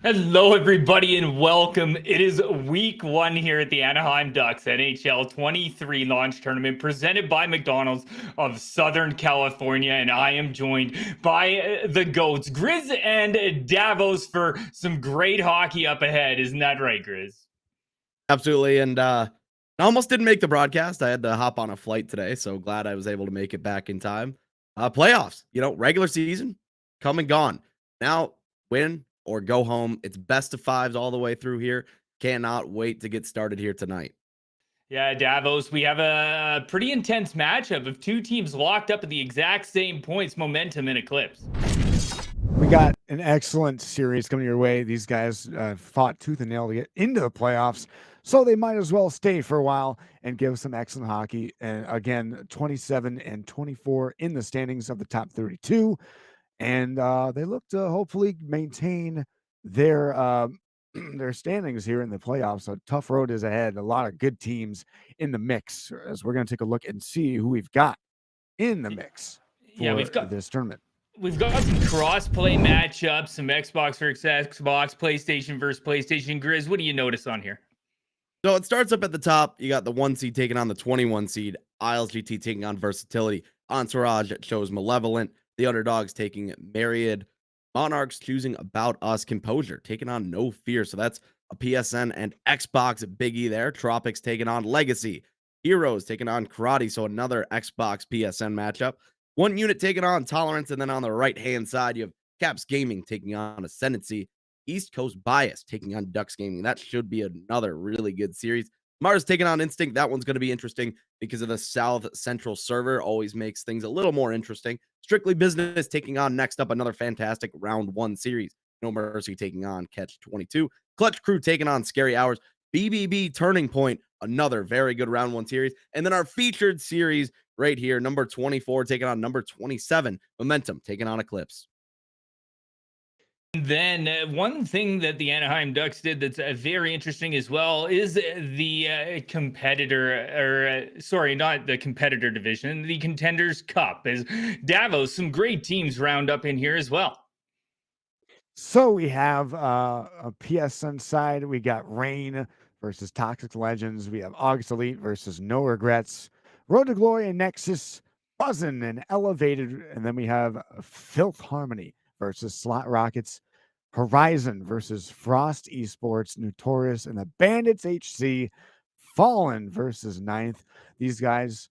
Hello, everybody, and welcome. It is week one here at the Anaheim Ducks NHL23 launch tournament presented by McDonald's of Southern California. And I am joined by the GOATs, Grizz and Davos, for some great hockey up ahead. Isn't that right, Grizz? Absolutely. And I almost didn't make the broadcast. I had to hop on a flight today, so glad I was able to make it back in time. Playoffs, regular season, come and gone. Now, win or go home. It's best of fives all the way through here. Cannot wait to get started here tonight. Yeah, Davos, we have a pretty intense matchup of two teams locked up at the exact same points, momentum, and eclipse. We got an excellent series coming your way. These guys fought tooth and nail to get into the playoffs, so they might as well stay for a while and give some excellent hockey. And again, 27 and 24 in the standings of the top 32. And they look to hopefully maintain their their standings here in the playoffs. A tough road is ahead. A lot of good teams in the mix, as we're going to take a look and see who we've got in the mix for we've got this tournament. We've got some cross-play matchups, some Xbox versus Xbox, PlayStation versus PlayStation. Grizz, what do you notice on here? So it starts up at the top. You got the 1 seed taking on the 21 seed. Isles GT taking on Versatility. Entourage chose Malevolent. The Underdogs taking Myriad. Monarchs choosing About Us. Composure taking on No Fear. So that's a PSN and Xbox biggie there. Tropics taking on Legacy. Heroes taking on Karate. So another Xbox PSN matchup. One unit taking on Tolerance, and then on the right-hand side, you have Caps Gaming taking on Ascendancy. East Coast Bias taking on Ducks Gaming. That should be another really good series. Mars taking on Instinct. That one's going to be interesting because of the South Central server. Always makes things a little more interesting. Strictly Business taking on next up another fantastic round one series. No Mercy taking on Catch 22. Clutch Crew taking on Scary Hours. BBB Turning Point, another very good round one series. And then our featured series right here, number 24 taking on number 27. Momentum taking on Eclipse. Then one thing that the Anaheim Ducks did that's very interesting as well is the competitor, or sorry, not the competitor division, the Contenders Cup. As Davos, some great teams round up in here as well. So we have a PSN side. We got Rain versus Toxic Legends. We have August Elite versus No Regrets. Road to Glory and Nexus, Buzzin' and Elevated. And then we have Filth Harmony versus Slot Rockets. Horizon versus Frost Esports, Notorious, and the Bandits HC. Fallen versus Ninth. These guys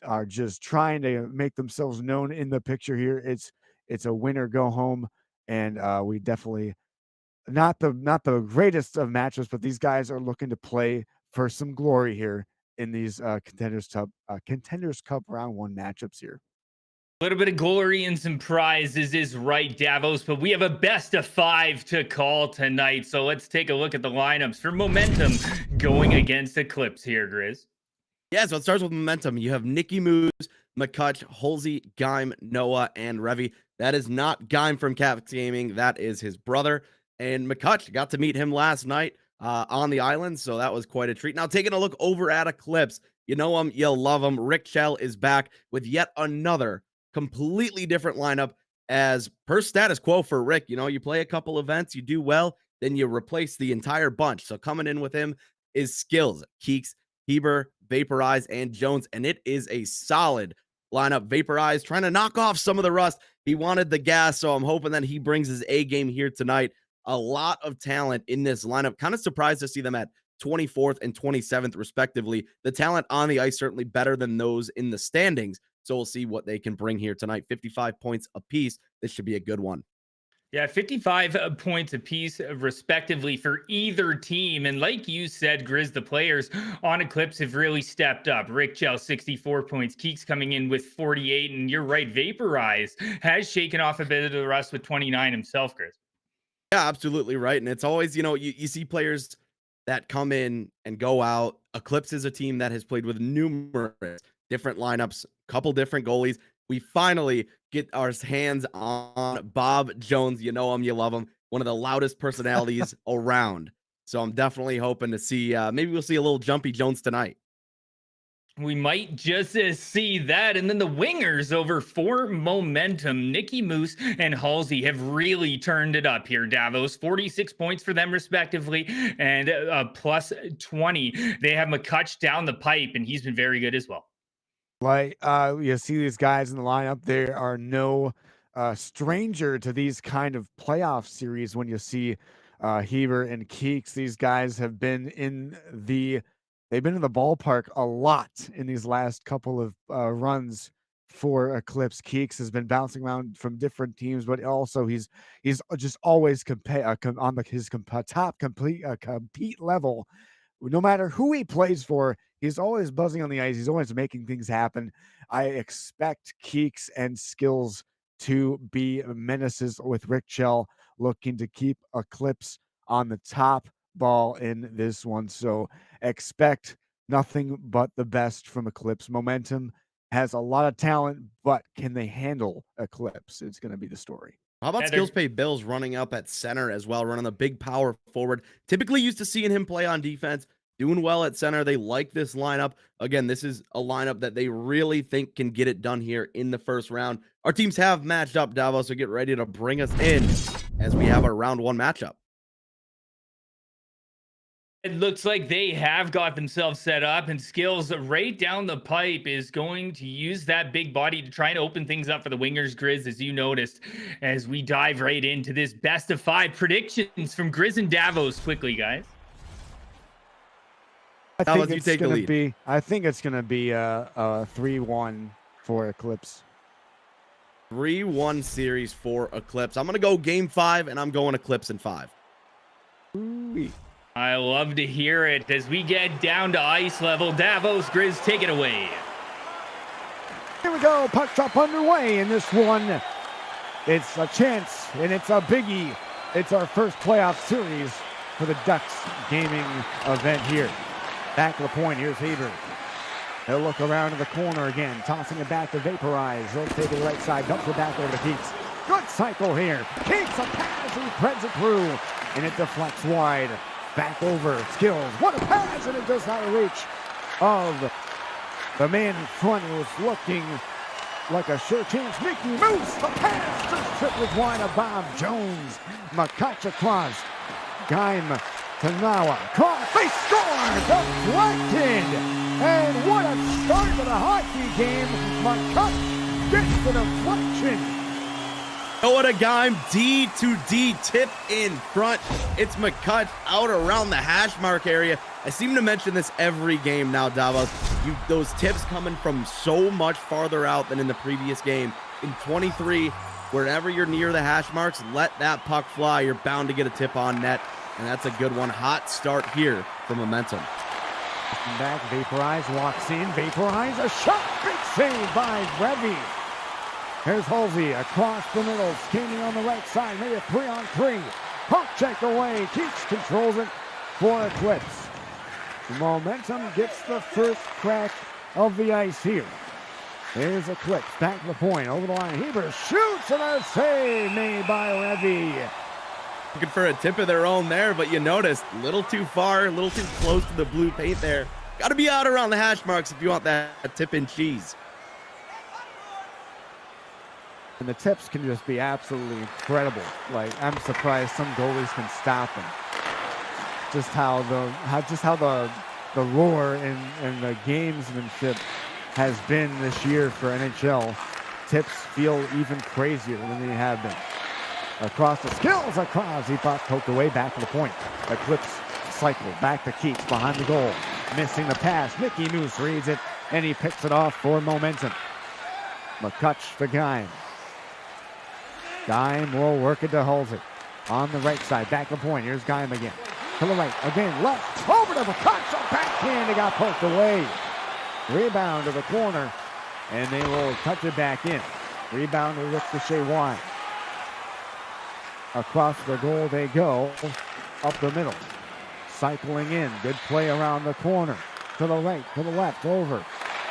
are just trying to make themselves known in the picture here. It's a winner go home, and we definitely not the greatest of matches, but these guys are looking to play for some glory here in these Contenders Cup round one matchups here. A little bit of glory and some prizes is right, Davos, but we have a best of five to call tonight. So let's take a look at the lineups for Momentum going against Eclipse here, Grizz. Yeah, so it starts with Momentum. You have Nicky Moose, McCutch, Halsey, Geim, Noah, and Revy. That is not Geim from Caps Gaming. That is his brother. And McCutch, got to meet him last night on the island, so that was quite a treat. Now, taking a look over at Eclipse, you know him, you'll love him. Rick Chell is back with yet another completely different lineup as per status quo for Rick. You play a couple events, you do well, then you replace the entire bunch. So coming in with him is Skills, Keeks, Heber, Vaporize, and Jones, and it is a solid lineup. Vaporize trying to knock off some of the rust. He wanted the gas, so I'm hoping that he brings his A game here tonight. A lot of talent in this lineup. Kind of surprised to see them at 24th and 27th, respectively. The talent on the ice certainly better than those in the standings. So we'll see what they can bring here tonight. 55 points apiece. This should be a good one. Yeah, 55 points apiece, respectively, for either team. And like you said, Grizz, the players on Eclipse have really stepped up. Rick Chell, 64 points. Keeks coming in with 48. And you're right, Vaporize has shaken off a bit of the rust with 29 himself, Grizz. Yeah, absolutely right. And it's always, you see players that come in and go out. Eclipse is a team that has played with numerous different lineups, couple different goalies. We finally get our hands on Bob Jones. You know him, you love him. One of the loudest personalities around. So I'm definitely hoping to see, maybe we'll see a little Jumpy Jones tonight. We might just see that. And then the wingers over for momentum. Nikki Moose and Halsey have really turned it up here, Davos. 46 points for them, respectively, and plus 20. They have McCutch down the pipe, and he's been very good as well. Like, you see these guys in the lineup, they are no stranger to these kind of playoff series when you see Heber and Keeks. These guys have been in they've been in the ballpark a lot in these last couple of runs for Eclipse. Keeks has been bouncing around from different teams, but also he's just always on his top compete level. No matter who he plays for, he's always buzzing on the ice. He's always making things happen. I expect Keeks and Skills to be menaces with Rick Chell looking to keep Eclipse on the top ball in this one. So expect nothing but the best from Eclipse. Momentum has a lot of talent, but can they handle Eclipse? It's going to be the story. How about Yeah, Skills Pay Bills running up at center as well, running the big power forward? Typically used to seeing him play on defense, doing well at center. They like this lineup. Again, this is a lineup that they really think can get it done here in the first round. Our teams have matched up, Davos, so get ready to bring us in as we have our round one matchup. It looks like they have got themselves set up, and Skills right down the pipe is going to use that big body to try and open things up for the wingers. Grizz, as you noticed, as we dive right into this best of 5 predictions from Grizz and Davos quickly, guys. I think it's going to be a 3-1 for Eclipse. 3-1 series for Eclipse. I'm going to go game 5, and I'm going Eclipse in 5. Ooh-wee. I love to hear it as we get down to ice level. Davos, Grizz, take it away. Here we go. Puck drop underway in this one. It's a chance, and it's a biggie. It's our first playoff series for the Ducks Gaming event here. Back to the point. Here's Heber. He'll look around to the corner again, tossing it back to Vaporize. He'll take it to the right side, dumps it back over to Keeks. Good cycle here. Keeks a pass, he threads it through, and it deflects wide. Back over, Skills. What a pass, and it does not reach of the man in front who was looking like a sure chance. Mickey Moose, the pass, just tripped with wide of Bob Jones. McCutch across. Geim to Nawa. Cross, they score! Deflected! And what a start to the hockey game. McCutch gets the deflection. What a game, D to D tip in front. It's McCutch out around the hash mark area. I seem to mention this every game now, Davos. Those tips coming from so much farther out than in the previous game. In 23, wherever you're near the hash marks, let that puck fly. You're bound to get a tip on net, and that's a good one. Hot start here for Momentum. Back, Vaporize walks in. Vaporize, a shot. Big save by Revy. Here's Halsey across the middle, skating on the right side, maybe a 3-on-3. Pump check away, Keeks controls it for Eclipse. Momentum gets the first crack of the ice here. Here's Eclipse, back to the point, over the line. Heber shoots, and a save made by Revy. Looking for a tip of their own there, but you noticed a little too far, a little too close to the blue paint there. Got to be out around the hash marks if you want that tip in cheese. And the tips can just be absolutely incredible. Like, I'm surprised some goalies can stop them. Just how the roar and the gamesmanship has been this year for NHL. Tips feel even crazier than they have been. Across the Skills, across, he thought poked away, back to the point. Eclipse cycle, back to Keeks, behind the goal. Missing the pass, Mickey Moose reads it, and he picks it off for Momentum. McCutch to Geim. Geim will work it to Halsey. On the right side, back to the point. Here's Geim again. To the right, again, left, over to McCutch, a backhand, it got poked away. Rebound to the corner, and they will touch it back in. Rebound will ricochet wide. Across the goal they go, up the middle. Cycling in, good play around the corner. To the right, to the left, over.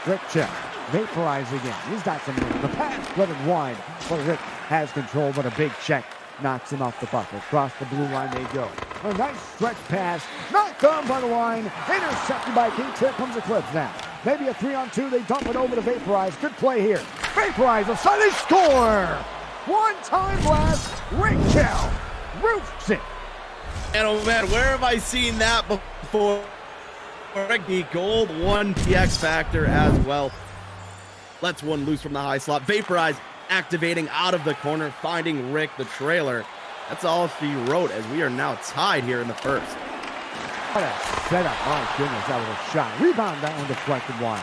Rick check, Vaporize again. He's got some room. The pass flooded wide, but Rick has control, but a big check knocks him off the puck. Across the blue line they go. A nice stretch pass, knocked down by the line, intercepted by Keeks. Here comes Eclipse now. Maybe a 3-on-2. They dump it over to Vaporize. Good play here. Vaporize offside. They score. One-time blast. Rachel roofs it. And oh man, where have I seen that before? Ricky Gold, 1 PX factor as well. Lets one loose from the high slot. Vaporize activating out of the corner, finding Rick the trailer. That's all she wrote as we are now tied here in the first. What a setup. My goodness, that was a shot. Rebound, that one deflected wide.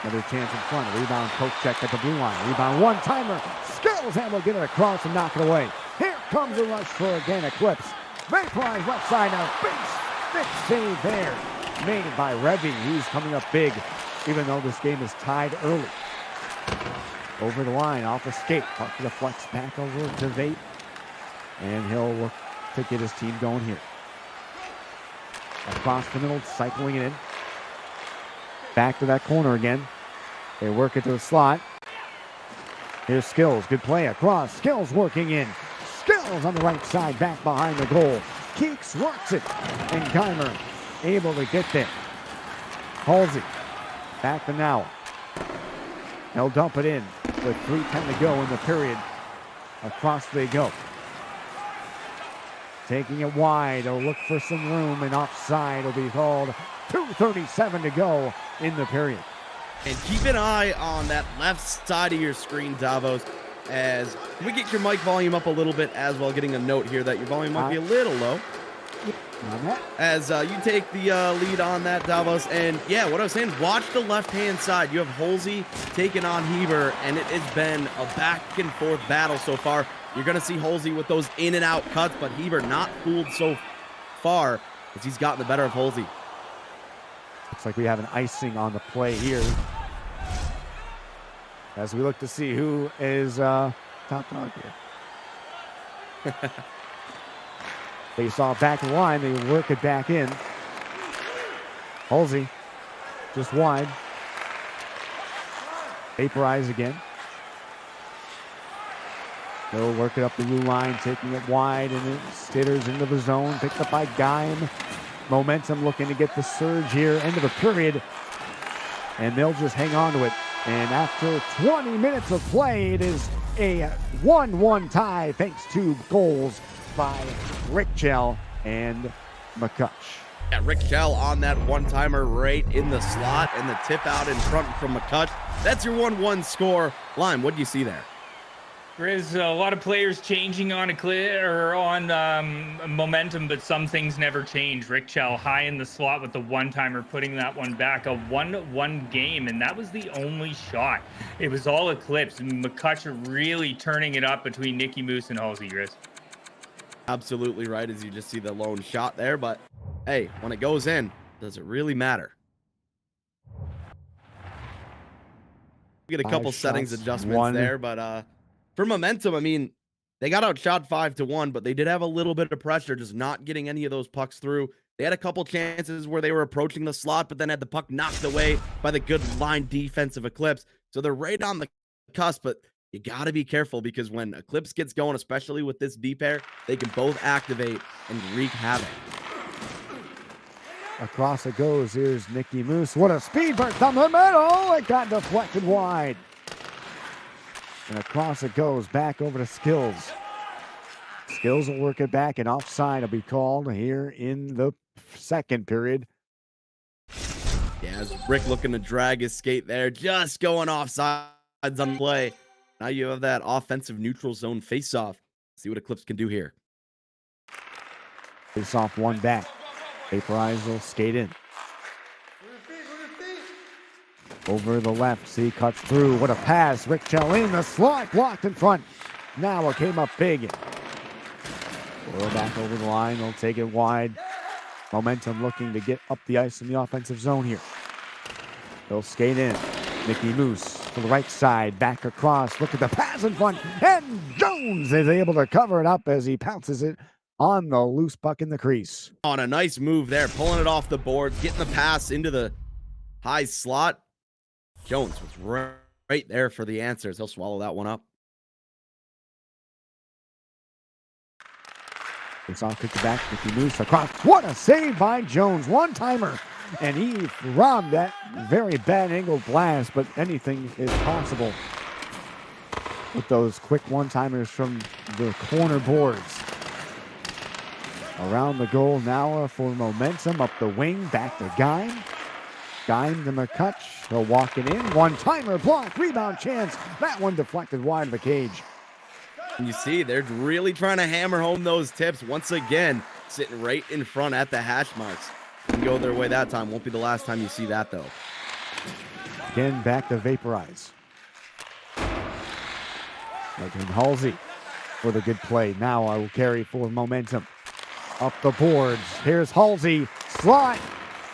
Another chance in front. Rebound, poke check at the blue line. Rebound, one-timer. Skills able to get it across and knock it away. Here comes a rush for again Eclipse. Vaporize left side now. Big stick save there. Made by Revy. He's coming up big, even though this game is tied early. Over the line, off the skate. Up to the flex back over to Vape. And he'll look to get his team going here. Across the middle, cycling it in. Back to that corner again. They work it to the slot. Here's Skills. Good play across. Skills working in. Skills on the right side, back behind the goal. Keeks works it. And Geimer able to get there. Halsey. Back to now. They'll dump it in with 3:10 to go in the period. Across they go. Taking it wide. They'll look for some room, and offside will be called. 2:37 to go in the period. And keep an eye on that left side of your screen, Davos, as we get your mic volume up a little bit as well. Getting a note here that your volume might be a little low. As you take the lead on that, Davos. And yeah, what I was saying, watch the left-hand side. You have Halsey taking on Heber, and it has been a back-and-forth battle so far. You're going to see Halsey with those in-and-out cuts, but Heber not fooled so far as he's gotten the better of Halsey. Looks like we have an icing on the play here. As we look to see who is top dog here. Face off back in line. They work it back in. Halsey just wide. Vaporize again. They'll work it up the blue line, taking it wide, and it stitters into the zone. Picked up by Geim. Momentum looking to get the surge here. End of the period. And they'll just hang on to it. And after 20 minutes of play, it is a 1-1 tie thanks to goals by Rick Chell and McCutch. Yeah, Rick Chell on that one-timer right in the slot, and the tip out in front from McCutch. That's your 1-1 score. Lime, what do you see there? There is a lot of players changing on momentum, but some things never change. Rick Chell high in the slot with the one-timer, putting that one back. A 1-1 game, and that was the only shot. It was all Eclipse. McCutch really turning it up between Nicky Moose and Halsey, Grizz. Absolutely right, as you just see the lone shot there. But hey, when it goes in, does it really matter? We get a couple settings adjustments there, but for momentum, I mean, they got outshot 5-1, but they did have a little bit of pressure, just not getting any of those pucks through. They had a couple chances where they were approaching the slot, but then had the puck knocked away by the good line defense of Eclipse. So they're right on the cusp, but you got to be careful because when Eclipse gets going, especially with this deep air, they can both activate and wreak havoc. Across it goes. Here's Nicky Moose. What a speed burst down the middle. It got deflected wide. And across it goes, back over to Skills. Skills will work it back, and offside will be called here in the second period. Yeah, as Rick looking to drag his skate there, just going offsides on the play. Now you have that offensive neutral zone face-off. See what Eclipse can do here. Face off one back. Vaporize will skate in. Over the left, see, cuts through. What a pass. Rick Chell in the slot, blocked in front. Now it came up big. We're back over the line. They'll take it wide. Momentum looking to get up the ice in the offensive zone here. They'll skate in. Nicky Moose to the right side, back across. Look at the pass in front. And Jones is able to cover it up as he pounces it on the loose puck in the crease. On a nice move there, pulling it off the board, getting the pass into the high slot. Jones was right there for the answers. He'll swallow that one up. It's off, kick it back. Nicky Moose across. What a save by Jones. One-timer and he robbed that very bad angled blast, but anything is possible with those quick one-timers from the corner boards. Around the goal now for momentum, up the wing, back to Geim. Geim to McCutch, he'll walk it in, one-timer, block, rebound chance. That one deflected wide of the cage. And you see, they're really trying to hammer home those tips once again, sitting right in front at the hash marks. Can go their way that time. Won't be the last time you see that, though. Again, back to Vaporize. Again, Halsey for the good play. Now I will carry for momentum. Up the boards. Here's Halsey. Slot.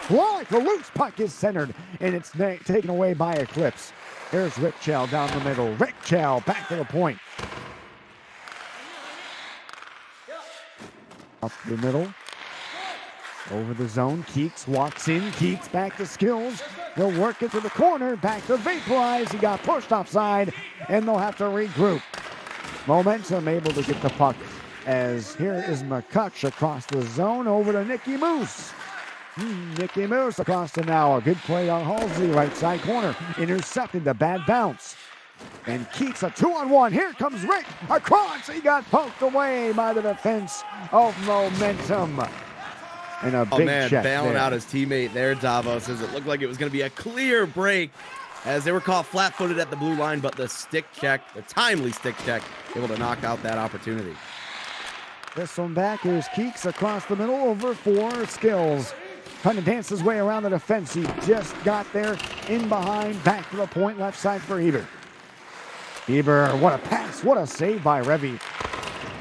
Block. The loose puck is centered, and it's taken away by Eclipse. Here's Rick Chow down the middle. Rick Chow back to the point. Up the middle. Over the zone. Keeks walks in. Keeks back to Skills. They'll work it to the corner. Back to Vaporize. He got pushed offside, and they'll have to regroup. Momentum able to get the puck, as here is McCutch across the zone over to Nicky Moose. Nicky Moose across to now. A good play on Halsey, right side corner. Intercepted the bad bounce. And Keeks a 2-on-1. Here comes Rick across. He got poked away by the defense of Momentum. And a big check bailing there. out his teammate there, Davos, as it looked like it was going to be a clear break as they were caught flat-footed at the blue line, but the stick check, the timely stick check, able to knock out that opportunity. This one back. Here's Keeks across the middle over for Skills. Trying to dance his way around the defense. He just got there in behind. Back to the point, left side for Heber. Heber, what a pass. What a save by Revy.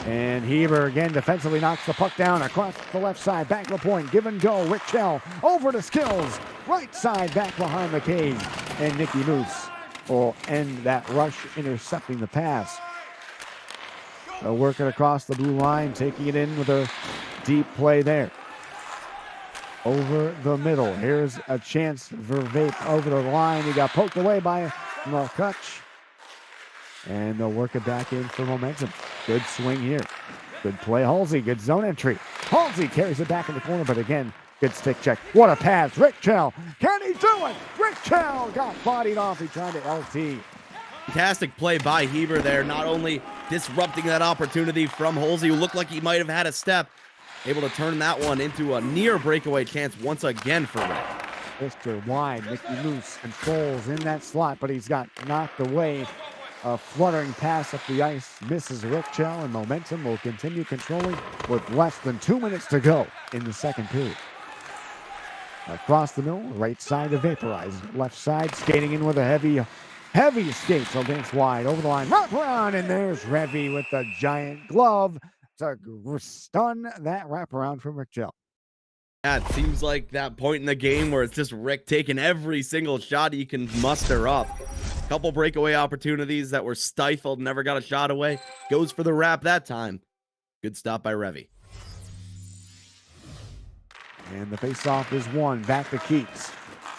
And Heber again defensively knocks the puck down across the left side. Back to the point. Give and go. Rick Chell over to Skills. Right side back behind the cage. And Nicky Moose will end that rush, intercepting the pass. They'll work it across the blue line, taking it in with a deep play there. Over the middle. Here's a chance for Vape over the line. He got poked away by McCutch. And they'll work it back in for Momentum. Good swing here. Good play, Halsey. Good zone entry. Halsey carries it back in the corner, but again, good stick check. What a pass. Rick Chell. Can he do it? Rick Chell got bodied off. He tried to LT. Fantastic play by Heber there, not only disrupting that opportunity from Halsey, who looked like he might have had a step, able to turn that one into a near breakaway chance once again for Rick. Mr. Wide, Nicky Moose controls in that slot, but he's got knocked away. A fluttering pass up the ice misses Rick Chell, and Momentum will continue controlling with less than 2 minutes to go in the second period. Across the middle, right side to Vaporize. Left side, skating in with a heavy skate. So dance wide over the line, wrap around, and there's Revy with the giant glove to stun that wraparound from Rick Chell. Yeah, it seems like that point in the game where it's just Rick taking every single shot he can muster up. Couple breakaway opportunities that were stifled, never got a shot away. Goes for the wrap that time. Good stop by Revy. And the faceoff is won. Back to Keats.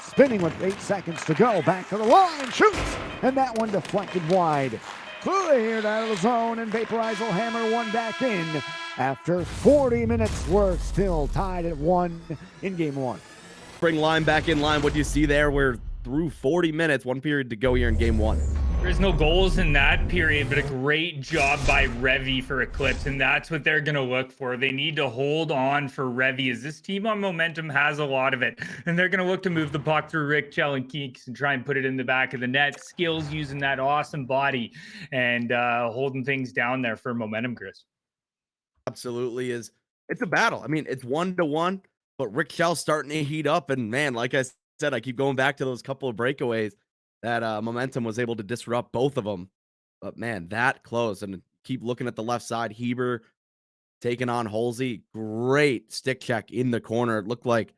Spinning with 8 seconds to go. Back to the line. Shoots. And that one deflected wide. Cleared out of the zone, and Vaporize will hammer one back in. After 40 minutes, we're still tied at 1 in game 1. Bring line back in line. What do you see there? We're through 40 minutes, 1 period to go here in game 1. There's no goals in that period, but a great job by Revy for Eclipse, and that's what they're going to look for. They need to hold on for Revy, as this team on Momentum has a lot of it, and they're going to look to move the puck through Rick Chell and Keeks and try and put it in the back of the net. Skills using that awesome body and holding things down there for Momentum, Chris. Absolutely is. It's a battle. I mean, it's 1-1, but Rick Chell's starting to heat up, and man, like I said, I keep going back to those couple of breakaways that Momentum was able to disrupt both of them. But man, that close. And keep looking at the left side. Heber taking on Halsey. Great stick check in the corner. It looked like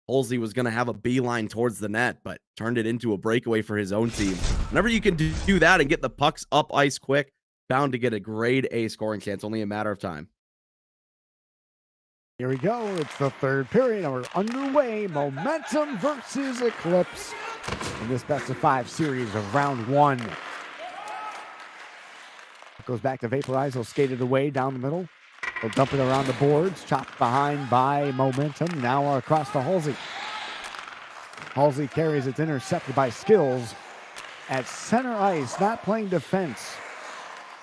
Halsey was going to have a beeline towards the net, but turned it into a breakaway for his own team. Whenever you can do that and get the pucks up ice quick, bound to get a grade A scoring chance. Only a matter of time. Here we go. It's the third period, and we're underway. Momentum versus Eclipse in this best of 5 series of round 1. Goes back to Vaporize. He'll skate it away down the middle. He'll dump it around the boards. Chopped behind by Momentum. Now across to Halsey. Halsey carries, it's intercepted by Skills at center ice, not playing defense.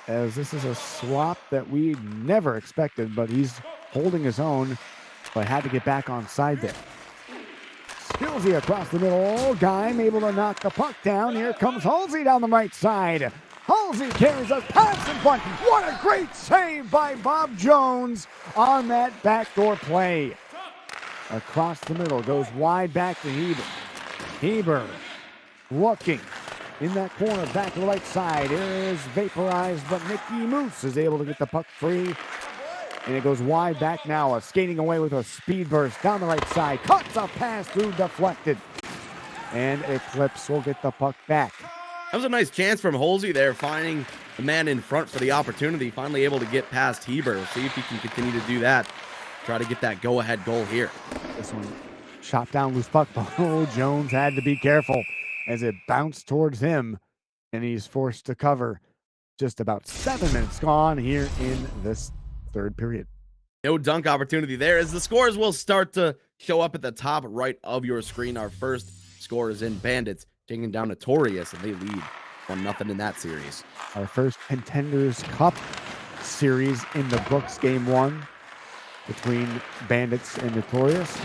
As this is a swap that we never expected, but he's holding his own, but had to get back on side there. Skillsy across the middle. Geim able to knock the puck down. Here comes Halsey down the right side. Halsey carries us pass in front. What a great save by Bob Jones on that backdoor play. Across the middle, goes wide back to Heber. Heber looking in that corner, back to the right side. Here is vaporized, but Nicky Moose is able to get the puck free. And it goes wide back now, skating away with a speed burst down the right side. Cuts a pass through, deflected. And Eclipse will get the puck back. That was a nice chance from Halsey there, finding the man in front for the opportunity. Finally able to get past Heber. See if he can continue to do that. Try to get that go-ahead goal here. This one shot down, loose puck. Oh, Jones had to be careful as it bounced towards him. And he's forced to cover. Just about 7 minutes gone here in this third period. No dunk opportunity there as the scores will start to show up at the top right of your screen. Our first score is in Bandits taking down Notorious, and they lead 1-0 in that series. Our first Contenders Cup series in the books, game 1 between Bandits and Notorious.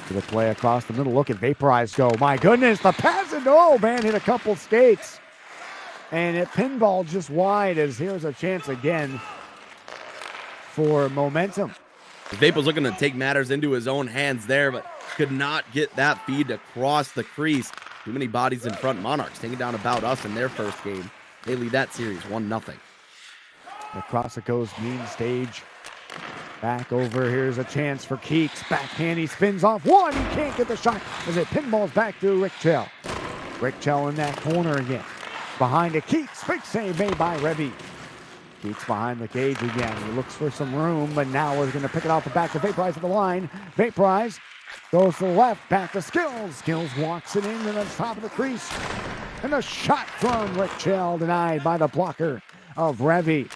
To the play across the middle. Look at Vaporize go. My goodness, the pass and oh man, hit a couple skates. And it pinballed just wide as here's a chance again for momentum. Vapo's looking to take matters into his own hands there, but could not get that feed to cross the crease. Too many bodies in front. Monarchs taking down About Us in their first game. They lead that series 1-0. Across it goes, mean stage. Back over, here's a chance for Keeks. Backhand, he spins off one. He can't get the shot as it pinballs back to Rick Chell. Rick Chell in that corner again. Behind it, Keeks, big save made by Revy. Keeks behind the cage again. He looks for some room, but now we're going to pick it off the back to Vaporize at the line. Vaporize goes to the left, back to Skills. Skills walks it in to the top of the crease. And a shot from Rick Chell denied by the blocker of Revy.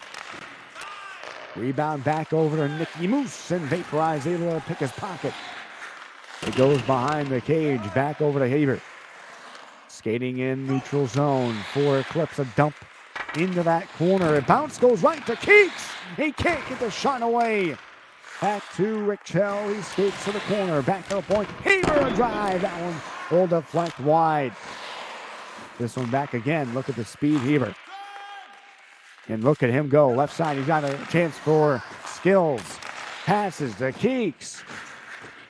Rebound back over to Nicky Moose, and Vaporize able to pick his pocket. It goes behind the cage, back over to Haber. Skating in neutral zone for Eclipse, a dump into that corner. A bounce goes right to Keeks. He can't get the shot away. Back to Rick Chell. He skates to the corner. Back to the point. Haber a drive. That one will deflect wide. This one back again. Look at the speed, Haber. And look at him go. Left side, he's got a chance for Skills. Passes to Keeks.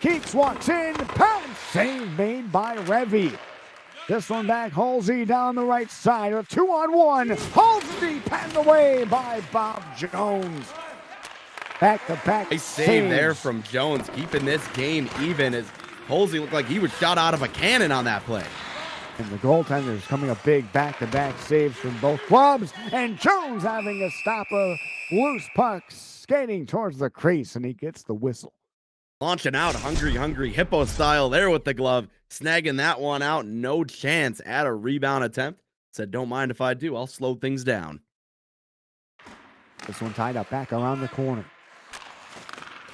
Keeks walks in. Pound save made by Revy. This one back, Halsey down the right side. A 2-on-1. Halsey patted away by Bob Jones. Back-to-back Nice save there from Jones, keeping this game even as Halsey looked like he was shot out of a cannon on that play. And the goaltenders coming up big, back-to-back saves from both clubs. And Jones having to stop a loose puck, skating towards the crease, and he gets the whistle. Launching out, hungry hippo style there with the glove. Snagging that one out, no chance at a rebound attempt. Said, don't mind if I do, I'll slow things down. This one tied up back around the corner.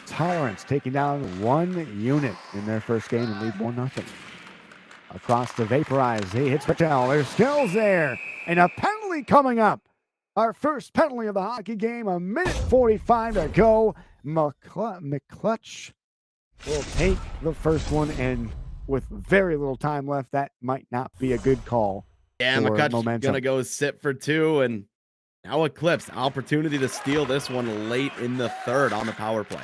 Tolerance taking down one unit in their first game and lead 1-0. Across the Vaporize, he hits Patel. There's Skills there. And a penalty coming up. Our first penalty of the hockey game, 1:45 to go. McClutch will take the first one, and with very little time left, that might not be a good call. Yeah, McCutcheon's going to go sit for 2, and now Eclipse, opportunity to steal this one late in the third on the power play.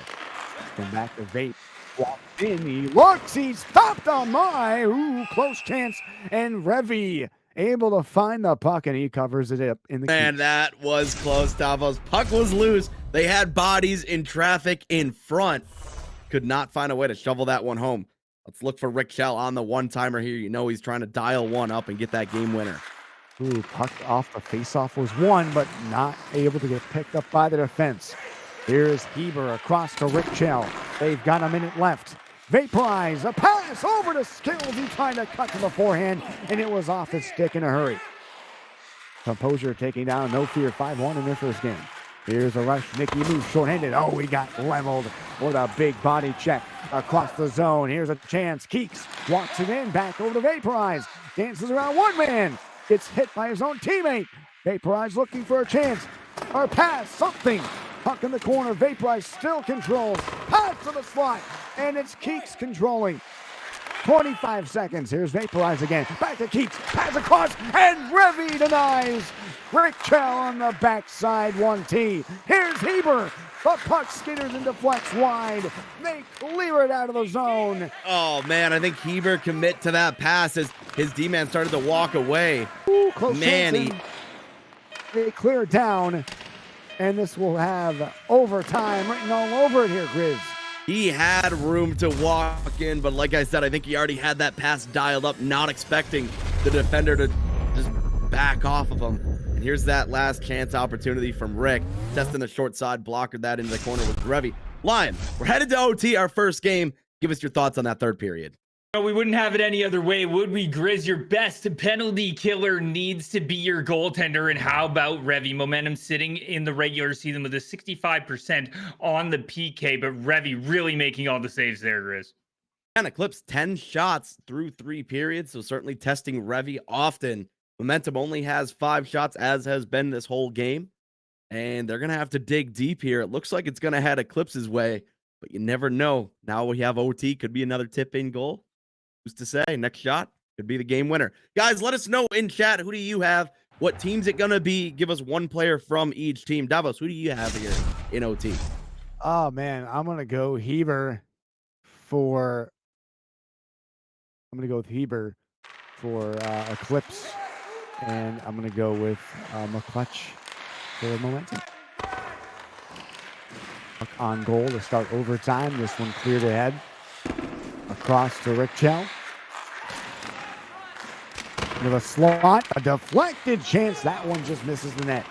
Come back to Vape. Walks in, he looks, he stopped on my, close chance, and Revy able to find the puck, and he covers it up in the Man, that was close, Davos. Puck was loose. They had bodies in traffic in front. Could not find a way to shovel that one home. Let's look for Rick Chell on the one-timer here. You know he's trying to dial one up and get that game winner. Puck off the faceoff was won, but not able to get picked up by the defense. Here's Heber across to Rick Chell. They've got a minute left. Vaporize, a pass over to Skills. He tried to cut to the forehand, and it was off his stick in a hurry. Composure taking down No Fear 5-1 in their first game. Here's a rush. Nicky moves short-handed. Oh, we got leveled with a big body check across the zone. Here's a chance. Keeks walks it in. Back over to Vaporize. Dances around one man. Gets hit by his own teammate. Vaporize looking for a chance. Or pass. Something. Puck in the corner. Vaporize still controls. Pass to the slot. And it's Keeks controlling. 25 seconds. Here's Vaporize again. Back to Keeks. Pass across. And Revy denies. Rick Chell on the backside 1T. Here's Heber. The puck skitters into flex wide. They clear it out of the zone. Oh, man, I think Heber commit to that pass as his D-man started to walk away. Ooh, close Man, they clear it down. And this will have overtime written all over it here, Grizz. he had room to walk in, but like I said, I think he already had that pass dialed up, not expecting the defender to just back off of him. And here's that last chance opportunity from Rick. Testing the short side, blockered that into the corner with Grevy. Lion, we're headed to OT, our first game. Give us your thoughts on that third period. No, we wouldn't have it any other way, would we, Grizz? Your best penalty killer needs to be your goaltender. And how about Revy? Momentum sitting in the regular season with a 65% on the PK, but Revy really making all the saves there, Grizz. And Eclipse 10 shots through 3 periods, so certainly testing Revy often. Momentum only has 5 shots, as has been this whole game. And they're going to have to dig deep here. It looks like it's going to head Eclipse's way, but you never know. Now we have OT, could be another tip-in goal. Who's to say? Next shot could be the game winner. Guys, let us know in chat. Who do you have? What team's it going to be? Give us one player from each team. Davos, who do you have here in OT? Oh, man. I'm going to go Heber for... Eclipse. And I'm going to go with McClutch for Momentum. On goal to start overtime. This one cleared ahead. Across to Rick Chell. With a slot, a deflected chance. That one just misses the net.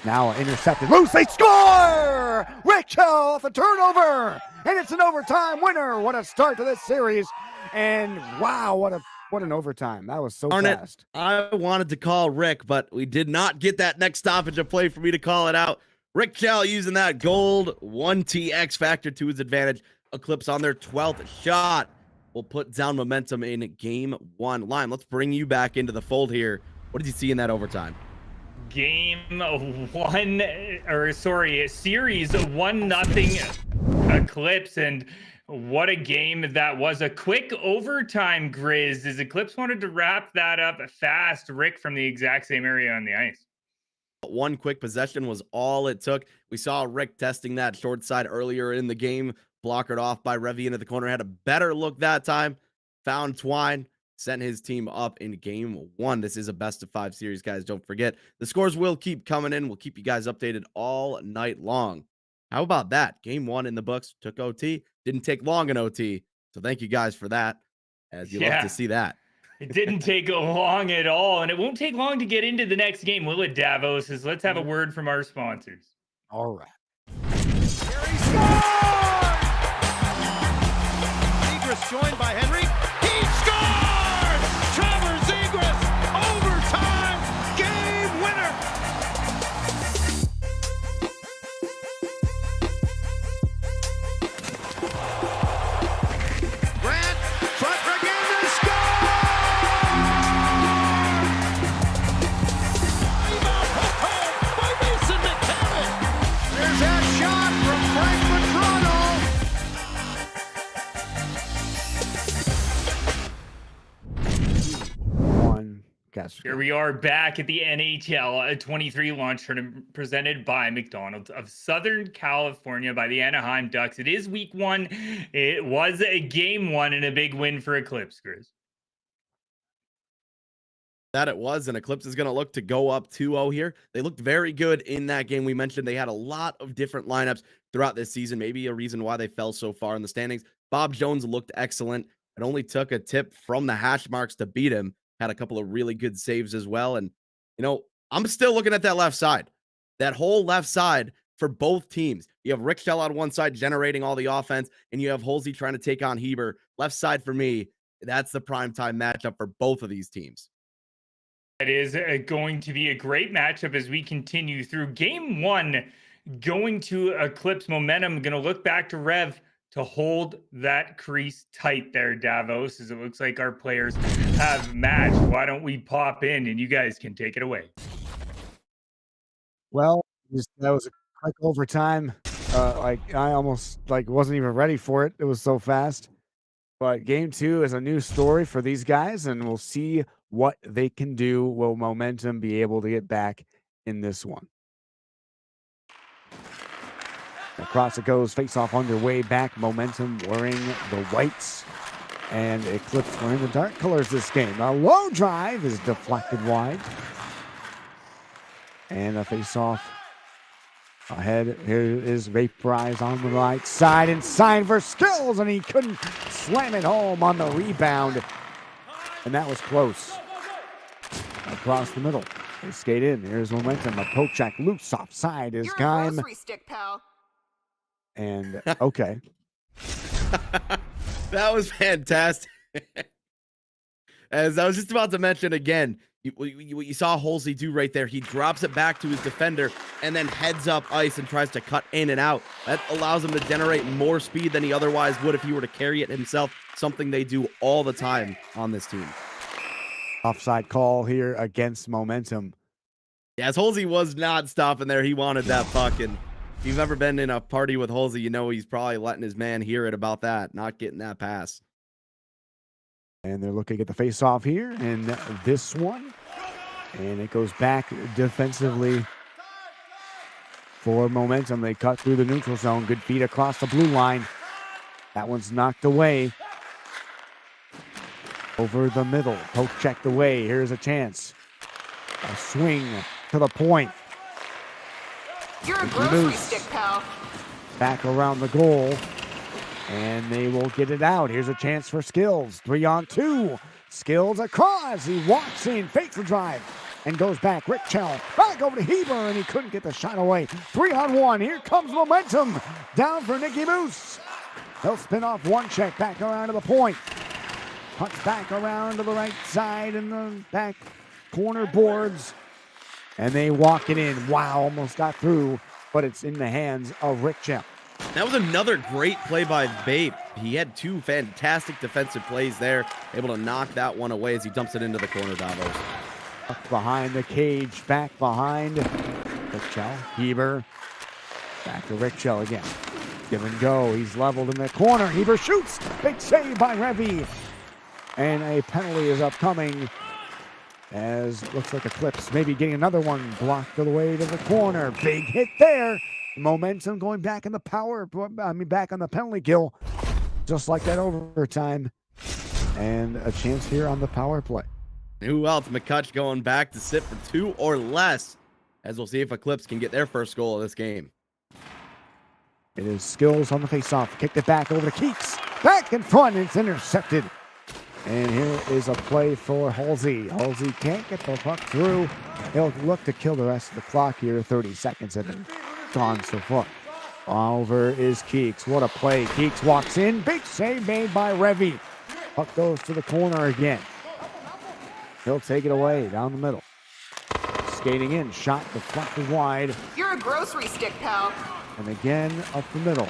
Now intercepted. Loose, they score! Rick Chell off a turnover! And it's an overtime winner. What a start to this series. And wow, what an overtime. That was so fast. I wanted to call Rick, but we did not get that next stoppage of play for me to call it out. Rick Chell using that gold 1T X factor to his advantage. Eclipse on their 12th shot will put down Momentum in game 1. Lime, let's bring you back into the fold here. What did you see in that overtime? Series 1-0 Eclipse, and what a game that was. A quick overtime, Grizz, as Eclipse wanted to wrap that up fast. Rick from the exact same area on the ice. One quick possession was all it took. We saw Rick testing that short side earlier in the game, blockered off by Revy into the corner, had a better look that time, found Twine, sent his team up in game 1. This is a best of 5 series, guys. Don't forget, the scores will keep coming in. We'll keep you guys updated all night long. How about that? Game 1 in the books, took OT, didn't take long in OT. So thank you guys for that, as you love to see that. It didn't take long at all, and it won't take long to get into the next game, will it, Davos? Let's have a word from our sponsors. All right. Here he scores! Zegras joined by Henry. He scores! Trevor Zegras, overtime game winner! Grant, front again to score! Rebound hooked home by Mason McDonald. There's that shot from Frank McDonald. Here we are back at the NHL23 launch tournament presented by McDonald's of Southern California by the Anaheim Ducks. It is week 1. It was a game 1 and a big win for Eclipse, Grizz. That it was, and Eclipse is going to look to go up 2-0 here. They looked very good in that game. We mentioned they had a lot of different lineups throughout this season, maybe a reason why they fell so far in the standings. Bob Jones looked excellent. It only took a tip from the hash marks to beat him. Had a couple of really good saves as well. And, you know, I'm still looking at that left side. That whole left side for both teams. You have Rick Shell on one side generating all the offense, and you have Halsey trying to take on Heber. Left side for me, that's the primetime matchup for both of these teams. It is going to be a great matchup as we continue through game one, going to eclipse momentum. Going to look back to Rev to hold that crease tight there, Davos, as it looks like our players have matched. Why don't we pop in and you guys can take it away? Well, that was a quick overtime. Like I almost wasn't even ready for it. It was so fast. But game two is a new story for these guys, and we'll see what they can do. Will momentum be able to get back in this one? Across it goes, face-off underway, back momentum wearing the whites. And Eclipse wearing the dark colors this game. A low drive is deflected wide. And a face-off ahead. Here is Vaporize on the right side, inside for Skills, and he couldn't slam it home on the rebound. And that was close. Across the middle. They skate in. Here's momentum. A poke check loose offside is Gaim. Grocery stick, pal. And okay. That was fantastic. As I was just about to mention again, what you saw Halsey do right there, he drops it back to his defender and then heads up ice and tries to cut in and out. That allows him to generate more speed than he otherwise would if he were to carry it himself, something they do all the time on this team. Offside call here against momentum. Yes, Halsey was not stopping there. He wanted that puck, and if you've ever been in a party with Halsey, you know he's probably letting his man hear it about that, not getting that pass. And they're looking at the face-off here in this one. And it goes back defensively for momentum. They cut through the neutral zone. Good feed across the blue line. That one's knocked away. Over the middle. Poke checked away. Here's a chance. A swing to the point. You're a grocery stick, pal. Back around the goal. And they will get it out. Here's a chance for Skills. 3-on-2. Skills across. He walks in, fakes the drive, and goes back. Rick Chell back over to Heber, and he couldn't get the shot away. 3-on-1. Here comes momentum. Down for Nicky Moose. He'll spin off one check back around to the point. Cuts back around to the right side in the back corner boards. And they walk it in. Wow, almost got through, but it's in the hands of Rick Chell. That was another great play by Babe. He had two fantastic defensive plays there, able to knock that one away as he dumps it into the corner, Davos. Up behind the cage, back behind Rick Chell. Heber, back to Rick Chell again. Give and go, he's leveled in the corner. Heber shoots, big save by Revy. And a penalty is upcoming as looks like Eclipse maybe getting another one blocked away to the corner. Big hit there. Momentum going back in the back on the penalty kill, just like that overtime, and a chance here on the power play. Who else? McCutch going back to sit for 2 or less, as we'll see if Eclipse can get their first goal of this game. It is Skills on the faceoff, kicked it back over to Keeks, back in front, it's intercepted. And here is a play for Halsey. Halsey can't get the puck through. He'll look to kill the rest of the clock here. 30 seconds have been gone so far. Over is Keeks. What a play. Keeks walks in. Big save made by Revy. Puck goes to the corner again. He'll take it away down the middle. Skating in. Shot deflected wide. You're a grocery stick, pal. And again up the middle.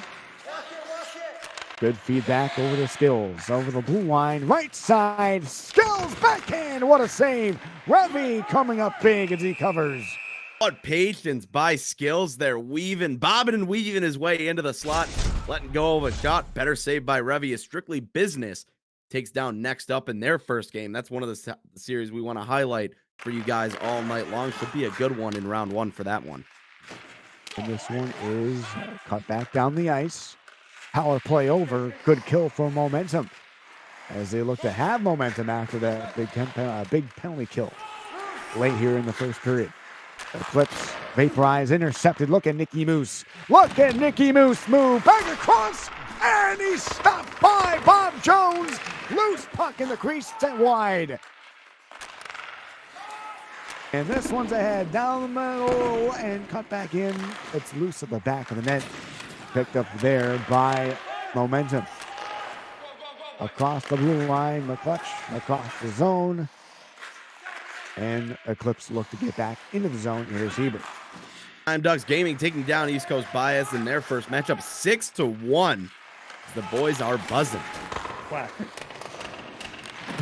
Good feedback over to Skills. Over the blue line. Right side. Skills backhand. What a save. Revy coming up big as he covers. What patience by Skills there, bobbing and weaving his way into the slot, letting go of a shot. Better save by Revy is strictly business. Takes down next up in their first game. That's one of the series we want to highlight for you guys all night long. Should be a good one in round one for that one. And this one is cut back down the ice. Power play over. Good kill for momentum as they look to have momentum after that big penalty kill late here in the first period. Eclipse, Vaporize, intercepted. Look at Nicky Moose. Look at Nicky Moose move back across, and he's stopped by Bob Jones. Loose puck in the crease, set wide. And this one's ahead, down the middle, and cut back in. It's loose at the back of the net. Picked up there by momentum. Across the blue line, McClutch across the zone. And Eclipse look to get back into the zone. Here's Hebert. Anaheim Ducks Gaming taking down East Coast Bias in their first matchup 6-1. The boys are buzzing. Wow.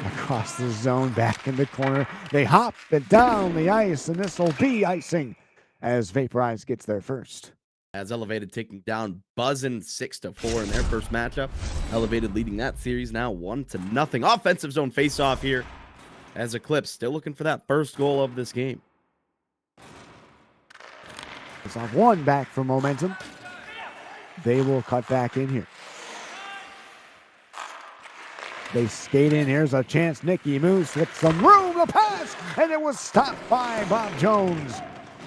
Across the zone, back in the corner. They hop it down the ice, and this will be icing as Vaporize gets there first. As Elevated taking down Buzzin 6-4 in their first matchup. Elevated leading that series now 1-0. Offensive zone face-off here as Eclipse still looking for that first goal of this game. It's on one back for Momentum. They will cut back in here. They skate in. Here's a chance. Nicky Moose with some room to pass, and it was stopped by Bob Jones.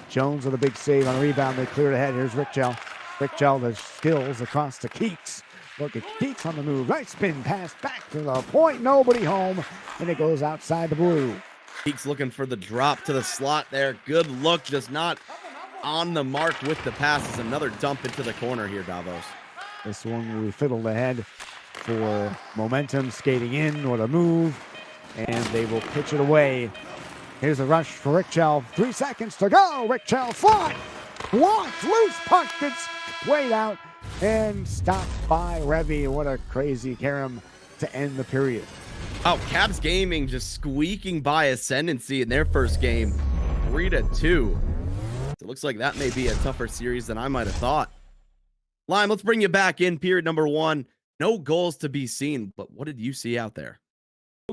Jones with a big save on the rebound. They cleared ahead. Here's Rickchell. Rickchell, the skills across to Keeks. Look at Keeks on the move. Nice spin pass back to the point. Nobody home, and it goes outside the blue. Keeks looking for the drop to the slot there. Good look, just not on the mark with the passes. Another dump into the corner here, Davos. This one will be fiddled ahead for Momentum, skating in with a move, and they will pitch it away. Here's a rush for Rickchell. 3 seconds to go. Rickchell fly. Blocked. Loose puck gets played out and stopped by Revy. What a crazy carom to end the period. Oh, Caps Gaming just squeaking by Ascendancy in their first game. 3-2. It looks like that may be a tougher series than I might have thought. Lime, let's bring you back in period number 1. No goals to be seen, but what did you see out there?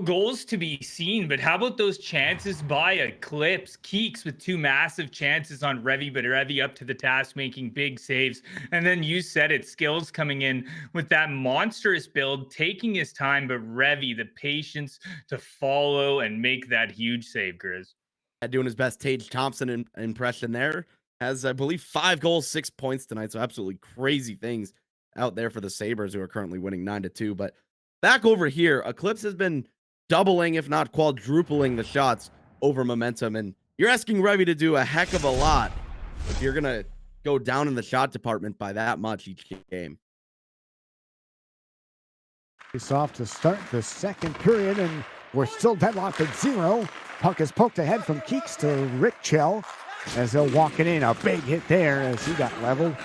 Goals to be seen, but how about those chances by Eclipse? Keeks with 2 massive chances on Revy, but Revy up to the task, making big saves. And then you said it, Skills coming in with that monstrous build, taking his time, but Revy, the patience to follow and make that huge save, Grizz. Doing his best Tage Thompson impression there. Has, I believe, 5 goals, 6 points tonight. So absolutely crazy things out there for the Sabres, who are currently winning 9-2. But back over here, Eclipse has been doubling, if not quadrupling, the shots over Momentum. And you're asking Revy to do a heck of a lot if you're going to go down in the shot department by that much each game. It's off to start the second period, and we're still deadlocked at 0. Puck is poked ahead from Keeks to Rickchell as they'll walk it in. A big hit there as he got leveled.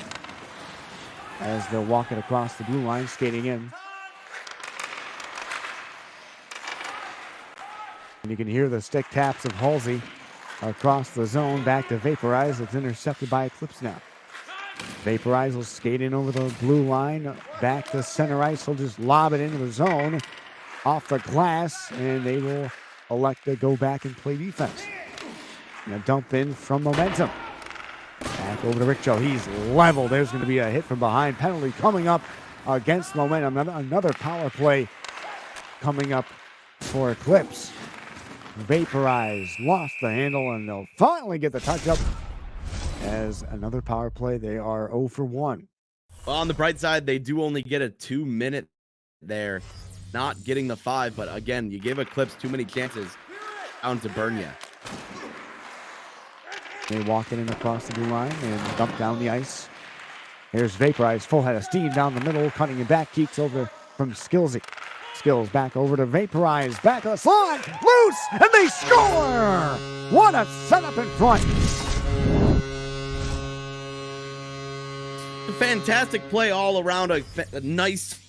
As they'll walk it across the blue line, skating in. And you can hear the stick taps of Halsey across the zone back to Vaporize. It's intercepted by Eclipse now. Vaporize will skate in over the blue line, back to center ice. He'll just lob it into the zone off the glass, and they will elect to go back and play defense. And a dump in from Momentum. Back over to Rickchell. He's level. There's going to be a hit from behind. Penalty coming up against Momentum. Another power play coming up for Eclipse. Vaporize lost the handle, and they'll finally get the touch up as another power play. They are 0 for 1. Well, on the bright side, they do only get a 2-minute there, not getting the 5. But again, you give Eclipse too many chances, bound to burn you. They walk it in across the blue line and dump down the ice. Here's Vaporize, full head of steam down the middle, cutting it back. Keeks over from Skillsy. Skills back over to Vaporize, back of the slot, loose, and they score! What a setup in front. Fantastic play all around. A nice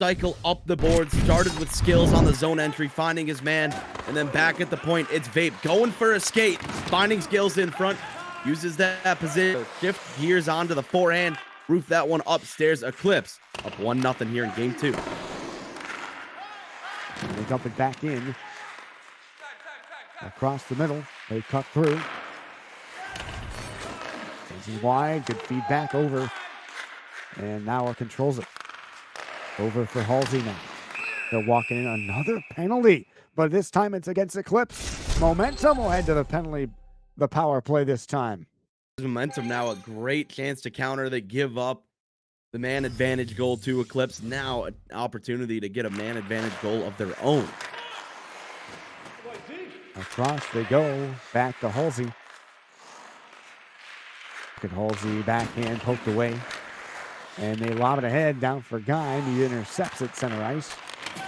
cycle up the board. Started with Skills on the zone entry, finding his man, and then back at the point, it's Vape going for a skate, finding Skills in front, uses that position, shift gears onto the forehand, roof that one upstairs. Eclipse up 1-0 here in game 2. And they dump it back in. Across the middle, they cut through. Easy wide, good feedback over. And now controls it. Over for Halsey now. They're walking in another penalty, but this time it's against Eclipse. Momentum will head to the power play this time. Momentum now a great chance to counter. They give up the man advantage goal to Eclipse. Now an opportunity to get a man advantage goal of their own. Across they go, back to Halsey. Look at Halsey, backhand poked away. And they lob it ahead down for Guy. He intercepts it center ice.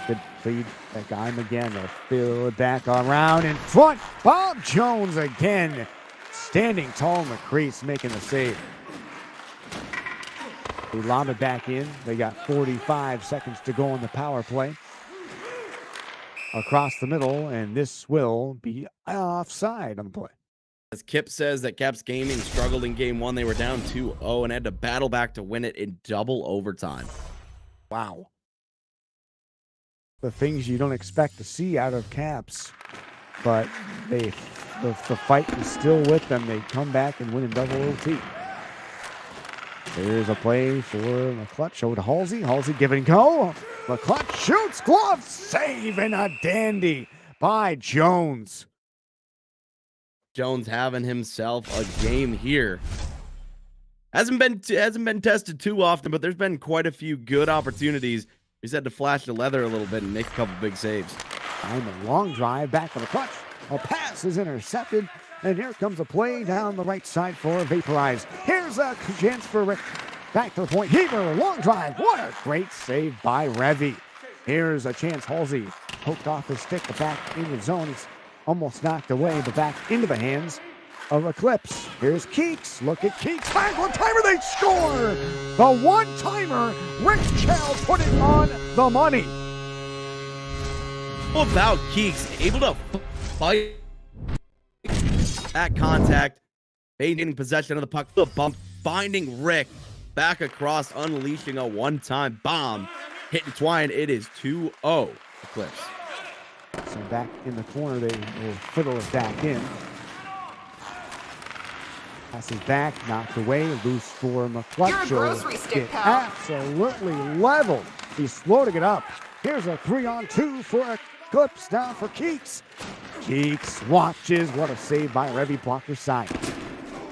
Good feed. That guy him again. They'll fill it back around in front. Bob Jones again. Standing tall in the crease, making the save. They lob it back in. They got 45 seconds to go on the power play. Across the middle, and this will be offside on the play. As Kip says that Caps Gaming struggled in game 1. They were down 2-0 and had to battle back to win it in double overtime. Wow. The things you don't expect to see out of Caps, but the fight is still with them. They come back and win in double OT. There's a play for McClutch over to Halsey. Halsey give and go. McClutch shoots, glove save, and a dandy by Jones. Jones having himself a game here. Hasn't been tested too often, but there's been quite a few good opportunities. He's had to flash the leather a little bit and make a couple big saves. And a long drive back for the clutch. A pass is intercepted, and here comes a play down the right side for Vaporize. Here's a chance for Rick. Back to the point. Heber, long drive. What a great save by Revy. Here's a chance. Halsey poked off his stick, but back in the zone. He's almost knocked away, but back into the hands of Eclipse. Here's Keeks. Look at Keeks. Back one-timer. They score. The one-timer. Rick Chell put it on the money. How about Keeks able to fight that contact, maintaining possession of the puck, the bump, finding Rick back across, unleashing a one-time bomb, hitting Twine. It is 2-0 Eclipse. So back in the corner, they will fiddle it back in. Passes back, knocked away, loose for McClutch. You're a grocery stick, pal. Absolutely leveled. He's slow to get up. Here's a 3-on-2 for Eclipse, down for Keeks. Keeks watches. What a save by Revy, blocker side.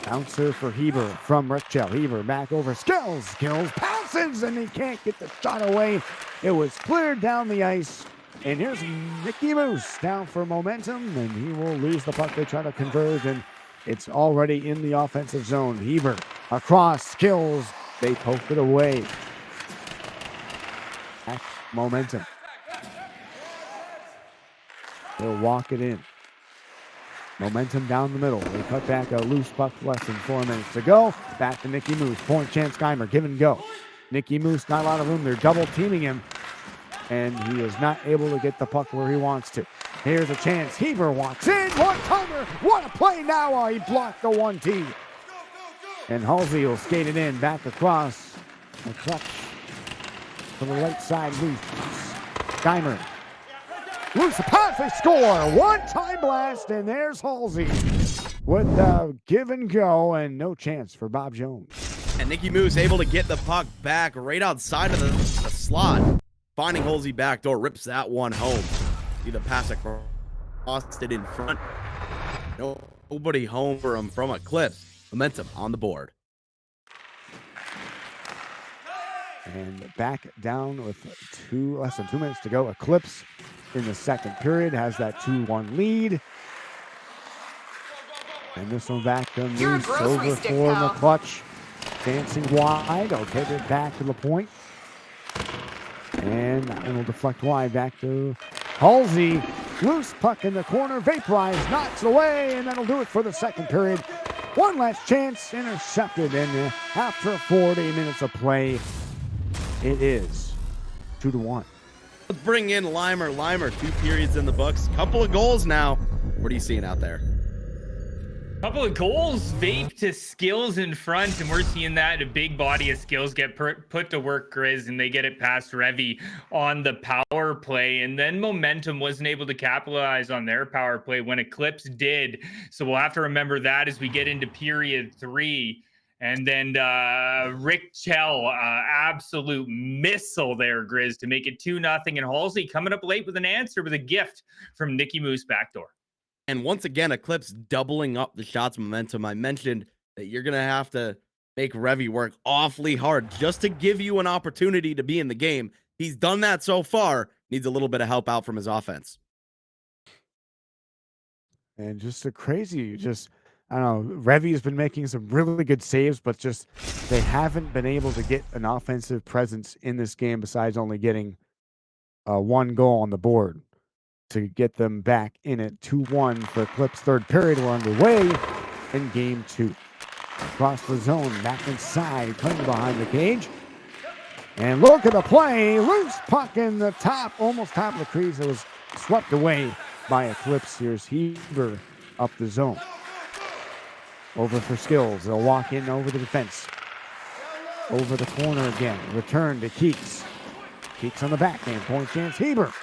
Bouncer for Heber from Rickchell. Heber back over Skills. Skills passes, and he can't get the shot away. It was cleared down the ice. And here's Nicky Moose down for momentum, and he will lose the puck. They try to converge, and it's already in the offensive zone. Heber across, Skills. They poke it away. Back momentum. They'll walk it in. Momentum down the middle. They cut back a loose puck, less than 4 minutes to go. Back to Nicky Moose. Point chance, Geimer. Give and go. Nicky Moose, not a lot of room. They're double teaming him, and he is not able to get the puck where he wants to. Here's a chance. Heber walks in. One-timer. What a play now. He blocked the 1-T. And Halsey will skate it in. Back across. The clutch to the right side. Loose. Geimer. Loose the pass. They score. One-time blast. And there's Halsey with the give and go, and no chance for Bob Jones. And Nicky Moose able to get the puck back right outside of the slot. Finding Halsey backdoor, rips that one home. See the pass across it in front. Nobody home for him from Eclipse. Momentum on the board. And back down with less than 2 minutes to go. Eclipse in the second period has that 2-1 lead. And this one back to You're a Moose grocery over stick, for pal. McClutch. Dancing wide. They'll get it back to the point. And that one will deflect wide back to Halsey. Loose puck in the corner. Vaporize knocks it away, and that'll do it for the second period. One last chance, intercepted, and after 40 minutes of play, it is 2-1. Let's bring in Limer. Limer, 2 periods in the books. Couple of goals now. What are you seeing out there? Couple of goals, Vape to Skills in front, and we're seeing that a big body of Skills get put to work, Grizz, and they get it past Revy on the power play, and then Momentum wasn't able to capitalize on their power play when Eclipse did, so we'll have to remember that as we get into period 3. And then Rick Chell, absolute missile there, Grizz, to make it 2-0, and Halsey coming up late with an answer with a gift from Nicky Moose backdoor. And once again, Eclipse doubling up the shots momentum. I mentioned that you're going to have to make Revy work awfully hard just to give you an opportunity to be in the game. He's done that so far. Needs a little bit of help out from his offense. And just a crazy, I don't know, Revy has been making some really good saves, but just they haven't been able to get an offensive presence in this game besides only getting one goal on the board to get them back in at 2-1 for Clips. Third period. We're underway in game 2. Across the zone, back inside, cutting behind the cage. And look at the play. Loose puck in the top, almost top of the crease. It was swept away by Eclipse. Here's Heber up the zone. Over for Skills. They'll walk in over the defense. Over the corner again. Return to Keeks. Keeks on the backhand. Point chance. Heber.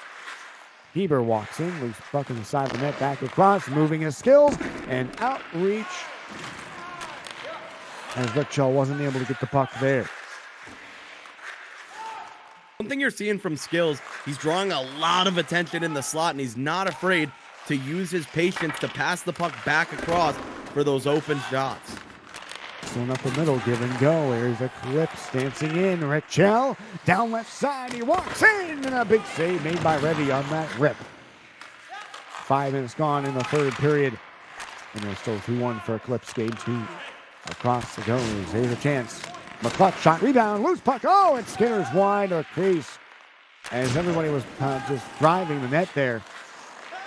Heber walks in. Loose puck in the side of the net. Back across. Moving his skills. And outreach. As Rick Shaw wasn't able to get the puck there. One thing you're seeing from Skills, he's drawing a lot of attention in the slot, and he's not afraid to use his patience to pass the puck back across for those open shots. Going up the middle, give and go. Here's Eclipse dancing in. Rick Chell down left side. He walks in, and a big save made by Revy on that rip. 5 minutes gone in the third period, and there's still 2-1 for Eclipse. Game 2 across the goes. Here's a chance. McCluck shot, rebound, loose puck. Oh, it skitters wide or crease as everybody was just driving the net there.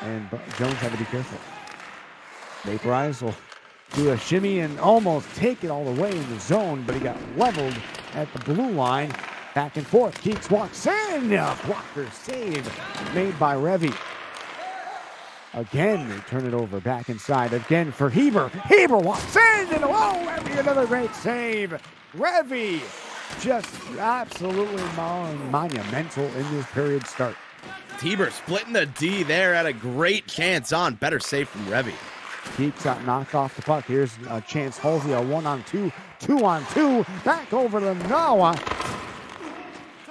And Jones had to be careful. Vaporize will do a shimmy and almost take it all the way in the zone, but he got leveled at the blue line. Back and forth. Keeks walks in. A blocker save made by Revy. Again, they turn it over back inside. Again for Heber. Heber walks in. And oh, Revy, another great save. Revy just absolutely monumental in this period start. Heber splitting the D there, had a great chance on. Better save from Revy. Keeks got knocked off the puck. Here's a chance. Halsey, a 1-on-2, 2-on-2. Back over to Noah.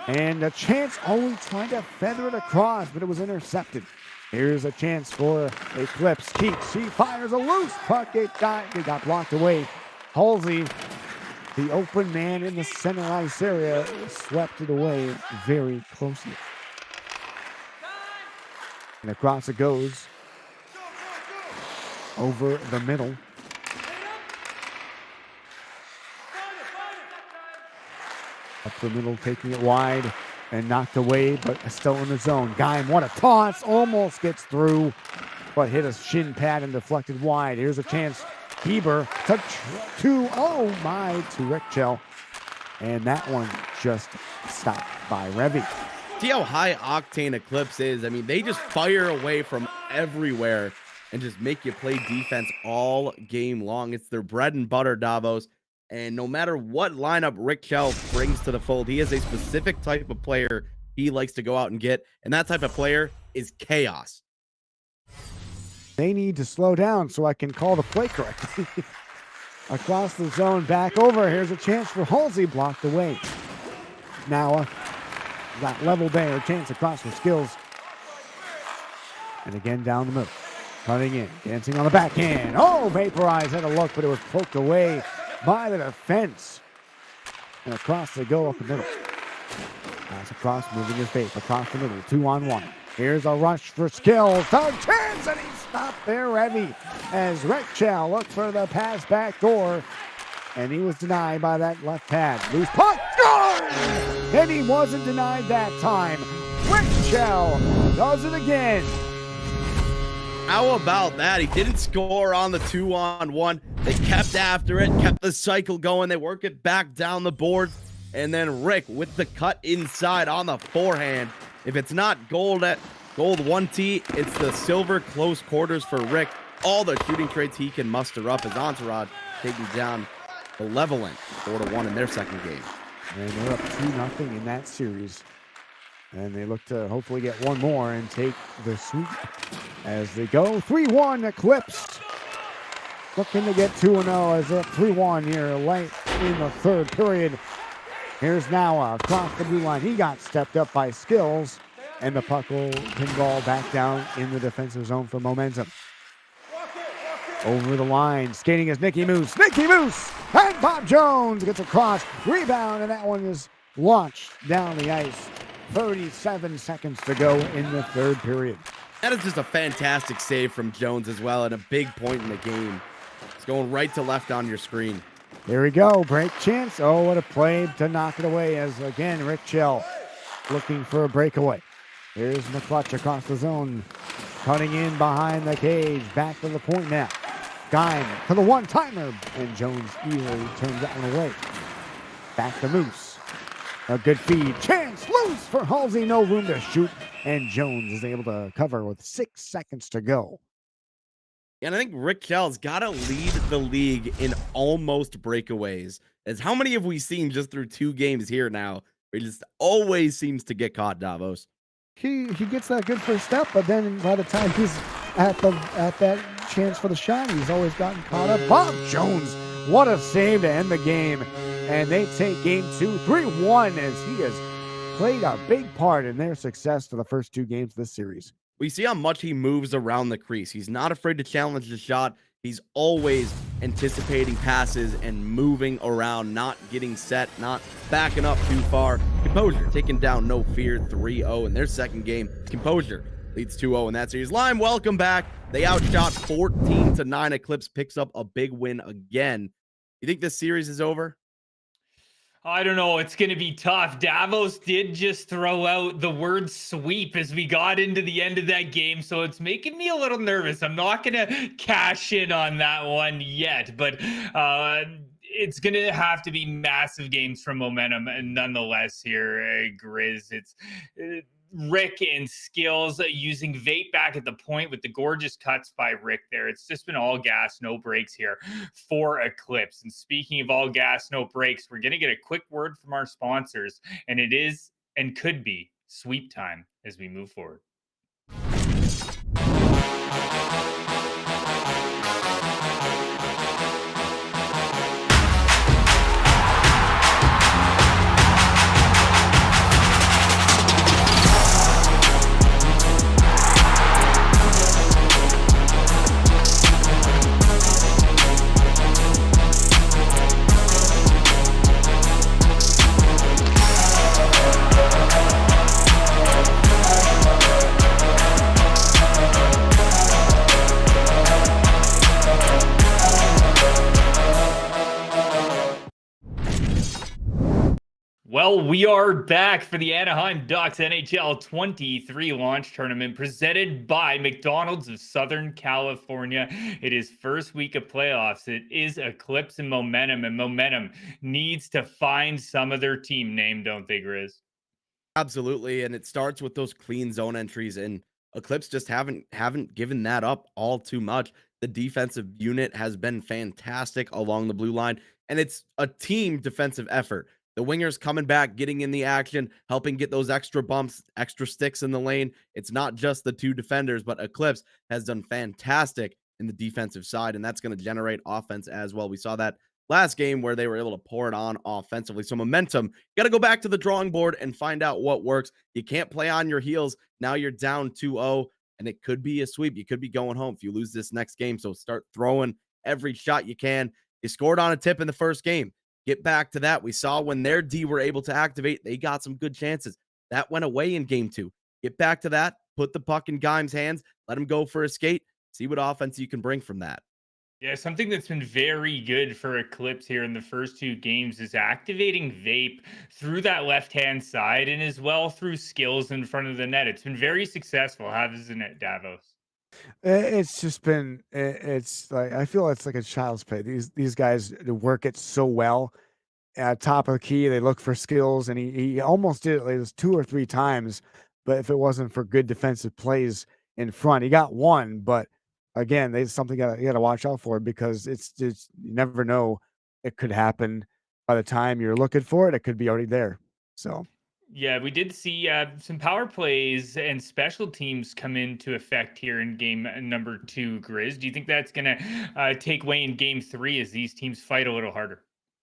And a chance. Oh, trying to feather it across, but it was intercepted. Here's a chance for Eclipse. Keeks, he fires a loose puck. It got blocked away. Halsey, the open man in the center ice area, swept it away very closely. And across it goes. Over the middle. Up the middle, taking it wide and knocked away, but still in the zone. Guy, what a toss. Almost gets through, but hit a shin pad and deflected wide. Here's a chance. Heber to Rick Chell. And that one just stopped by Revy. See how high octane Eclipse is? I mean, they just fire away from everywhere and just make you play defense all game long. It's their bread and butter, Davos. And no matter what lineup Rick Chell brings to the fold, he has a specific type of player he likes to go out and get. And that type of player is chaos. They need to slow down so I can call the play correctly. Across the zone, back over. Here's a chance for Halsey, blocked away. Now, got level there. Chance across for Skills. And again down the middle. Cutting in, dancing on the backhand. Oh, Vaporize had a look, but it was poked away by the defense. And across they go up the middle. Pass across, moving his vape across the middle. 2-on-1. Here's a rush for Skills. Third chance, and he stopped there, Revy. As Rick Chell looked for the pass back door. And he was denied by that left pad. Loose puck, score! And he wasn't denied that time. Rick Chell does it again. How about that? He didn't score on the 2-on-1. They kept after it, kept the cycle going. They work it back down the board. And then Rick with the cut inside on the forehand. If it's not gold 1T, it's the silver close quarters for Rick. All the shooting traits he can muster up. His entourage taking down Malevolent 4-1 in their second game. And they're up 2-0 in that series. And they look to hopefully get one more and take the sweep as they go. 3-1 Eclipsed. Looking to get 2-0 as they're 3-1 here late in the third period. Here's Noah across the blue line. He got stepped up by Skills. And the puck will pinball back down in the defensive zone for momentum. Over the line, skating is Nicky Moose. Nicky Moose! And Bob Jones gets across. Rebound, and that one is launched down the ice. 37 seconds to go in the third period. That is just a fantastic save from Jones as well, and a big point in the game. It's going right to left on your screen. There we go. Break chance. Oh, what a play to knock it away as, again, Rick Chell looking for a breakaway. Here's McClutch across the zone, cutting in behind the cage, back to the point now. Guy to the one-timer, and Jones easily turns that one away. Back to Moose. A good feed. Chance loose for Halsey. No room to shoot. And Jones is able to cover with 6 seconds to go. And I think Rick Kell's got to lead the league in almost breakaways. As how many have we seen just through 2 games here now? He just always seems to get caught, Davos. He gets that good first step, but then by the time he's at that chance for the shot, he's always gotten caught up. Bob Jones, what a save to end the game. And they take game 2, 3-1, as he has played a big part in their success to the first 2 games of this series. We see how much he moves around the crease. He's not afraid to challenge the shot. He's always anticipating passes and moving around, not getting set, not backing up too far. Composure, taking down No Fear 3-0 in their second game. Composure leads 2-0 in that series. Lime, welcome back. They outshot 14-9. Eclipse picks up a big win again. You think this series is over? I don't know. It's going to be tough. Davos did just throw out the word sweep as we got into the end of that game, so it's making me a little nervous. I'm not going to cash in on that one yet, but it's going to have to be massive games from momentum. And nonetheless here, Grizz, it's Rick and Skills using Vape back at the point with the gorgeous cuts by Rick there. It's just been all gas, no breaks here for Eclipse. And speaking of all gas, no breaks, we're going to get a quick word from our sponsors, and it is and could be sweep time as we move forward. Well, we are back for the Anaheim Ducks NHL23 launch tournament presented by McDonald's of Southern California. It is first week of playoffs. It is Eclipse and Momentum needs to find some of their team name, don't they, Grizz? Absolutely, and it starts with those clean zone entries, and Eclipse just haven't given that up all too much. The defensive unit has been fantastic along the blue line, and it's a team defensive effort. The wingers coming back, getting in the action, helping get those extra bumps, extra sticks in the lane. It's not just the 2 defenders, but Eclipse has done fantastic in the defensive side, and that's going to generate offense as well. We saw that last game where they were able to pour it on offensively. So momentum, you got to go back to the drawing board and find out what works. You can't play on your heels. Now you're down 2-0, and it could be a sweep. You could be going home if you lose this next game. So start throwing every shot you can. You scored on a tip in the first game. Get back to that. We saw when their D were able to activate, they got some good chances. That went away in game 2. Get back to that. Put the puck in Geim's hands. Let him go for a skate. See what offense you can bring from that. Yeah, something that's been very good for Eclipse here in the first 2 games is activating Vape through that left-hand side and as well through Skills in front of the net. It's been very successful, hasn't it, Davos? It's just been, it's like, I feel it's like a child's play. These guys work it so well. At top of the key, they look for Skills, and he almost did it like 2 or 3 times. But if it wasn't for good defensive plays in front, he got one. But again, there's something you got to watch out for, because it's just, you never know. It could happen by the time you're looking for it. It could be already there. So. Yeah, we did see some power plays and special teams come into effect here in game number 2, Grizz. Do you think that's going to take away in game 3 as these teams fight a little harder?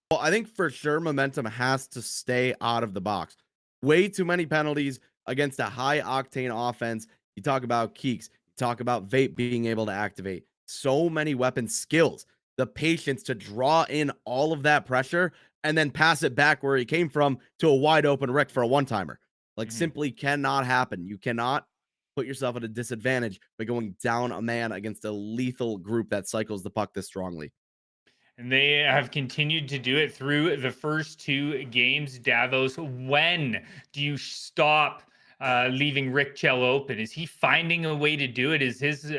Well, I think for sure momentum has to stay out of the box. Way too many penalties against a high octane offense. You talk about Keeks, you talk about Vape being able to activate so many weapon skills, the patience to draw in all of that pressure and then pass it back where he came from to a wide open Rick for a one-timer. Like, simply cannot happen. You cannot put yourself at a disadvantage by going down a man against a lethal group that cycles the puck this strongly. And they have continued to do it through the first 2 games. Davos, when do you stop leaving Rick Chell open. Is he finding a way to do it? Is his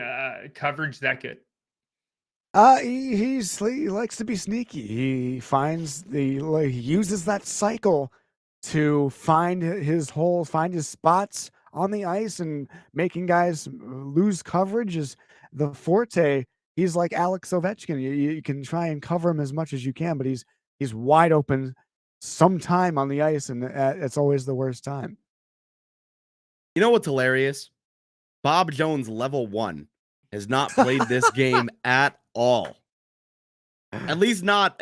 coverage that good? He likes to be sneaky. He finds he uses that cycle to find his holes, find his spots on the ice, and making guys lose coverage is the forte. He's like Alex Ovechkin. You can try and cover him as much as you can, but he's wide open sometime on the ice, and it's always the worst time. You know what's hilarious? Bob Jones level 1 has not played this game at all. At least not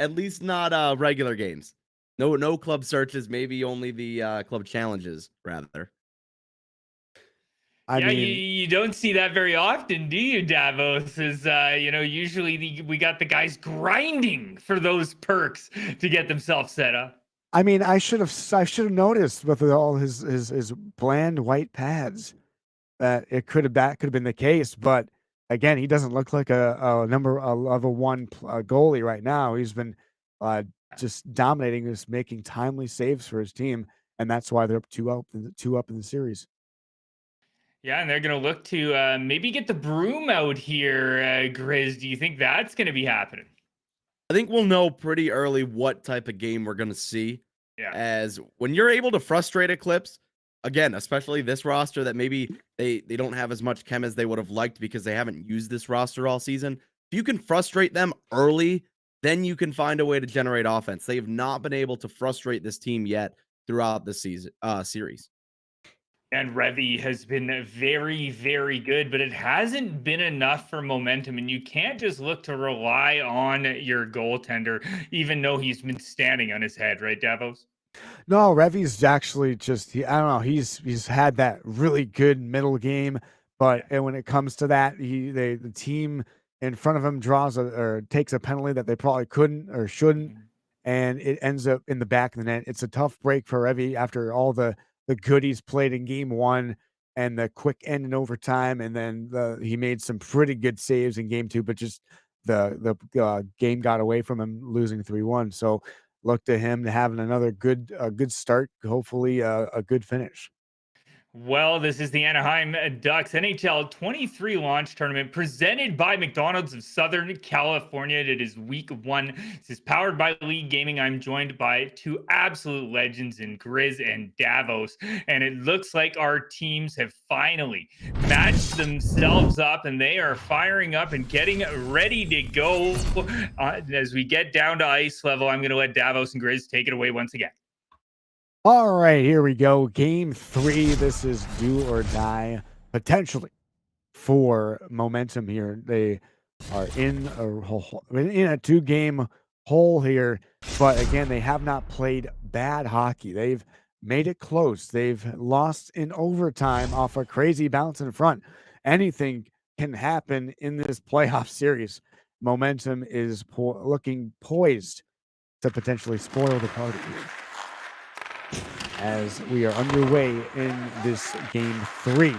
regular games. No club searches, maybe only the club challenges rather. I mean, you don't see that very often, do you, Davos? Is usually we got the guys grinding for those perks to get themselves set up. I mean, I should have noticed with all his bland white pads that could have been the case, but again, he doesn't look like a level 1 goalie right now. He's been just dominating, just making timely saves for his team, and that's why they're up 2-up in the series. Yeah, and they're going to look to maybe get the broom out here, Grizz. Do you think that's going to be happening? I think we'll know pretty early what type of game we're going to see. Yeah. As when you're able to frustrate Eclipse, again, especially this roster that maybe they don't have as much chem as they would have liked because they haven't used this roster all season. If you can frustrate them early, then you can find a way to generate offense. They have not been able to frustrate this team yet throughout the series. And Revy has been very, very good, but it hasn't been enough for momentum. And you can't just look to rely on your goaltender, even though he's been standing on his head, right, Davos? No, Revy's actually I don't know. He's had that really good middle game, but when it comes to that, the team in front of him draws or takes a penalty that they probably couldn't or shouldn't, and it ends up in the back of the net. It's a tough break for Revy after all the goodies played in game 1 and the quick end in overtime, and then he made some pretty good saves in game 2, but just the game got away from him, losing 3-1. So look to him to having another good start, hopefully a good finish. Well, this is the Anaheim Ducks NHL23 launch tournament presented by McDonald's of Southern California. It is week 1. This is powered by League Gaming. I'm joined by 2 absolute legends in Grizz and Davos. And it looks like our teams have finally matched themselves up, and they are firing up and getting ready to go. As we get down to ice level, I'm going to let Davos and Grizz take it away once again. All right, here we go. Game 3. This is do or die, potentially, for momentum here. They are in a 2-game hole here, but again, they have not played bad hockey. They've made it close. They've lost in overtime off a crazy bounce in front. Anything can happen in this playoff series. Momentum is looking poised to potentially spoil the party here, as we are underway in this game 3.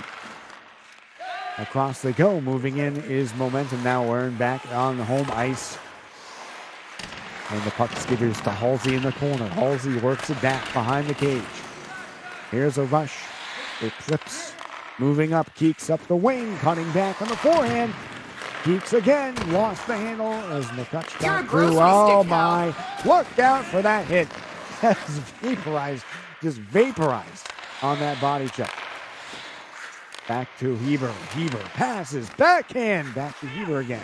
Across they go. Moving in is momentum now earned back on the home ice. And the puck skitters to Halsey in the corner. Halsey works it back behind the cage. Here's a rush. Eclipse moving up. Keeks up the wing. Cutting back on the forehand. Keeks again. Lost the handle as McCutch got through. Oh my. Look out for that hit. That's vaporized. Just vaporized on that body check. Back to Heber. Heber passes. Backhand. Back to Heber again.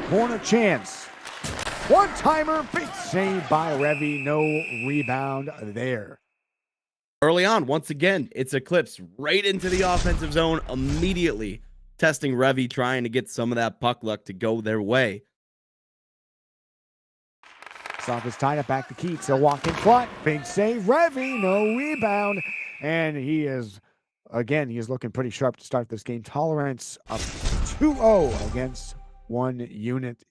Corner chance. One-timer. Big save by Revy. No rebound there. Early on, once again, it's Eclipse right into the offensive zone immediately, testing Revy, trying to get some of that puck luck to go their way. Soft is tied up back to Keats. He'll walk in front. Big save. Revy, no rebound. And he is looking pretty sharp to start this game. Tolerance up 2-0 against one unit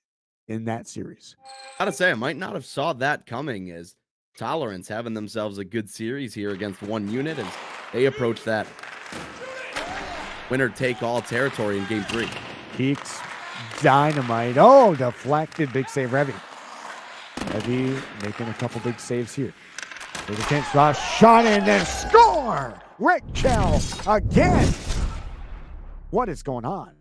in that series. Gotta say, I might not have saw that coming, as Tolerance having themselves a good series here against one unit as they approach that winner-take-all territory in game 3. Keats, dynamite. Oh, deflected. Big save, Revy. Revy making a couple big saves here. There's a chance to shot in and score! Rick Chell again! What is going on?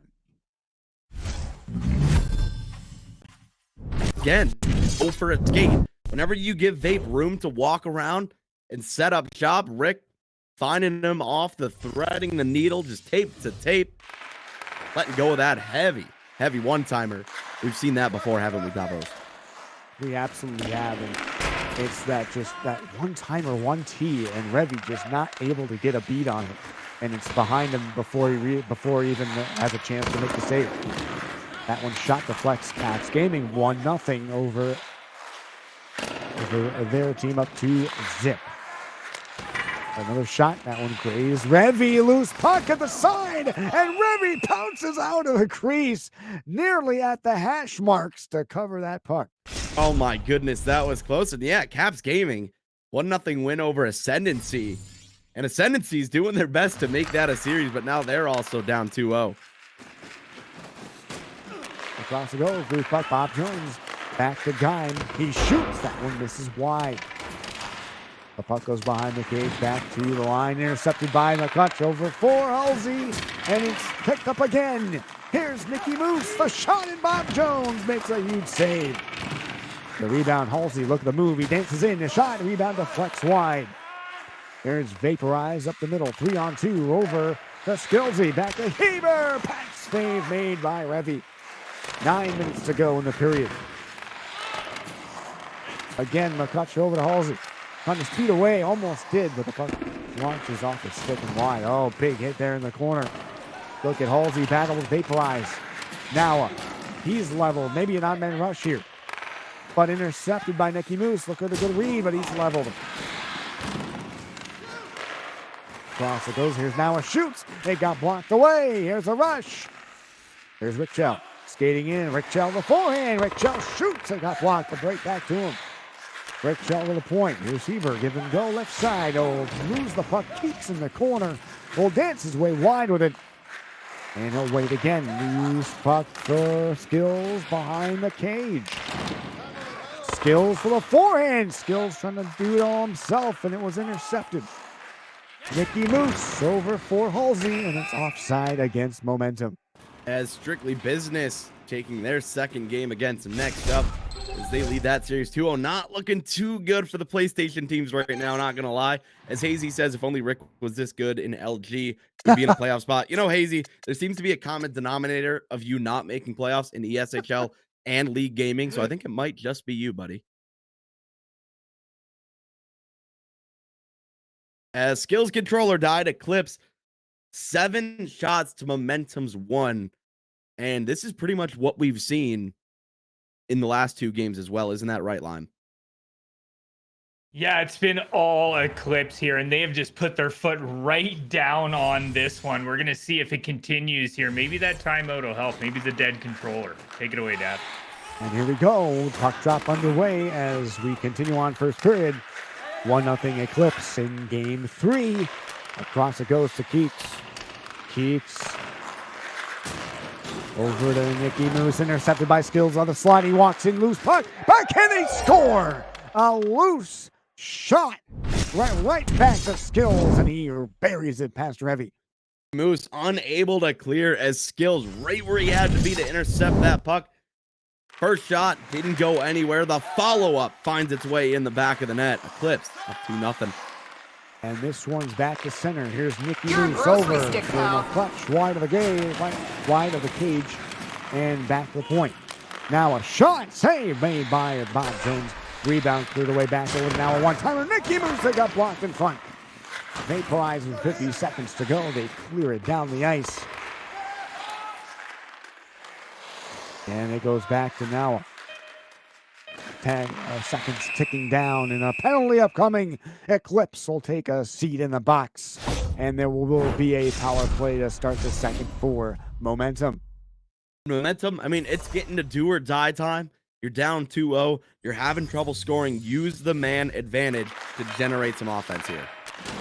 Again, go for a skate. Whenever you give Vape room to walk around and set up shop, Rick finding him off the threading the needle, just tape to tape, letting go of that heavy one-timer. We've seen that before, haven't we, Davos? We absolutely have, and it's that one-timer, 1T, and Revy just not able to get a beat on it, and it's behind him before he even has a chance to make the save. That one shot deflects. Caps Gaming 1-0 over their team up to Zip. Another shot. That one grazed Revy. Loose puck at the side. And Revy pounces out of the crease nearly at the hash marks to cover that puck. Oh my goodness, that was close. And yeah, Caps Gaming, 1-0 win over Ascendancy. And Ascendancy's doing their best to make that a series, but now they're also down 2-0. Across the goal, loose puck, Bob Jones. Back to Gein. He shoots. That one misses wide. The puck goes behind the cage, back to the line, intercepted by McCutch over for Halsey, and it's picked up again. Here's Nicky Moose, the shot, and Bob Jones makes a huge save. The rebound, Halsey, look at the move, he dances in, the shot, rebound deflects wide. There's Vaporize up the middle, 3-on-2 over to Skillsy, back to Heber, pass save made by Revy. 9 minutes to go in the period. Again, McCutch over to Halsey. Trying to speed away, almost did, but the puck launches off the stick and wide. Oh, big hit there in the corner. Look at Halsey, battle with Vaporize. Now, he's leveled. Maybe an odd man rush here. But intercepted by Nicky Moose. Look at the good read, but he's leveled. Cross it goes. Here's now a shoots. They got blocked away. Here's a rush. Here's Rick Chell skating in. Rick Chell the forehand. Rick Chell shoots and got blocked, but right back to him. Rick Chell to the point. Here's Heber. Give him go left side. Oh, moves the puck. Keeps in the corner. Will dance his way wide with it. And he'll wait again. Loose puck for Skills behind the cage. Skills for the forehand. Skills trying to do it all himself, and it was intercepted. Nicky Moose over for Halsey, and it's offside against Momentum. As Strictly Business taking their second game against them next up as they lead that series 2-0. Not looking too good for the PlayStation teams right now, not gonna lie. As Hazy says, if only Rick was this good in LG, he'd be in a playoff spot. You know, Hazy, there seems to be a common denominator of you not making playoffs in ESHL and League Gaming, so I think it might just be you, buddy. As Skills Controller died, Eclipse 7 shots to Momentum's 1. And this is pretty much what we've seen in the last 2 games as well. Isn't that right, Lime? Yeah, it's been all Eclipse here, and they have just put their foot right down on this one. We're going to see if it continues here. Maybe that timeout will help. Maybe the dead controller. Take it away, Dad. And here we go. Puck drop underway as we continue on first period. 1-0 Eclipse in game 3. Across it goes to Keats. Keats over to Nicky Moose, intercepted by Skills on the slide. He walks in, loose puck, back and they score! A loose shot right back to Skills, and he buries it past Revy. Moose unable to clear as Skills right where he had to be to intercept that puck. First shot didn't go anywhere. The follow-up finds its way in the back of the net. Eclipse up 2-0. And this one's back to center. Here's Nicky You're a Moose grocery over stick, for pal. the clutch, wide of the cage, and back to the point. Now a shot, save made by Bob Jones. Rebound cleared away back over. Now a one-timer. Nicky Moose, they got blocked in front. Vaporize with 50 seconds to go. They clear it down the ice. And it goes back to now 10 seconds ticking down, and a penalty upcoming. Eclipse will take a seat in the box, and there will be a power play to start the second for Momentum. Momentum, I mean, it's getting to do or die time. You're down 2-0. You're having trouble scoring. Use the man advantage to generate some offense here.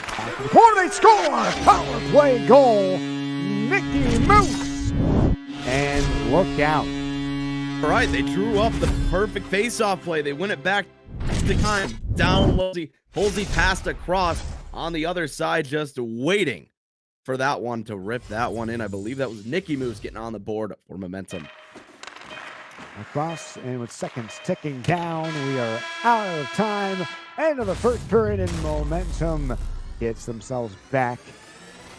Back to the corner, they score! Power play goal, Nicky Moose! And look out. All right, they drew up the perfect face-off play. They win it back to time. Down low. Halsey passed across on the other side, just waiting for that one to rip that one in. I believe that was Nicky Moose getting on the board for momentum. Across, and with seconds ticking down, we are out of time. End of the first period, and momentum gets themselves back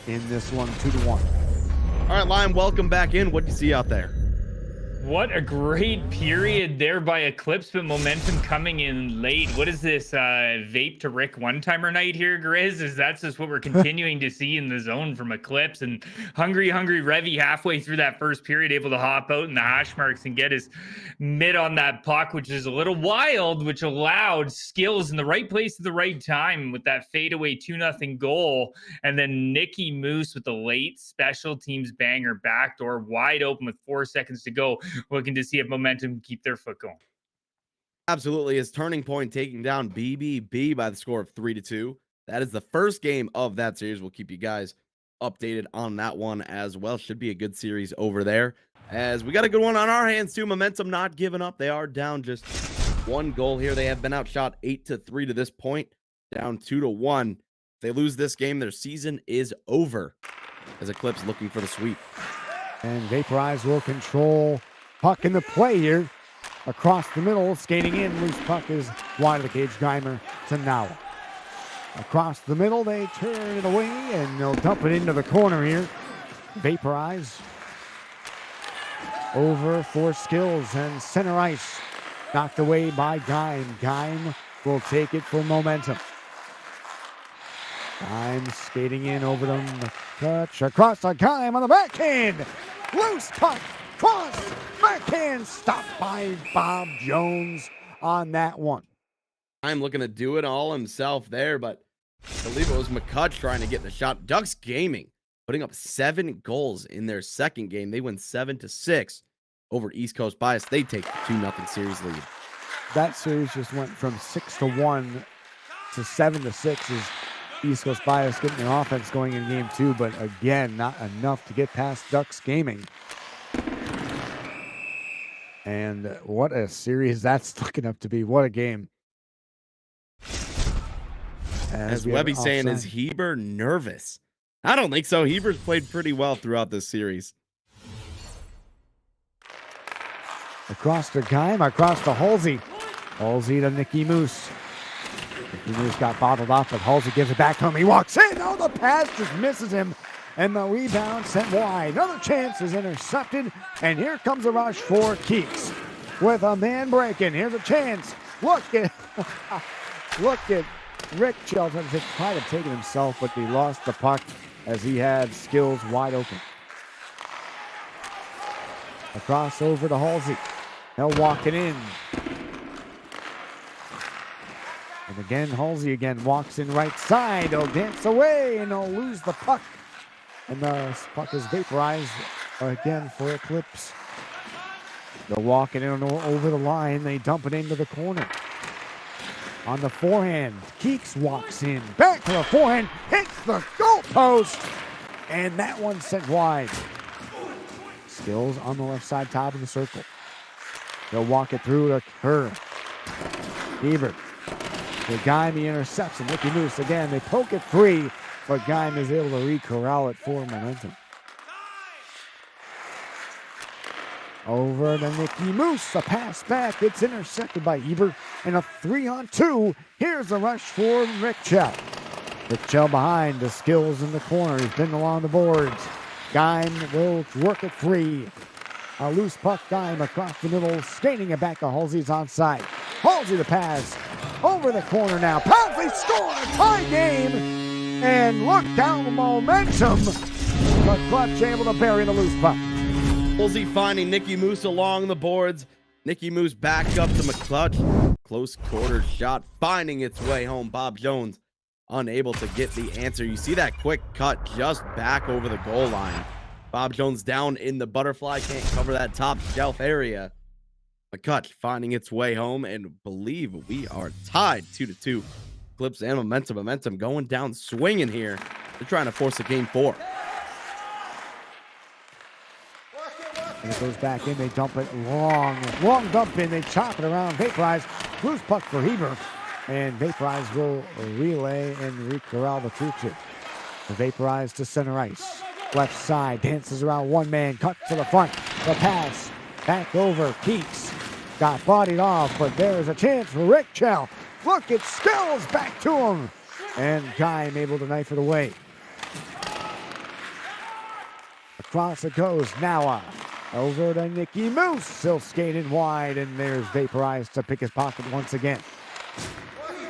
in this one, 2-1. All right, Lion, welcome back in. What do you see out there? What a great period there by Eclipse, but momentum coming in late. What is this, vape to Rick one-timer night here, Grizz? Is that's just what we're continuing to see in the zone from Eclipse? And hungry Revy halfway through that first period, able to hop out in the hash marks and get his mid on that puck, which is a little wild, which allowed Skills in the right place at the right time with that fadeaway 2-0 goal. And then Nicky Moose with the late special teams banger backdoor wide open with 4 seconds to go. Looking to see if momentum can keep their foot going. Absolutely. His turning point taking down BBB by the score of 3-2. That is the first game of that series. We'll keep you guys updated on that one as well. Should be a good series over there, as we got a good one on our hands too. Momentum not giving up. They are down just 1 goal here. They have been outshot 8-3 to this point, down 2-1. If they lose this game, their season is over, as Eclipse looking for the sweep. And Vaporize will control puck in the play here. Across the middle, skating in, loose puck is wide of the cage. Geimer to Nawa. Across the middle, they turn it away, and they'll dump it into the corner here. Vaporize over for Skills, and center ice knocked away by Geim. Geim will take it for momentum. Geim skating in over them. Touch across the Geim on the backhand. Loose puck, cross, backhand, stopped by Bob Jones on that one. I'm looking to do it all himself there, but I believe it was McCutch trying to get the shot. Ducks Gaming putting up 7 goals in their second game. They win 7-6 over East Coast Bias. They take the 2-0 series lead. That series just went from 6-1 to 7-6 as East Coast Bias getting their offense going in game 2, but again, not enough to get past Ducks Gaming. And what a series that's looking up to be. What a game. As Webby's saying, is Heber nervous? I don't think so. Heber's played pretty well throughout this series. Across to Geim, across to Halsey. Halsey to Nicky Moose. Nicky Moose got bottled off, but Halsey gives it back to him. He walks in. Oh, the pass just misses him. And the rebound sent wide. Another chance is intercepted. And here comes a rush for Keeks. With a man breaking. Here's a chance. Look at Rick Shelton tried to take it himself, but he lost the puck as he had Skills wide open. Across over to Halsey. Now walking in. And again, Halsey again walks in right side. He'll dance away and he'll lose the puck. And the puck is vaporized again for Eclipse. They're walking in over the line. They dump it into the corner. On the forehand, Keeks walks in. Back to the forehand. Hits the goalpost. And that one sent wide. Skills on the left side, top of the circle. They'll walk it through to her. Hebert. The Geim, he intercepts, and Nicky Moose again. They poke it free, but Geim is able to re-corral it for momentum. Over to Nicky Moose, a pass back. It's intercepted by Ebert, and a 3-on-2. Here's a rush for Rick Chell. Rick Chell behind, the Skills in the corner. He's been along the boards. Geim will work it free. A loose puck, Geim across the middle, skating it back to Halsey's onside. Halsey the pass. Over the corner now. Pounsley score a tie game. And look down the momentum. But Clutch able to bury the loose puck. Halsey finding Nicky Moose along the boards. Nicky Moose back up to McClutch. Close quarter shot finding its way home. Bob Jones unable to get the answer. You see that quick cut just back over the goal line. Bob Jones down in the butterfly. Can't cover that top shelf area. McCutch finding its way home, and believe we are tied 2-2. Clips and momentum going down swinging here. They're trying to force a game 4. And it goes back in. They dump it long dump in. They chop it around. Vaporize. Loose puck for Heber. And Vaporize will relay and corral the 2-2. The Vaporize to center ice. Left side, dances around one man, cut to the front. The pass, back over, Keeks. Got bodied off, but there is a chance for Rick Chell. Look, it Skills back to him. And Kime able to knife it away. Across it goes, Noah. Over to Nicky Moose, still skating wide, and there's Vaporize to pick his pocket once again.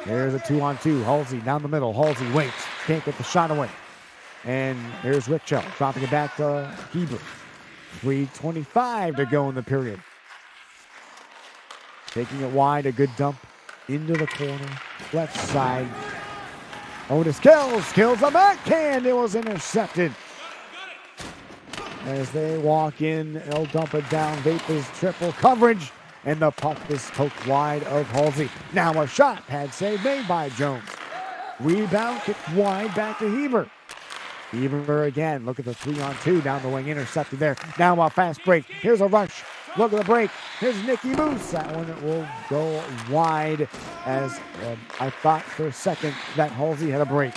There's a 2-on-2, Halsey down the middle, Halsey waits, can't get the shot away. And there's Rickchell dropping it back to Heber. 3:25 to go in the period. Taking it wide, a good dump into the corner, left side. Otis kills a backhand, it was intercepted. As they walk in, they'll dump it down. Vapors triple coverage, and the puck is poked wide of Halsey. Now a shot, pad save made by Jones. Rebound kicked wide back to Heber. Heber again, look at the 3-on-2 down the wing, intercepted there. Now a fast break, here's a rush. Look at the break, here's Nicky Moose. That one will go wide as I thought for a second that Halsey had a break.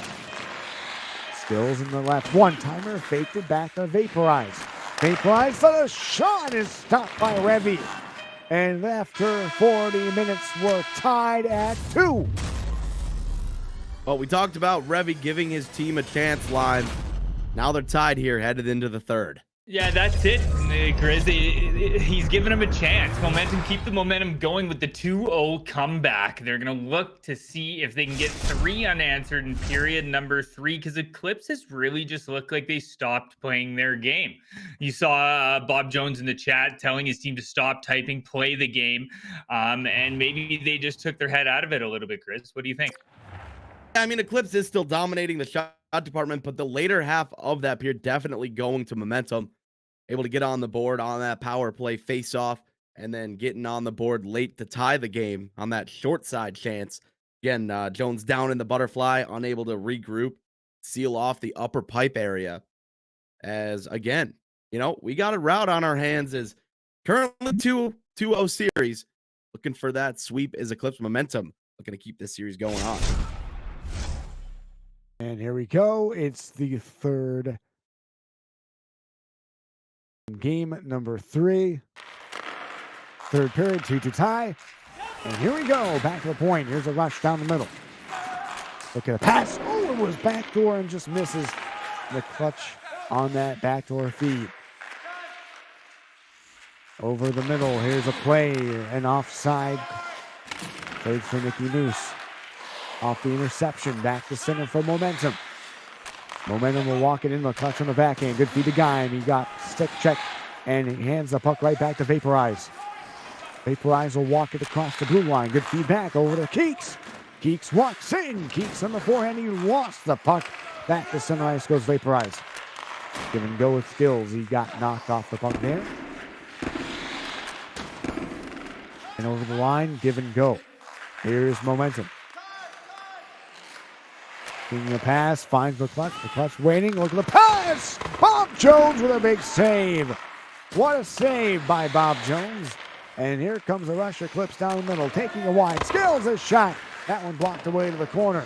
Skills in the left, one-timer, faked it back to Vaporize. Vaporize for the shot is stopped by Revy. And after 40 minutes, we're tied at 2. Well, we talked about Revy giving his team a chance live. Now they're tied here, headed into the third. Yeah, that's it, Grizz. He's giving him a chance. Momentum, keep the momentum going with the 2-0 comeback. They're going to look to see if they can get 3 unanswered in period number 3, because Eclipse has really just looked like they stopped playing their game. You saw Bob Jones in the chat telling his team to stop typing, play the game, and maybe they just took their head out of it a little bit, Grizz. What do you think? I mean, Eclipse is still dominating the shot department, but the later half of that period definitely going to momentum. Able to get on the board on that power play face-off, and then getting on the board late to tie the game on that short side chance. Again, Jones down in the butterfly, unable to regroup, seal off the upper pipe area. As, again, you know, we got a route on our hands as currently 2-0 series. Looking for that sweep is Eclipse momentum. Looking to keep this series going on. And here we go. It's the third game, number 3. Third period, 2-2 tie. And here we go. Back to the point. Here's a rush down the middle. Look at a pass. Oh, it was backdoor and just misses the clutch on that backdoor feed. Over the middle. Here's a play. An offside. Played for Nicky Moose. Off the interception. Back to center for momentum. Momentum will walk it in the clutch on the backhand. Good feed to Guy. He got stick check and he hands the puck right back to Vaporize. Vaporize will walk it across the blue line. Good feedback over to Keeks. Keeks walks in. Keeks on the forehand. He lost the puck. Back to center ice goes Vaporize. Give and go with Skills. He got knocked off the puck there. And over the line, give and go. Here's momentum. Taking the pass, finds the clutch waiting, look at the pass! Bob Jones with a big save. What a save by Bob Jones. And here comes the rush. Eclipse down the middle, taking a wide. Skills a shot. That one blocked away to the corner.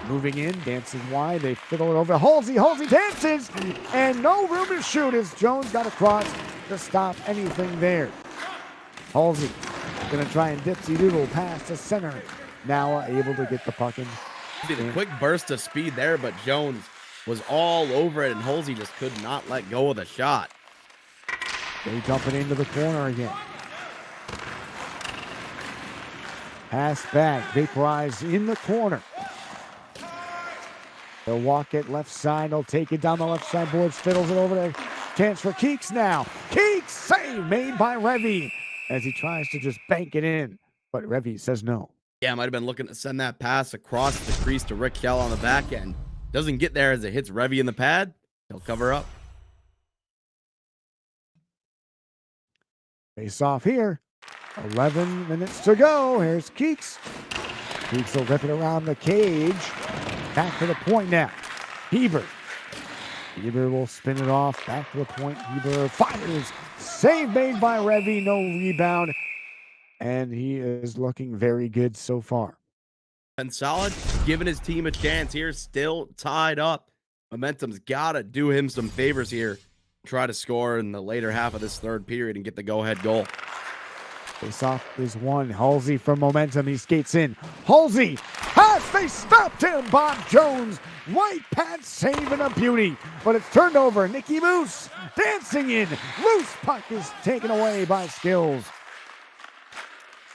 Moving in, dancing wide, they fiddle it over. Halsey dances, and no room to shoot as Jones got across to stop anything there. Halsey gonna try and dipsy doodle pass to center. Now able to get the puck in. A quick burst of speed there, but Jones was all over it, and Halsey just could not let go of the shot. They dump it into the corner again. Pass back, Vaporize in the corner. They'll walk it left side, they'll take it down the left side boards, fiddles it over there. Chance for Keeks now. Keeks, save made by Revy as he tries to just bank it in, but Revy says no. Yeah, might have been looking to send that pass across the crease to Rick Kell on the back end. Doesn't get there as it hits Revy in the pad. He'll cover up. Face off here. 11 minutes to go. Here's Keeks. Keeks will rip it around the cage. Back to the point now. Heber will spin it off. Back to the point. Heber fires. Save made by Revy. No rebound. and he is looking very good so far. And solid, giving his team a chance here, still tied up. Momentum's got to do him some favors here. Try to score in the later half of this third period and get the go-ahead goal. Face-off is won. Halsey from Momentum. He skates in. Halsey has they stopped him. Bob Jones, white pad save and a beauty. But it's turned over. Nicky Moose dancing in. Loose puck is taken away by Skills.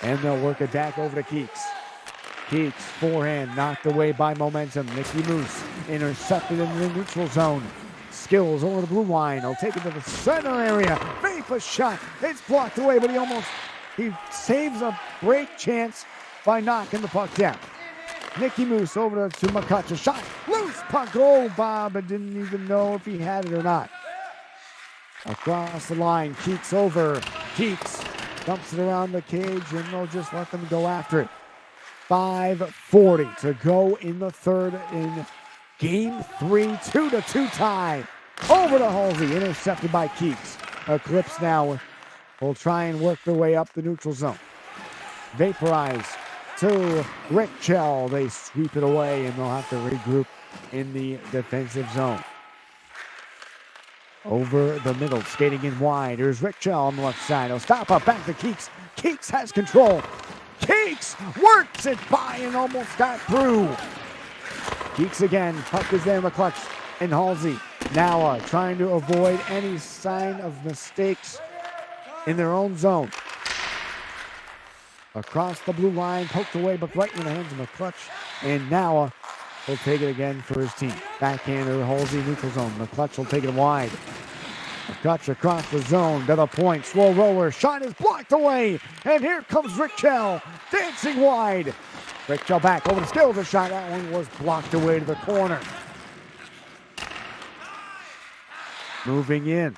And they'll work it back over to Keeks. Keeks, forehand, knocked away by Momentum. Nicky Moose intercepted in the neutral zone. Skills over the blue line. He'll take it to the center area. Vapor shot. It's blocked away, but he saves a break chance by knocking the puck down. Nicky Moose over to McCutcheon. Shot. Loose puck. Oh, Bob. I didn't even know if he had it or not. Across the line. Keeks over. Keeks dumps it around the cage, and they'll just let them go after it. 5:40 to go in the third in Game 3, 2-2 tie. Over to Halsey, intercepted by Keeks. Eclipse now will try and work their way up the neutral zone. Vaporize to Rick Chell. They sweep it away, and they'll have to regroup in the defensive zone. Over the middle, skating in wide. Here's Rick Chell on the left side. He'll stop up back to Keeks. Keeks has control. Keeks works it by and almost got through. Keeks again. Puck is there in the clutch. And Halsey now trying to avoid any sign of mistakes in their own zone. Across the blue line, poked away, but right in the hands of McClutch. And now he'll take it again for his team. Backhander, Halsey, neutral zone. McClutch will take it wide. McClutch across the zone to the point. Slow roller. Shot is blocked away. And here comes Rick Chell dancing wide. Rick Chell back over the Skills. A shot. That one was blocked away to the corner. Moving in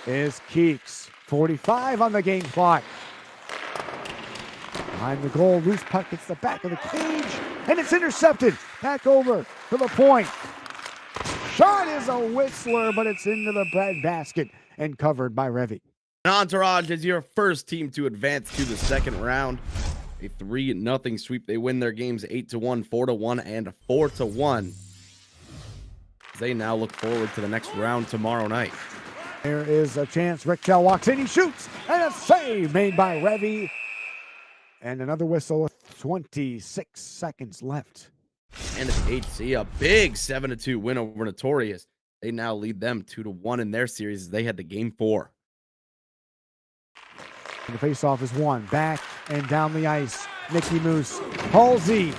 is Keeks. 45 on the game clock. Behind the goal, loose puck hits the back of the cage, and it's intercepted. Back over to the point. Shot is a whistler, but it's into the bread basket and covered by Revy. Entourage is your first team to advance to the second round. A 3-0 sweep. They win their games 8-1, 4-1, and 4-1. They now look forward to the next round tomorrow night. There is a chance. Rick Chell walks in. He shoots. And a save made by Revy. And another whistle with 26 seconds left. And it's HC, a big 7-2 win over Notorious. They now lead them 2-1 in their series as they head to Game 4. And the faceoff is won. Back and down the ice. Nicky Moose. Halsey.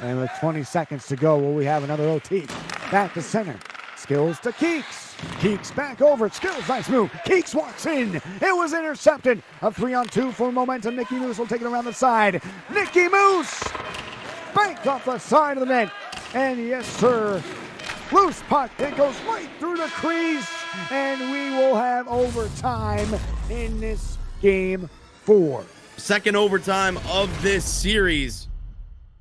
And with 20 seconds to go, will we have another OT? Back to center. Skills to Keeks. Keeks back over. Skills, nice move. Keeks walks in. It was intercepted. A 3-on-2 for Momentum. Nicky Moose will take it around the side. Nicky Moose banked off the side of the net. And yes, sir. Loose puck. It goes right through the crease. And we will have overtime in this Game 4. Second overtime of this series.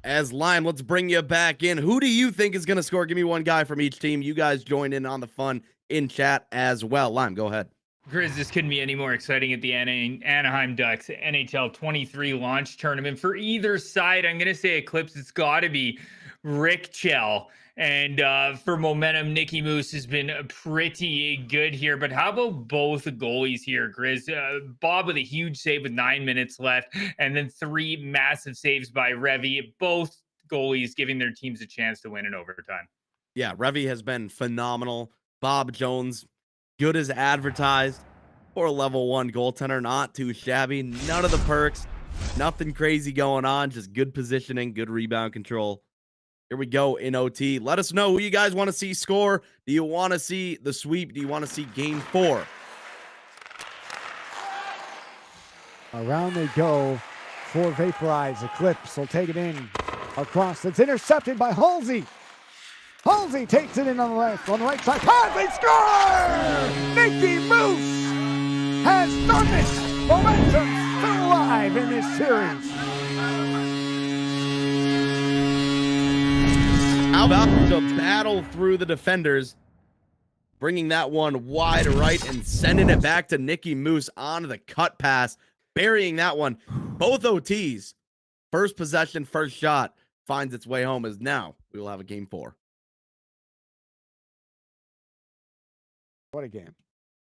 As Lime, let's bring you back in. Who do you think is going to score? Give me one guy from each team. You guys join in on the fun in chat as well. Lime, go ahead. Grizz, this couldn't be any more exciting at the Anaheim Ducks NHL23 launch tournament. For either side, I'm going to say Eclipse. It's got to be Rick Chell. And for Momentum, Nicky Moose has been pretty good here. But how about both goalies here, Grizz? Bob with a huge save with 9 minutes left, and then 3 massive saves by Revy. Both goalies giving their teams a chance to win in overtime. Yeah, Revy has been phenomenal. Bob Jones, good as advertised. For a level 1 goaltender, not too shabby. None of the perks. Nothing crazy going on. Just good positioning, good rebound control. Here we go in OT. Let us know who you guys want to see score. Do you want to see the sweep? Do you want to see Game 4? Around they go for Vaporize. Eclipse will take it in across. It's intercepted by Halsey. Halsey takes it in on the left, on the right side. They score! Nicky Moose has done it. Momentum still alive in this series. How about the battle through the defenders? bringing that one wide right and sending it back to Nicky Moose on the cut pass, burying that one. Both OTs, first possession, first shot, finds its way home, as now we will have a game 4. What a game.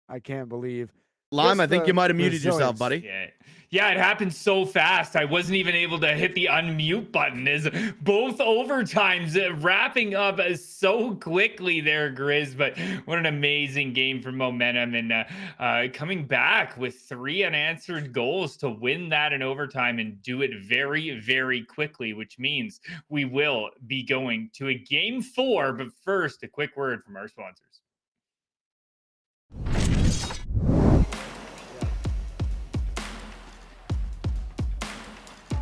I can't believe. Lime, Just I think the you might have muted yourself, resilience. buddy. Yeah, it happened so fast. I wasn't even able to hit the unmute button. As both overtimes wrapping up so quickly there, Grizz. But what an amazing game for momentum, and coming back with 3 unanswered goals to win that in overtime and do it very, very quickly, which means we will be going to a game 4. But first, a quick word from our sponsors.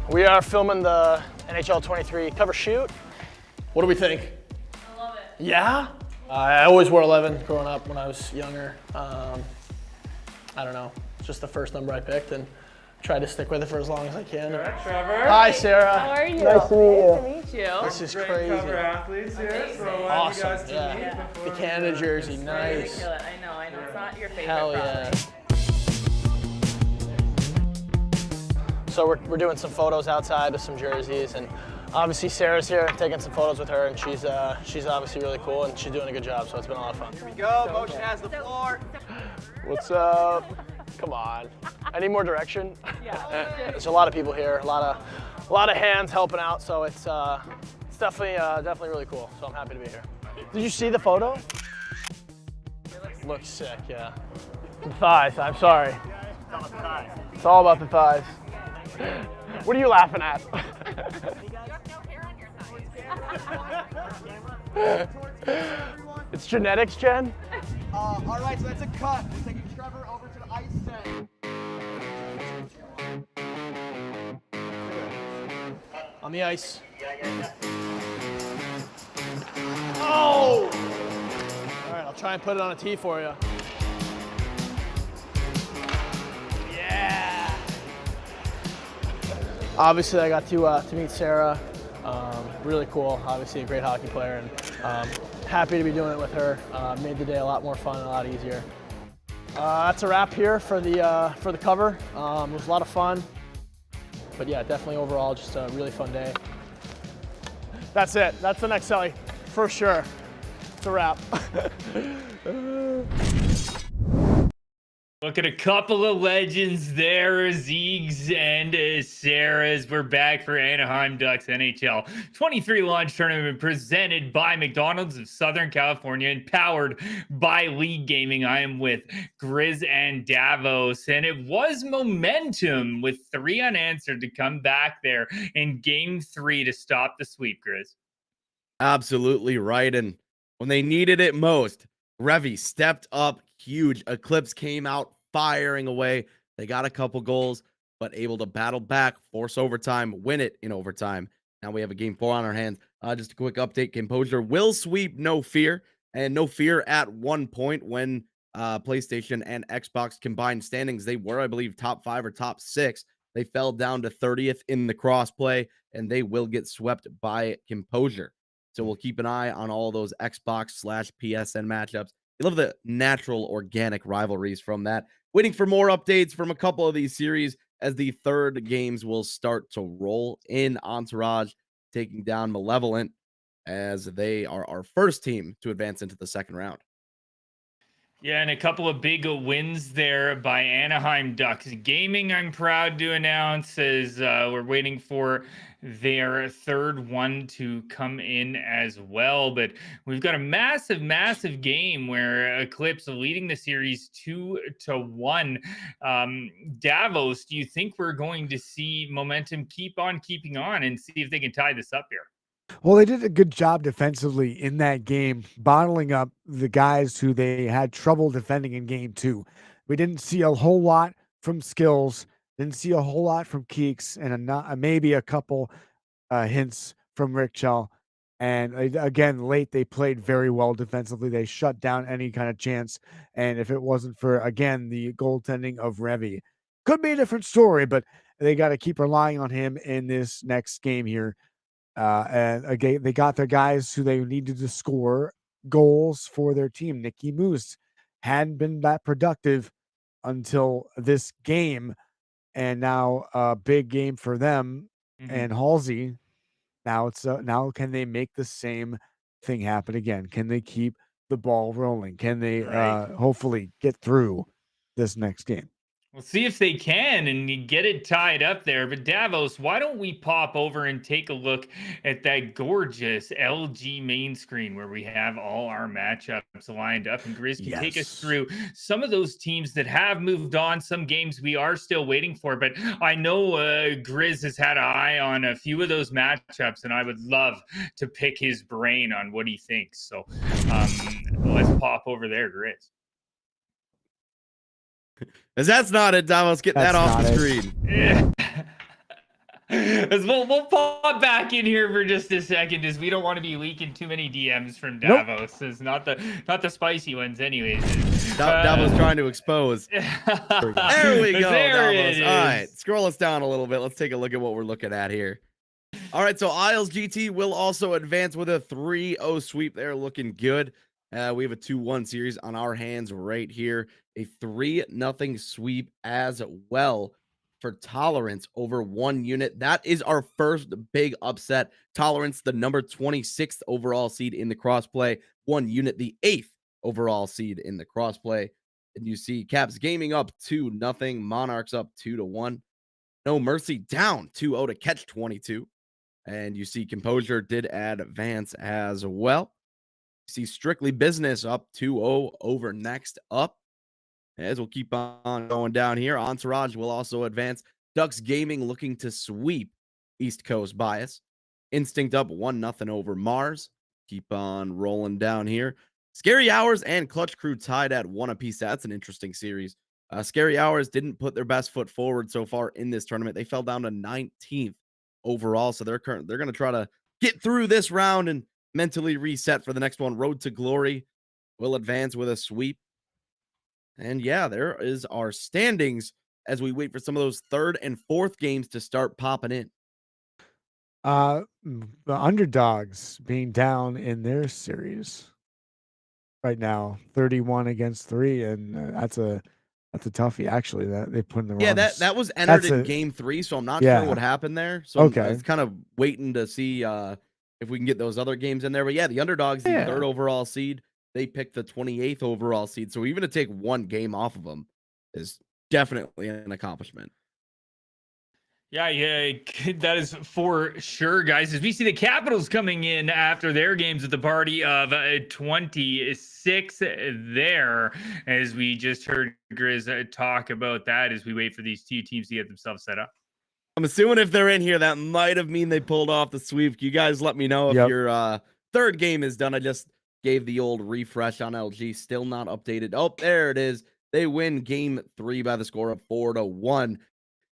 We are filming the NHL23 cover shoot. What do we think? I love it. Yeah? I always wore 11 growing up when I was younger. I don't know. It's just the first number I picked and tried to stick with it for as long as I can. Trevor. Hi, Sarah. How are you? Nice to meet you. Nice to meet you. This is crazy. athletes here, so Awesome. Yeah. The Canada jersey, nice. Kill it. I know. It's not your favorite. Hell yeah. probably. So we're doing some photos outside with some jerseys, and obviously Sarah's here taking some photos with her, and she's obviously really cool and she's doing a good job, so it's been a lot of fun. Here we go, Motion has the floor. What's up? Come on. I need more direction. Yeah. There's a lot of people here, a lot of hands helping out, so it's definitely really cool. So I'm happy to be here. Did you see the photo? Looks sick, yeah. The thighs, I'm sorry. It's all about the thighs. What are you laughing at? It's genetics, Jen? All right, so that's a cut. We're taking Trevor over to the ice set. On the ice. Oh! All right, I'll try and put it on a tee for you. Yeah! Obviously, I got to meet Sarah. Really cool, obviously a great hockey player, and happy to be doing it with her. Made the day a lot more fun and a lot easier. That's a wrap here for the cover. It was a lot of fun, but yeah, definitely overall just a really fun day. That's it. That's the next Selly, for sure. It's a wrap. Look at a couple of legends there, Zeegs and Sarah's. We're back for Anaheim Ducks NHL 23 launch tournament presented by McDonald's of Southern California and powered by League Gaming. I am with Grizz and Davos, and it was momentum with 3 unanswered to come back there in game 3 to stop the sweep, Grizz. Absolutely right. And when they needed it most, Revy stepped up huge. Eclipse came out firing away. They got a couple goals, but able to battle back, force overtime, win it in overtime. Now we have a game 4 on our hands. Just a quick update. Composure will sweep No Fear, and No Fear at one point when PlayStation and Xbox combined standings, they were, I believe, top 5 or top 6. They fell down to 30th in the crossplay, and they will get swept by Composure. So we'll keep an eye on all those Xbox/PSN matchups. I love the natural, organic rivalries from that. Waiting for more updates from a couple of these series as the third games will start to roll in. Entourage taking down Malevolent as they are our first team to advance into the second round. Yeah, and a couple of big wins there by Anaheim Ducks Gaming, I'm proud to announce, as we're waiting for their third one to come in as well. But we've got a massive, massive game where Eclipse leading the series 2-1. Davos, do you think we're going to see momentum keep on keeping on and see if they can tie this up here? Well, they did a good job defensively in that game, bottling up the guys who they had trouble defending in game 2. We didn't see a whole lot from Skills, didn't see a whole lot from Keeks, and maybe a couple hints from Rick Chell. And again, late, they played very well defensively. They shut down any kind of chance. And if it wasn't for, again, the goaltending of Revy, could be a different story, but they got to keep relying on him in this next game here. And again, they got their guys who they needed to score goals for their team. Nicky Moose hadn't been that productive until this game, and now a big game for them. And Halsey, now now can they make the same thing happen again? Can they keep the ball rolling? Can they Right. hopefully get through this next game? We'll see if they can and you get it tied up there. But Davos, why don't we pop over and take a look at that gorgeous LG main screen where we have all our matchups lined up, and Grizz can take us Yes. through some of those teams that have moved on, some games we are still waiting for. But I know Grizz has had an eye on a few of those matchups, and I would love to pick his brain on what he thinks. So let's pop over there, Grizz. As that's not it, Davos. Get that off the That's not screen. Yeah. We'll pop back in here for just a second, as we don't want to be leaking too many DMs from Davos. It's not the spicy ones, anyways. Davos trying to expose. There we go, There Davos. it All right, is. scroll us down a little bit. Let's take a look at what we're looking at here. All right, so Isles GT will also advance with a 3-0 sweep. They're looking good. We have a 2-1 series on our hands right here. A 3-0 sweep as well for Tolerance over 1 unit. That is our first big upset. Tolerance, the number 26th overall seed in the crossplay. 1 unit, the 8th overall seed in the crossplay. And you see Caps Gaming up 2-0. Monarchs up 2-1. No Mercy down 2-0 to Catch 22. And you see Composure did advance as well. You see Strictly Business up 2-0 over Next Up. As we'll keep on going down here, Entourage will also advance. Ducks Gaming looking to sweep East Coast Bias. Instinct up 1-0 over Mars. Keep on rolling down here. Scary Hours and Clutch Crew tied at 1 apiece. That's an interesting series. Scary Hours didn't put their best foot forward so far in this tournament. They fell down to 19th overall, so they're going to try to get through this round and mentally reset for the next one. Road to Glory will advance with a sweep. And yeah, there is our standings as we wait for some of those 3rd and 4th games to start popping in. The underdogs being down in their series right now, 31-3, and that's a toughie actually that they put in the Yeah, wrong. that was entered in game 3, so I'm not sure what happened there. So Okay. I'm kind of waiting to see if we can get those other games in there. But yeah, the underdogs, the 3rd overall seed, they picked the 28th overall seed. So even to take 1 game off of them is definitely an accomplishment. Yeah, that is for sure, guys. As we see the Capitals coming in after their games at the party of 26 there, as we just heard Grizz talk about that, as we wait for these two teams to get themselves set up. I'm assuming if they're in here, that might have mean they pulled off the sweep. You guys let me know if your 3rd game is done. I just gave the old refresh on LG. Still not updated. Oh, there it is. They win game 3 by the score of 4-1.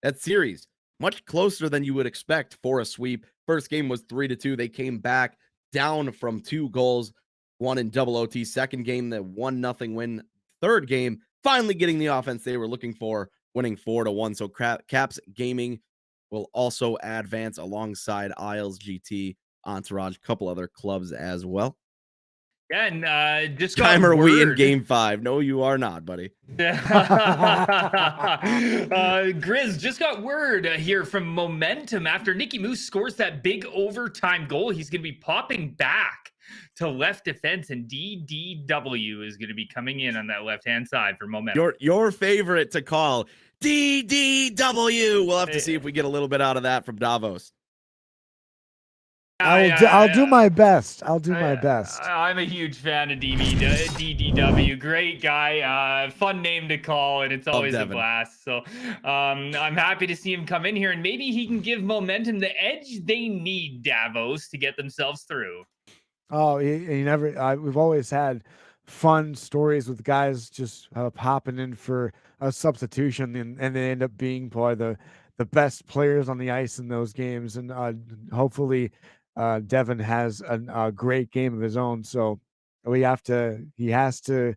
That series, much closer than you would expect for a sweep. First game was 3-2. They came back down from 2 goals, 1 in double OT. Second game, the 1-0 win. Third game, finally getting the offense they were looking for, winning 4-1. So Caps Gaming will also advance alongside Isles GT, Entourage, a couple other clubs as well. Yeah, and just Timer, we in game 5. No, you are not, buddy. Grizz just got word here from Momentum after Nicky Moose scores that big overtime goal. He's going to be popping back to left defense, and DDW is going to be coming in on that left-hand side for Momentum. Your favorite to call, DDW. We'll have to see if we get a little bit out of that from Davos. I'll do my best. I'll do my best. I'm a huge fan of DDW. Great guy. Fun name to call, and it's always a blast. So I'm happy to see him come in here, and maybe he can give Momentum the edge they need, Davos, to get themselves through. Oh, we've always had fun stories with guys just popping in for a substitution, and they end up being probably the best players on the ice in those games. And hopefully Devin has a great game of his own. So he has to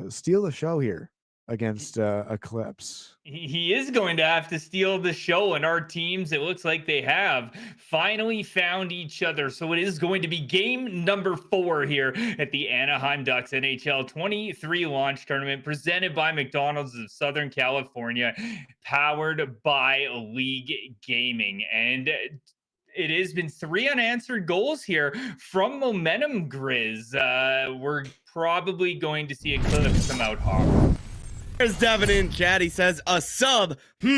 steal the show here. against Eclipse. He is going to have to steal the show, and our teams, it looks like they have finally found each other. So it is going to be game number 4 here at the Anaheim Ducks NHL 23 launch tournament, presented by McDonald's of Southern California, powered by League Gaming. And it has been 3 unanswered goals here from Momentum Grizz. We're probably going to see Eclipse come out hard. There's Devin in chat. He says a sub. All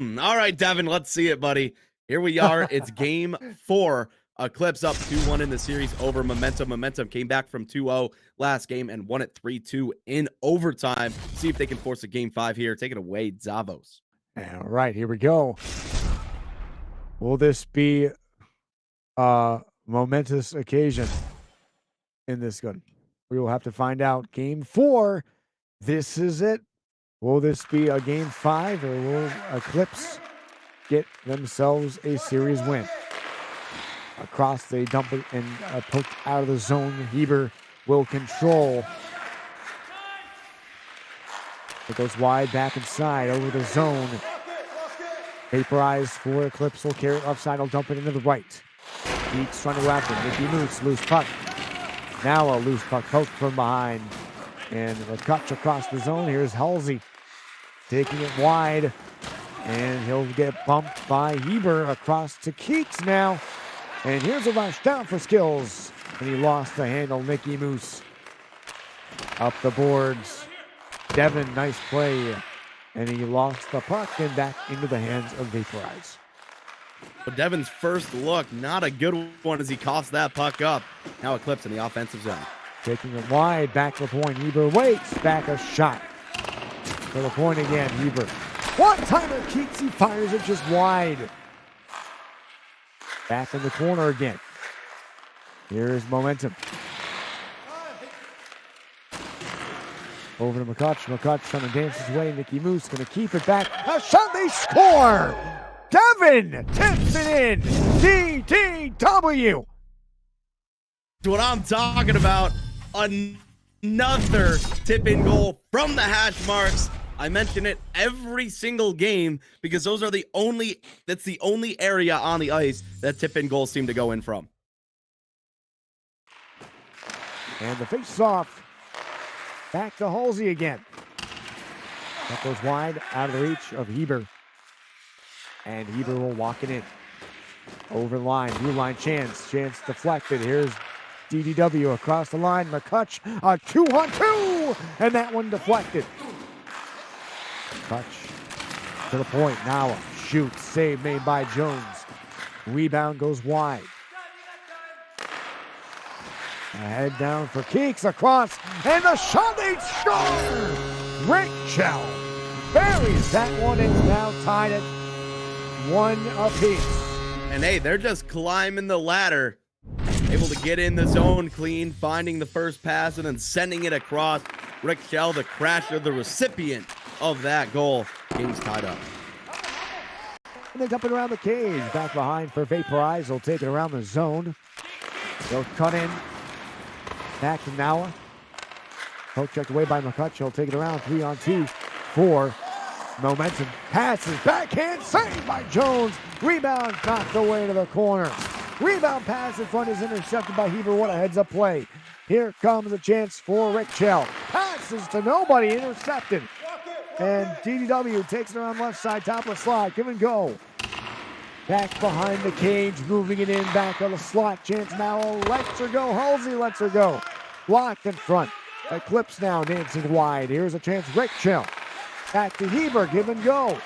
right, Devin, let's see it, buddy. Here we are. It's game 4. Eclipse up 2-1 in the series over Momentum. Momentum came back from 2-0 last game and won it 3-2 in overtime. See if they can force a game 5 here. Take it away, Zavos. All right, here we go. Will this be a momentous occasion in this one? We will have to find out. Game 4. This is it. Will this be a game 5, or will Eclipse get themselves a series win? Across, they dump it and poked out of the zone. Heber will control. It goes wide, back inside, over the zone. Vaporize for Eclipse, will carry it offside, will dump it into the right. Beats trying to wrap it. Mickey Moose, loose puck. Now a loose puck poked from behind. And McCutch across the zone. Here's Halsey taking it wide. And he'll get bumped by Heber across to Keeks now. And here's a rush down for Skills. And he lost the handle. Mickey Moose up the boards. Devin, nice play. And he lost the puck and back into the hands of Vaporize. But Devin's first look, not a good one as he coughs that puck up. Now Eclipse in the offensive zone. Taking it wide, back to the point. Heber waits, back a shot. To the point again, Heber. One-timer, Keeks, he fires it just wide. Back in the corner again. Here's Momentum. Over to McCutch. McCutch trying to dance his way. Mickey Moose going to keep it back. A shot, they score! Devin tips it in. DDW. What I'm talking about, another tip-in goal from the hash marks. I mention it every single game because that's the only area on the ice that tip-in goals seem to go in from. And the face-off. Back to Halsey again. That goes wide, out of the reach of Heber. And Heber will walk it in. Over the line, blue line chance. Chance deflected. Here's DDW across the line. McCutch, a 2-on-2, and that one deflected. McCutch to the point. Now a shoot. Save made by Jones. Rebound goes wide. A head down for Keeks across, and the shot, they score! Rachel buries that one and now tied it 1 apiece. And hey, they're just climbing the ladder. Able to get in the zone clean, finding the first pass, and then sending it across. Rick Shell, the crasher, the recipient of that goal. Game's tied up. And they dump it around the cage. Back behind for Vaporize. They'll take it around the zone. They'll cut in. Back to Nawa. Poke checked away by McCutch. He'll take it around 3-on-2 for Momentum. Passes, backhand, saved by Jones. Rebound knocked away to the corner. Rebound pass in front is intercepted by Heber. What a heads-up play. Here comes a chance for Rick Chell. Passes to nobody, intercepted. And DDW takes it around left side, top of the slot. Give and go. Back behind the cage, moving it in, back of the slot. Chance now lets her go. Halsey lets her go. Blocked in front. Eclipse now dancing wide. Here's a chance. Rick Chell. Back to Heber. Give and go.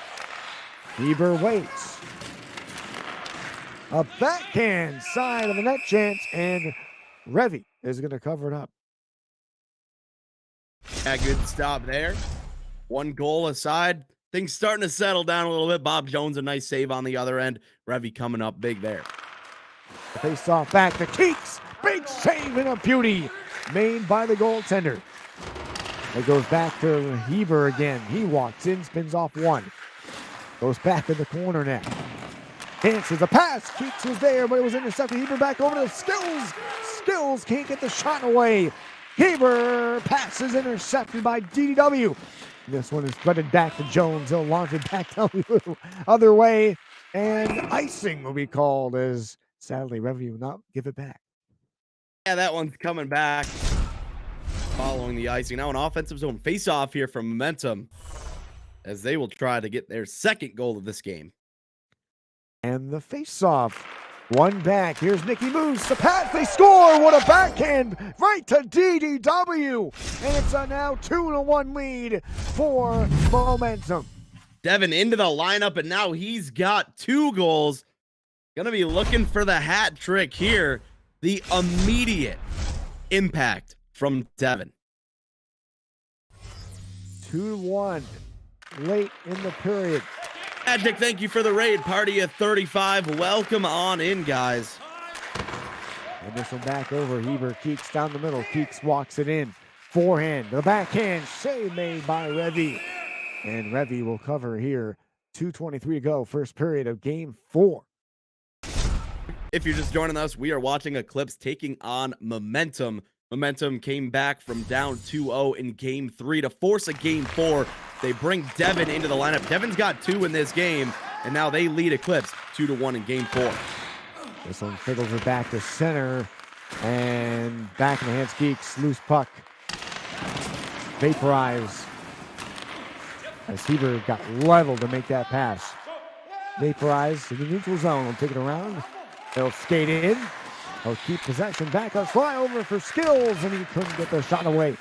Heber waits. A backhand side of the net chance, and Revy is going to cover it up. Yeah, good stop there. 1 goal aside. Things starting to settle down a little bit. Bob Jones, a nice save on the other end. Revy coming up big there. The face-off back to Keeks. Big save and a beauty made by the goaltender. It goes back to Heber again. He walks in, spins off 1. Goes back in the corner now. Answers the pass. Keeks was there, but it was intercepted. Heber back over to Skills. Skills can't get the shot away. Heber passes intercepted by DDW. This one is threaded back to Jones. He'll launch it back down the other way. And icing will be called as sadly Revy will not give it back. Yeah, that one's coming back. Following the icing. Now an offensive zone face-off here from Momentum as they will try to get their second goal of this game. And the face-off. One back. Here's Nicky Moose. The pass. They score. What a backhand. Right to DDW. And it's a now 2-1 lead for Momentum. Devin into the lineup, and now he's got 2 goals. Gonna be looking for the hat trick here. The immediate impact from Devin. 2-1 late in the period. Magic, thank you for the raid. Party of 35. Welcome on in, guys. And this one back over. Heber Keeks down the middle. Keeks walks it in. Forehand. The backhand. Save made by Revy. And Revy will cover here. 2:23 to go. First period of game 4. If you're just joining us, we are watching Eclipse taking on Momentum. Momentum came back from down 2-0 in game 3 to force a game 4. They bring Devin into the lineup. Devin's got 2 in this game, and now they lead Eclipse 2-1 in game 4. This one fiddles it back to center. And back in the hands, Geeks. Loose puck. Vaporize. As Heber got leveled to make that pass. Vaporize in the neutral zone. Will take it around. They'll skate in. He'll keep possession back. A flyover for Skills, and he couldn't get the shot away.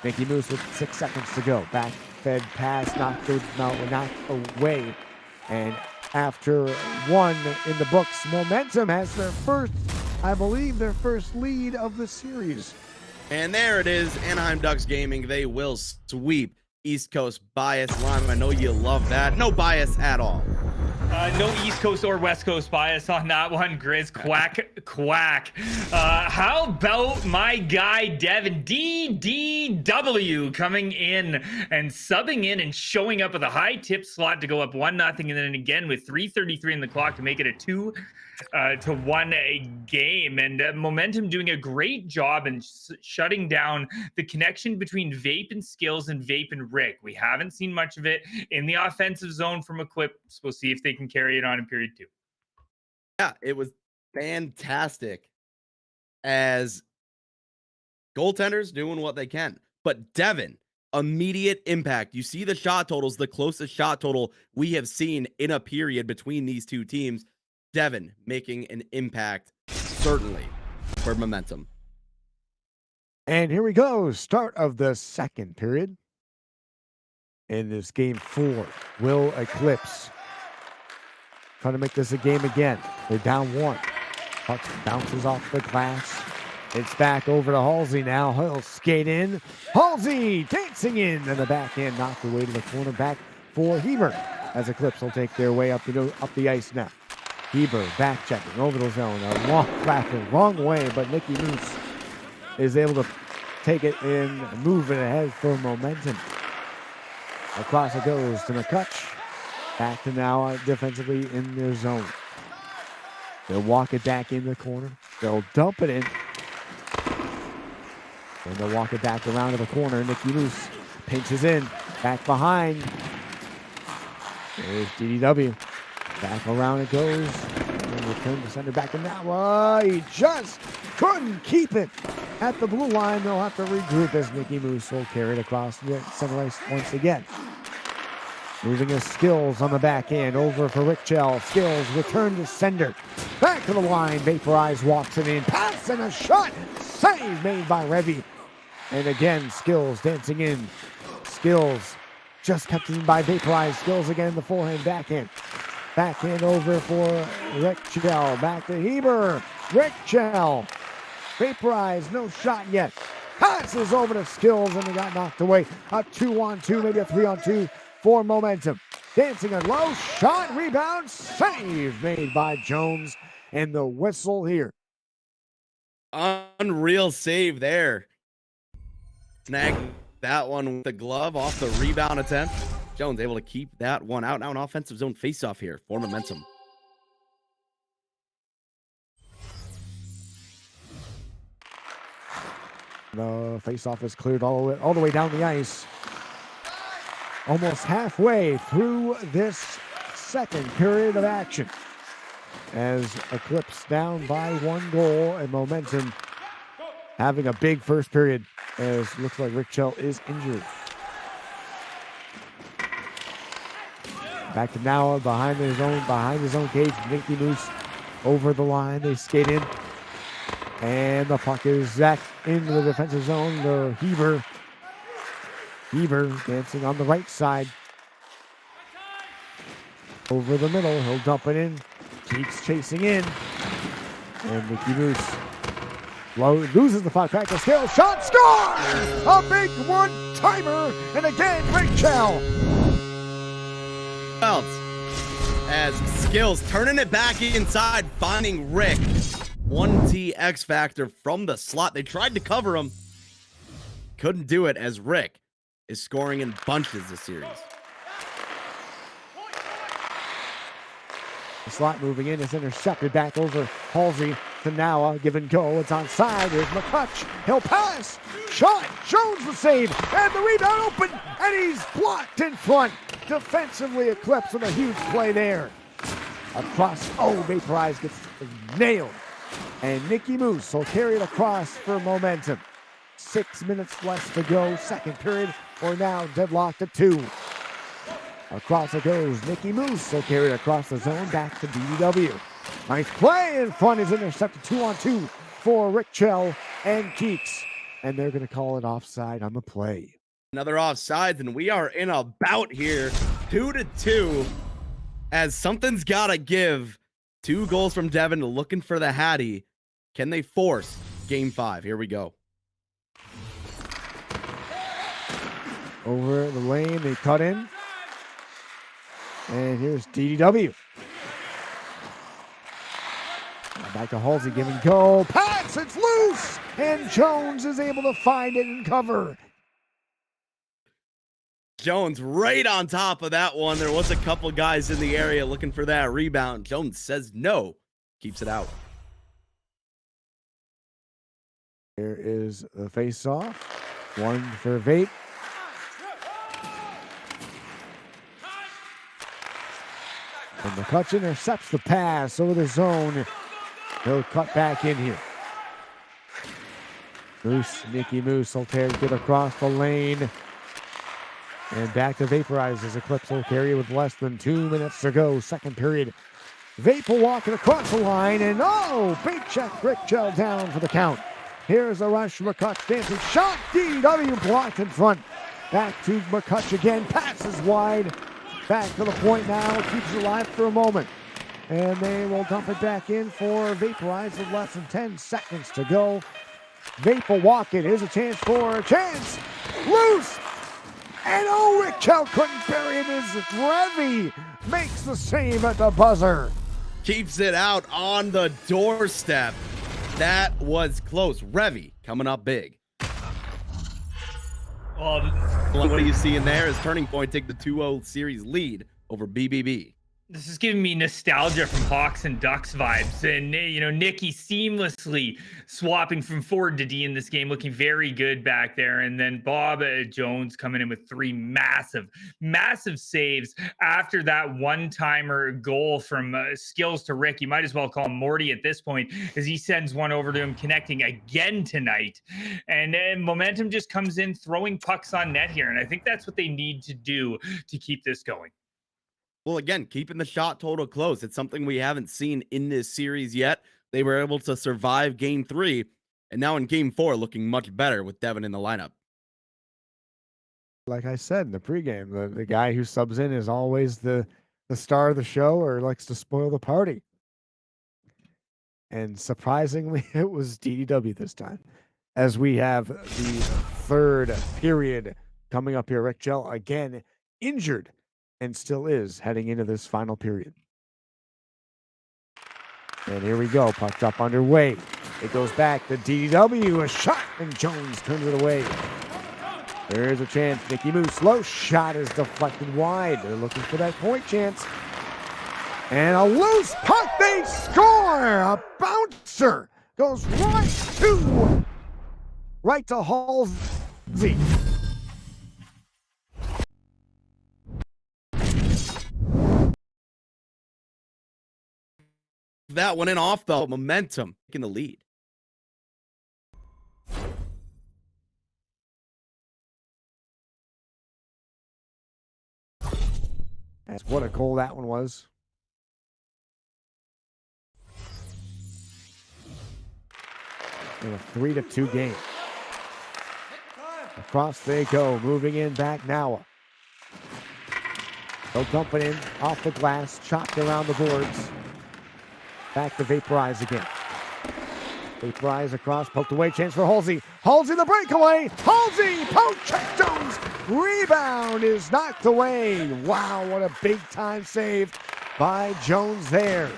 Nicky Moose with 6 seconds to go. Back fed pass, knocked away. And after 1 in the books, Momentum has their first, I believe, their first lead of the series. And there it is, Anaheim Ducks Gaming. They will sweep East Coast bias. Lime, I know you love that. No bias at all. No East Coast or West Coast bias on that one, Grizz. Quack. How about my guy, Devin DDW, coming in and subbing in and showing up with a high tip slot to go up 1-0, and then again with 3:33 in the clock to make it a 2-1 game. And Momentum doing a great job in shutting down the connection between Vape and Skills and Vape and Rick. We haven't seen much of it in the offensive zone from Eclipse. We'll see if they can carry it on in period 2. Yeah, it was fantastic as goaltenders doing what they can. But Devin, immediate impact. You see the shot totals, the closest shot total we have seen in a period between these two teams. Devin making an impact, certainly, for Momentum. And here we go. Start of the second period. In this game 4, will Eclipse trying to make this a game again. They're down 1. Puck bounces off the glass. It's back over to Halsey now. He'll skate in. Halsey dancing in, and the backhand knocked away to the corner. Back for Heber as Eclipse will take their way up the ice now. Heber back checking over the zone. A long clapper, wrong way, but Nicky Moose is able to take it in, move it ahead for Momentum. Across it goes to McCutch. Back to now defensively in their zone. They'll walk it back in the corner. They'll dump it in. And they'll walk it back around to the corner. Nicky Moose pinches in. Back behind. There's DDW. Back around it goes. And return to center back to now. He just couldn't keep it at the blue line. They'll have to regroup as Nicky Moose will carry it across the center ice once again. Moving his Skills on the backhand over for Rickchell. Skills return to sender. Back to the line. Vaporize walks it in. Pass and a shot. Save made by Revy. And again, Skills dancing in. Skills just kept in by Vaporize. Skills again in the forehand backhand. Backhand over for Rickchell. Back to Heber. Rickchell. Vaporize. No shot yet. Passes over to Skills and they got knocked away. A 2-on-2, maybe a 3-on-2 for Momentum. Dancing a low shot, rebound, save made by Jones, and the whistle here. Unreal save there. Snag that one with the glove off the rebound attempt. Jones able to keep that one out. Now an offensive zone faceoff here for Momentum. The faceoff is cleared all the way down the ice. almost halfway through this second period of action. As Eclipse down by 1 goal, and Momentum having a big first period, as looks like Rick Chell is injured. Back to Noah behind his own cage. Nicky Moose over the line. They skate in. And the puck is back into the defensive zone. The Heber dancing on the right side. Over the middle. He'll dump it in. Keeps chasing in. And Nicky Moose loses the puck. Back to skill. Shot. Score! A big one-timer. And again, Rachel. As Skills turning it back inside, finding Rick. 1T X Factor from the slot. They tried to cover him. Couldn't do it, as Rick is scoring in bunches this series. The slot moving in is intercepted back over Halsey to Noah. Give and go. It's onside. There's McCutch. He'll pass. Shot. Jones the save. And the rebound open. And he's blocked in front. Defensively Eclipse with a huge play there. Across. Oh, Vaporize gets nailed. And Nicky Moose will carry it across for Momentum. 6 minutes left to go. Second period. We're now deadlocked at 2. Across it goes. Nicky Moose will carry it across the zone back to DDW. Nice play in front is intercepted 2-on-2 for Rick Chell and Keeks. And they're going to call it offside on the play. Another offsides, and we are in a bout here. 2-2. As something's got to give. 2 goals from Devin looking for the Hattie. Can they force game 5? Here we go. Over the lane, they cut in. And here's DDW. Back to Halsey, give and go. Pass, it's loose! And Jones is able to find it and cover. Jones right on top of that one. There was a couple guys in the area looking for that rebound. Jones says no. Keeps it out. Here is the face-off. One for Vape. And McCutch intercepts the pass over the zone. He'll cut back in here. Nicky Moose will get across the lane. And back to Vaporize as Eclipse will carry with less than 2 minutes to go. Second period. Vape will walk it across the line. And bait check. Rick Chell down for the count. Here's a rush. McCutch dancing shot. DW blocked in front. Back to McCutch again. Passes wide. Back to the point now. Keeps it alive for a moment. And they will dump it back in for Vaporize with less than 10 seconds to go. Vape will walk it. Here's a chance for a chance. Loose. And Rick Chell couldn't bury it as Revy makes the save at the buzzer. Keeps it out on the doorstep. That was close. Revy coming up big. What are you seeing there as Turning Point take the 2-0 series lead over BBB? This is giving me nostalgia from Hawks and Ducks vibes. And, Nicky seamlessly swapping from forward to D in this game, looking very good back there. And then Bob Jones coming in with 3 massive saves after that one-timer goal from Skills to Rick. You might as well call him Morty at this point, as he sends one over to him, connecting again tonight. And then Momentum just comes in, throwing pucks on net here. And I think that's what they need to do to keep this going. Well, again, keeping the shot total close. It's something we haven't seen in this series yet. They were able to survive game 3, and now in game 4, looking much better with Devin in the lineup. Like I said in the pregame, the guy who subs in is always the star of the show or likes to spoil the party. And surprisingly, it was DDW this time. As we have the third period coming up here. Rick Chell again injured, and still is heading into this final period. And here we go, pucked up underway. It goes back to DW, a shot, and Jones turns it away. There's a chance, Nicky Moose, low shot is deflected wide. They're looking for that point chance. And a loose puck, they score! A bouncer goes right to Halsey. that one in off, though. Momentum taking the lead. What a goal that one was. In a 3-2 game. Across they go, moving in back now. They'll dump it in off the glass, chopped around the boards. Back to Vaporize again. Vaporize across, poked away, chance for Halsey. Halsey the breakaway. Halsey, poke, check Jones. Rebound is knocked away. Wow, what a big time save by Jones there.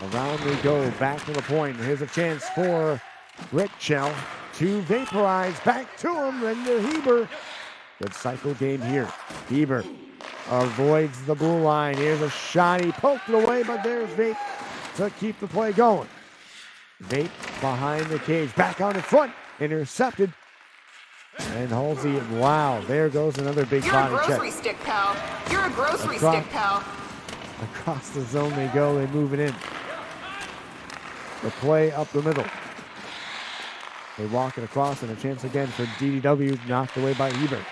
Around we go, back to the point. Here's a chance for Rick Chell to Vaporize. Back to him, and to Heber. Good cycle game here. Heber avoids the blue line. Here's a shot. He poked it away, but there's Vape to keep the play going. Vape behind the cage. Back on in front. Intercepted. And Halsey, wow, there goes another big body check. You're a grocery stick, pal. You're a grocery stick, pal. Across the zone they go. They move it in. The play up the middle. They walk it across, and a chance again for DDW, knocked away by Heber.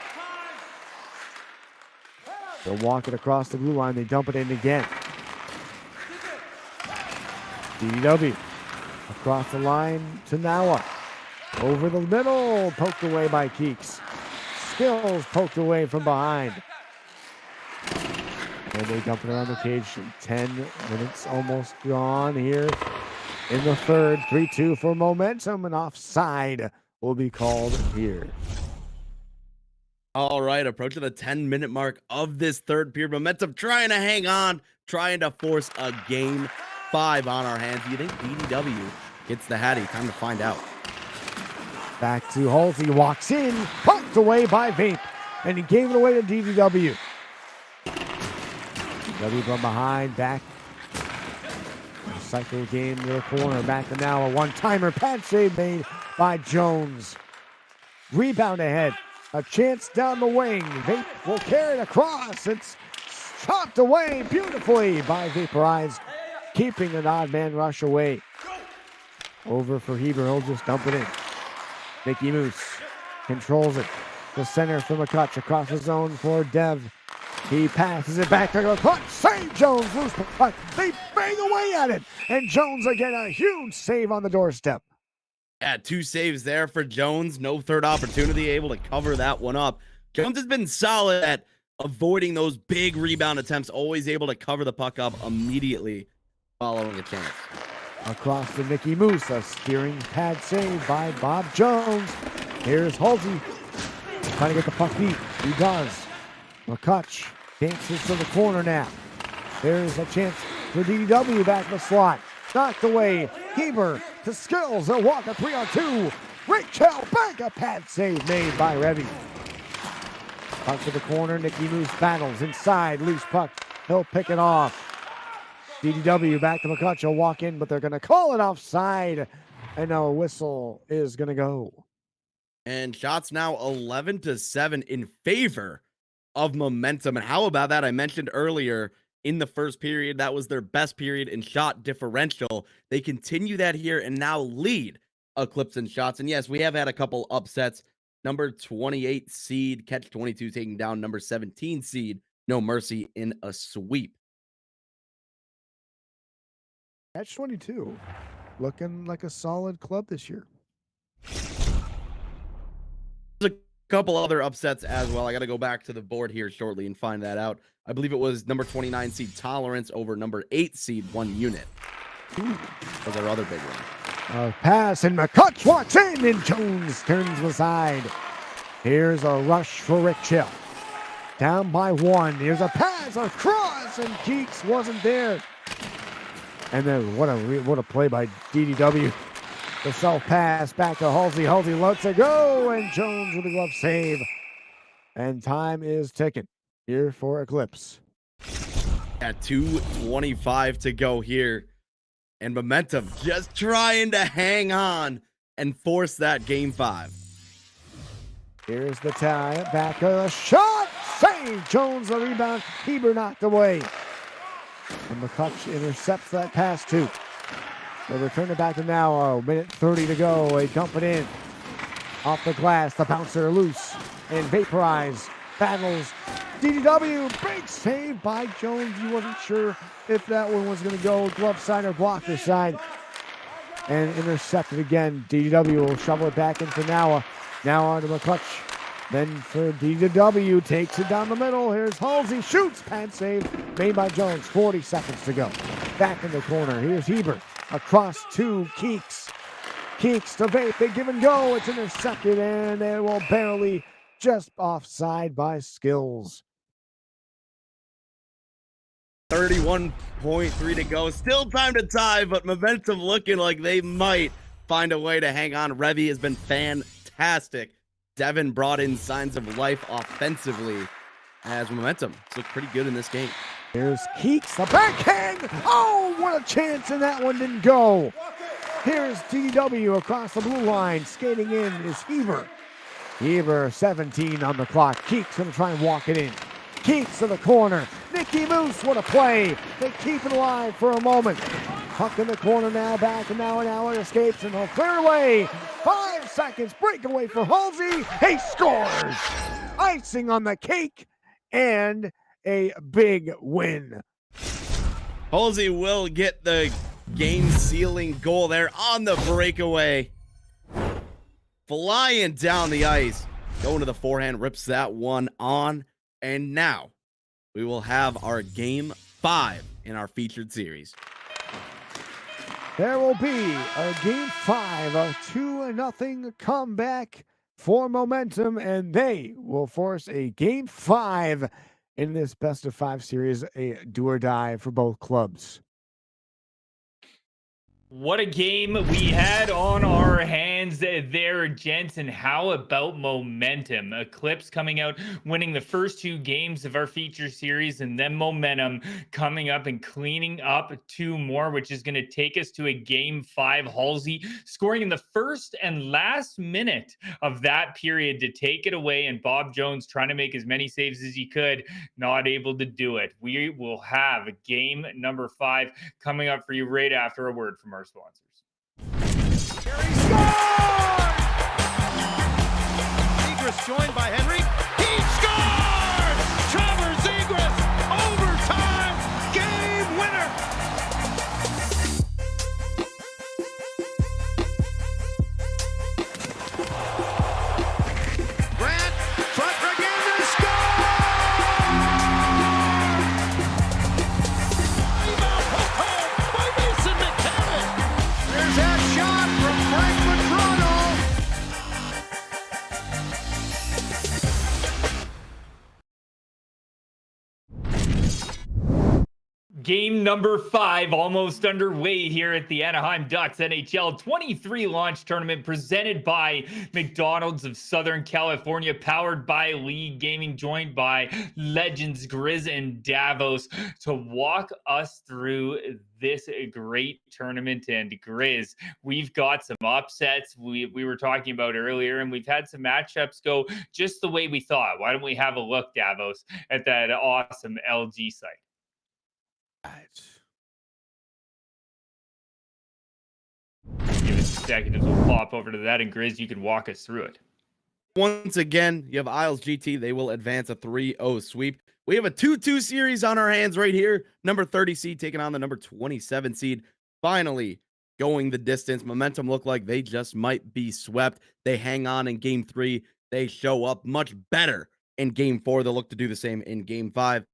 They'll walk it across the blue line. They dump it in again. DDW across the line to Nawa. Over the middle, poked away by Keeks. Skills poked away from behind. And they dump it around the cage. 10 minutes almost gone here in the third. 3-2 for momentum, and offside will be called here. All right, approaching the 10-minute mark of this third period. Momentum trying to hang on, trying to force a game 5 on our hands. Do you think DDW gets the Hattie? Time to find out. Back to Halsey, walks in, poked away by Vape, and he gave it away to DDW. DDW from behind, back. Cycle game to the corner, back to now a one-timer pad save made by Jones. Rebound ahead, a chance down the wing. Vape will carry it across. It's chopped away beautifully by Vaporize, keeping an odd man rush away. Over for Heber, he'll just dump it in. Mickey Moose controls it. The center for McCutch across the zone for Dev. He passes it back to the puck. Save Jones, loose puck. They bang away at it. And Jones again, a huge save on the doorstep. Yeah, 2 saves there for Jones. No third opportunity, able to cover that one up. Jones has been solid at avoiding those big rebound attempts, always able to cover the puck up immediately following a chance. Across to Mickey Moose, a steering pad save by Bob Jones. Here's Halsey trying to get the puck deep. He does. McCutch dances to the corner now. There's a chance for DDW back in the slot. Knocked away. Heber to Skills. They'll walk a 3-on-2. Rachel back, a pad save made by Revy. Puck to the corner. Mickey Moose battles inside. Loose puck. He'll pick it off. DDW back to McCutch. He'll walk in, but they're going to call it offside. And now a whistle is going to go. And shots now 11-7 in favor of Momentum. And how about that? I mentioned earlier in the first period, that was their best period in shot differential. They continue that here and now lead Eclipse in shots. And yes, we have had a couple upsets. Number 28 seed, Catch 22 taking down number 17 seed, No Mercy in a sweep. Catch 22 looking like a solid club this year. There's a couple other upsets as well. I got to go back to the board here shortly and find that out. I believe it was number 29 seed Tolerance over number 8 seed 1 Unit. Was our other big one. A pass, and McCutch walks in, and Jones turns the side. Here's a rush for Rick Chill. Down by 1. Here's a pass across, and Keeks wasn't there. And then what a play by DDW. The self pass back to Halsey. Halsey lets it go, and Jones with a glove save. And time is ticking here for Eclipse. At 2:25 to go here. And Momentum just trying to hang on and force that game 5. Here's the tie. Back of the shot. Save. Jones the rebound. Heber knocked away. And McCutch intercepts that pass too. They return it back to now. Minute 30 to go. They dump it in. Off the glass, the bouncer loose and vaporize. Battles. DDW, big save by Jones. You wasn't sure if that one was going to go glove side or blocker side. And intercepted again. DDW will shovel it back into Noah. Now on to McCutch. Then for DDW, takes it down the middle. Here's Halsey, shoots, pad save made by Jones. 40 seconds to go. Back in the corner. Here's Hebert across to Keeks. Keeks to vape, they give and go. It's intercepted and it will barely just offside by Skills. 31.3 to go. Still time to tie, but momentum looking like they might find a way to hang on. Revy has been fantastic. Devin brought in signs of life offensively as momentum. It's looked pretty good in this game. Here's Keeks, the backhand. Oh, what a chance, and that one didn't go. Here's DDW across the blue line. Skating in is Heber. Heber, 17 on the clock. Keeks going to try and walk it in. Keeks to the corner. Nicky Moose, what a play. They keep it alive for a moment. Puck in the corner now, back, and now it escapes, and he'll clear away. 5 seconds, breakaway for Halsey. He scores! Icing on the cake, and a big win. Halsey will get the game-sealing goal there on the breakaway. Flying down the ice. Going to the forehand, rips that one on. And now we will have our Game 5 in our featured series. There will be a Game 5, a 2-0 comeback for momentum, and they will force a Game 5 in this best-of-5 series, a do-or-die for both clubs. What a game we had on our hands there, gents. And how about momentum? Eclipse coming out, winning the first 2 games of our feature series, and then momentum coming up and cleaning up 2 more, which is going to take us to a Game 5. Halsey scoring in the first and last minute of that period to take it away, and Bob Jones trying to make as many saves as he could, not able to do it. We will have game number 5 coming up for you right after a word from our sponsors. He scores! Zegras joined by Henry. He scores! Trevor Zegras, overtime game winner. Grant, front again to score! Rebound hooked home by Mason McDonald. There's that shot from Frank McDonald. Game number 5 almost underway here at the Anaheim Ducks NHL23 launch tournament, presented by McDonald's of Southern California, powered by League Gaming, joined by legends Grizz and Davos to walk us through this great tournament. And Grizz, we've got some upsets we were talking about earlier, and we've had some matchups go just the way we thought. Why don't we have a look, Davos, at that awesome LG site? Give us a second as we'll pop over to that, and Grizz, you can walk us through it. Once again, you have Isles GT. They will advance a 3-0 sweep. We have a 2-2 series on our hands right here. Number 30 seed taking on the number 27 seed. Finally going the distance. Momentum look like they just might be swept. They hang on in Game 3. They show up much better in Game 4. They'll look to do the same in Game 5.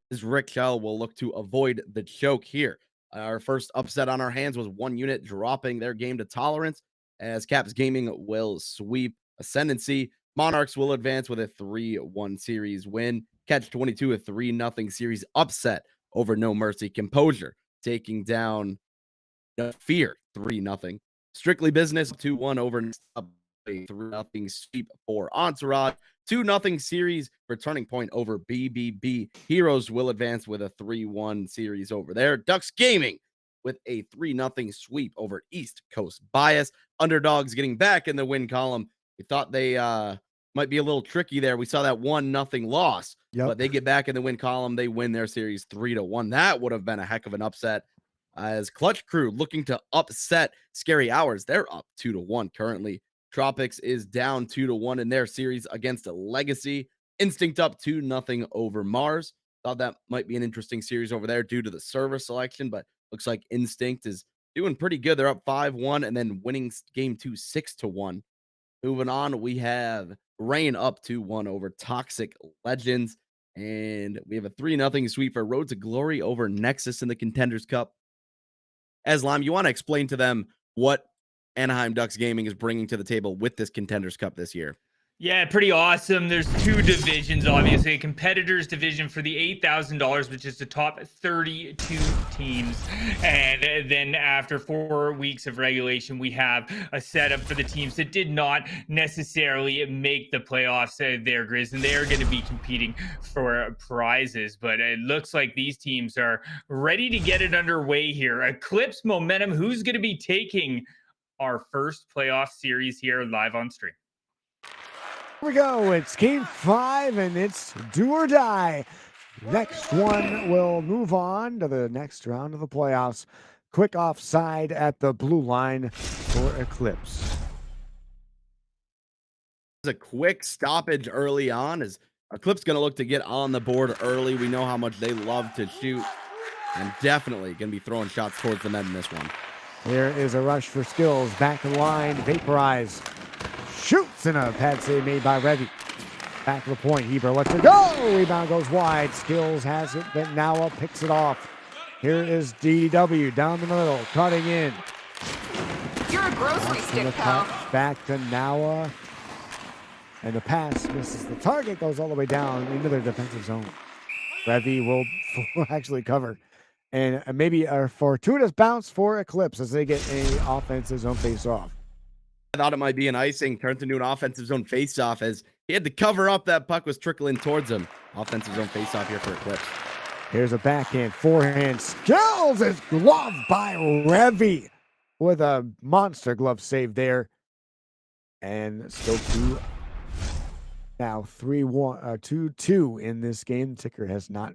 As Rick Shell will look to avoid the choke here. Our first upset on our hands was 1 unit dropping their game to tolerance, as Caps Gaming will sweep Ascendancy. Monarchs will advance with a 3-1 series win. Catch 22, a 3-0 series upset over No Mercy. Composure taking down No Fear, 3-0. Strictly Business, 2-1 over a 3-0 sweep for Entourage. 2-0 series for Turning Point over BBB. Heroes will advance with a 3-1 series over there. Ducks Gaming with a 3-0 sweep over East Coast Bias. Underdogs getting back in the win column. We thought they might be a little tricky there. We saw that 1-0 loss, Yep. but they get back in the win column. They win their series 3-1. That would have been a heck of an upset. As Clutch Crew looking to upset Scary Hours. They're up 2-1 currently. Tropics is down 2-1 in their series against Legacy. Instinct up 2-0 over Mars. Thought that might be an interesting series over there due to the server selection, but looks like Instinct is doing pretty good. They're up 5-1 and then winning game 2 6-1. Moving on, we have Rain up 2-1 over Toxic Legends. And we have a 3-0 sweep for Road to Glory over Nexus in the Contenders Cup. Eslam, you want to explain to them what Anaheim Ducks Gaming is bringing to the table with this Contenders Cup this year? Yeah, pretty awesome. There's two divisions, obviously. A competitors division for the $8,000, which is the top 32 teams. And then after 4 weeks of regulation, we have a setup for the teams that did not necessarily make the playoffs there, Grizz, and they are going to be competing for prizes. But it looks like these teams are ready to get it underway here. Eclipse Momentum, who's going to be taking our first playoff series here live on stream? Here we go. It's game 5, and it's do or die. Next one will move on to the next round of the playoffs. Quick offside at the blue line for Eclipse. A quick stoppage early on as Eclipse going to look to get on the board early. We know how much they love to shoot and definitely going to be throwing shots towards the net in this one. Here is a rush for Skills. Back to the line. Vaporize. Shoots in a pad save made by Revy. Back to the point. Heber lets it go. Rebound goes wide. Skills has it, but Nawa picks it off. Here is DW down the middle, cutting in. You're a grocery stick, pal. Back to Nawa. And the pass misses the target, goes all the way down into their defensive zone. Revy will actually cover. And maybe a fortuitous bounce for Eclipse as they get a offensive zone face-off. I thought it might be an icing, turns into an offensive zone face-off as he had to cover up that puck was trickling towards him. Offensive zone face-off here for Eclipse. Here's a backhand, forehand. Skills is gloved by Revy with a monster glove save there. And still now 2-2 in this game. Ticker has not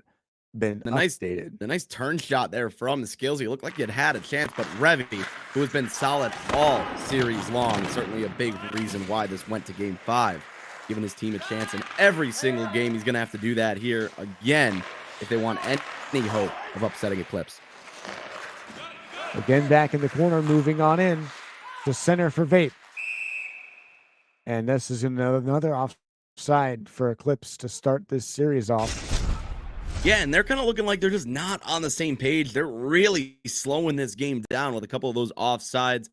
been updated. The nice turn shot there from the Skills. He looked like he had a chance, but Revy, who has been solid all series long, certainly a big reason why this went to game 5, giving his team a chance in every single game. He's going to have to do that here again if they want any hope of upsetting Eclipse. Again, back in the corner, moving on in to center for Vape. And this is another offside for Eclipse to start this series off. Yeah, and they're kind of looking like they're just not on the same page. They're really slowing this game down with a couple of those offsides.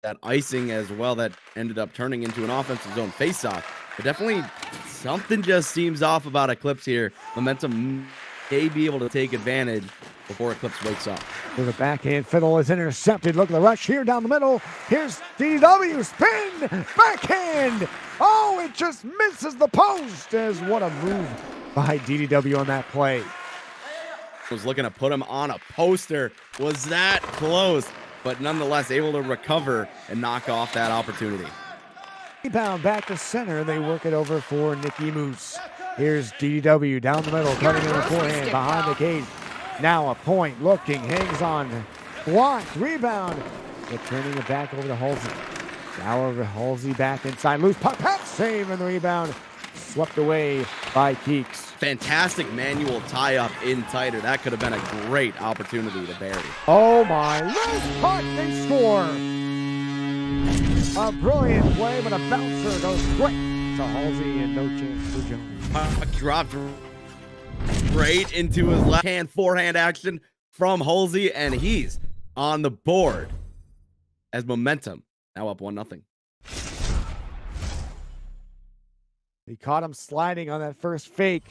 That icing as well that ended up turning into an offensive zone faceoff. But definitely something just seems off about Eclipse here. Momentum may be able to take advantage before Eclipse wakes up. With a backhand fiddle is intercepted. Look at the rush here down the middle. Here's DW, spin, backhand. Oh, it just misses the post. As what a move by DDW on that play. Was looking to put him on a poster. Was that close, but nonetheless able to recover and knock off that opportunity. Rebound back to center. They work it over for Nikki Moose. Here's DDW down the middle, cutting in the forehand behind the cage. Now a point, looking, hangs on, blocked, rebound. They're turning it back over to Halsey. Now over Halsey back inside, loose puck, pass save, and the rebound swept away by Keeks. Fantastic manual tie-up in tighter. That could have been a great opportunity to bury. Oh my, loose puck, they score. A brilliant play, but a bouncer goes quick to Halsey and no chance for Jones. Puck dropped right into his left hand forehand action from Halsey, and he's on the board as Momentum now up 1-0. He caught him sliding on that first fake,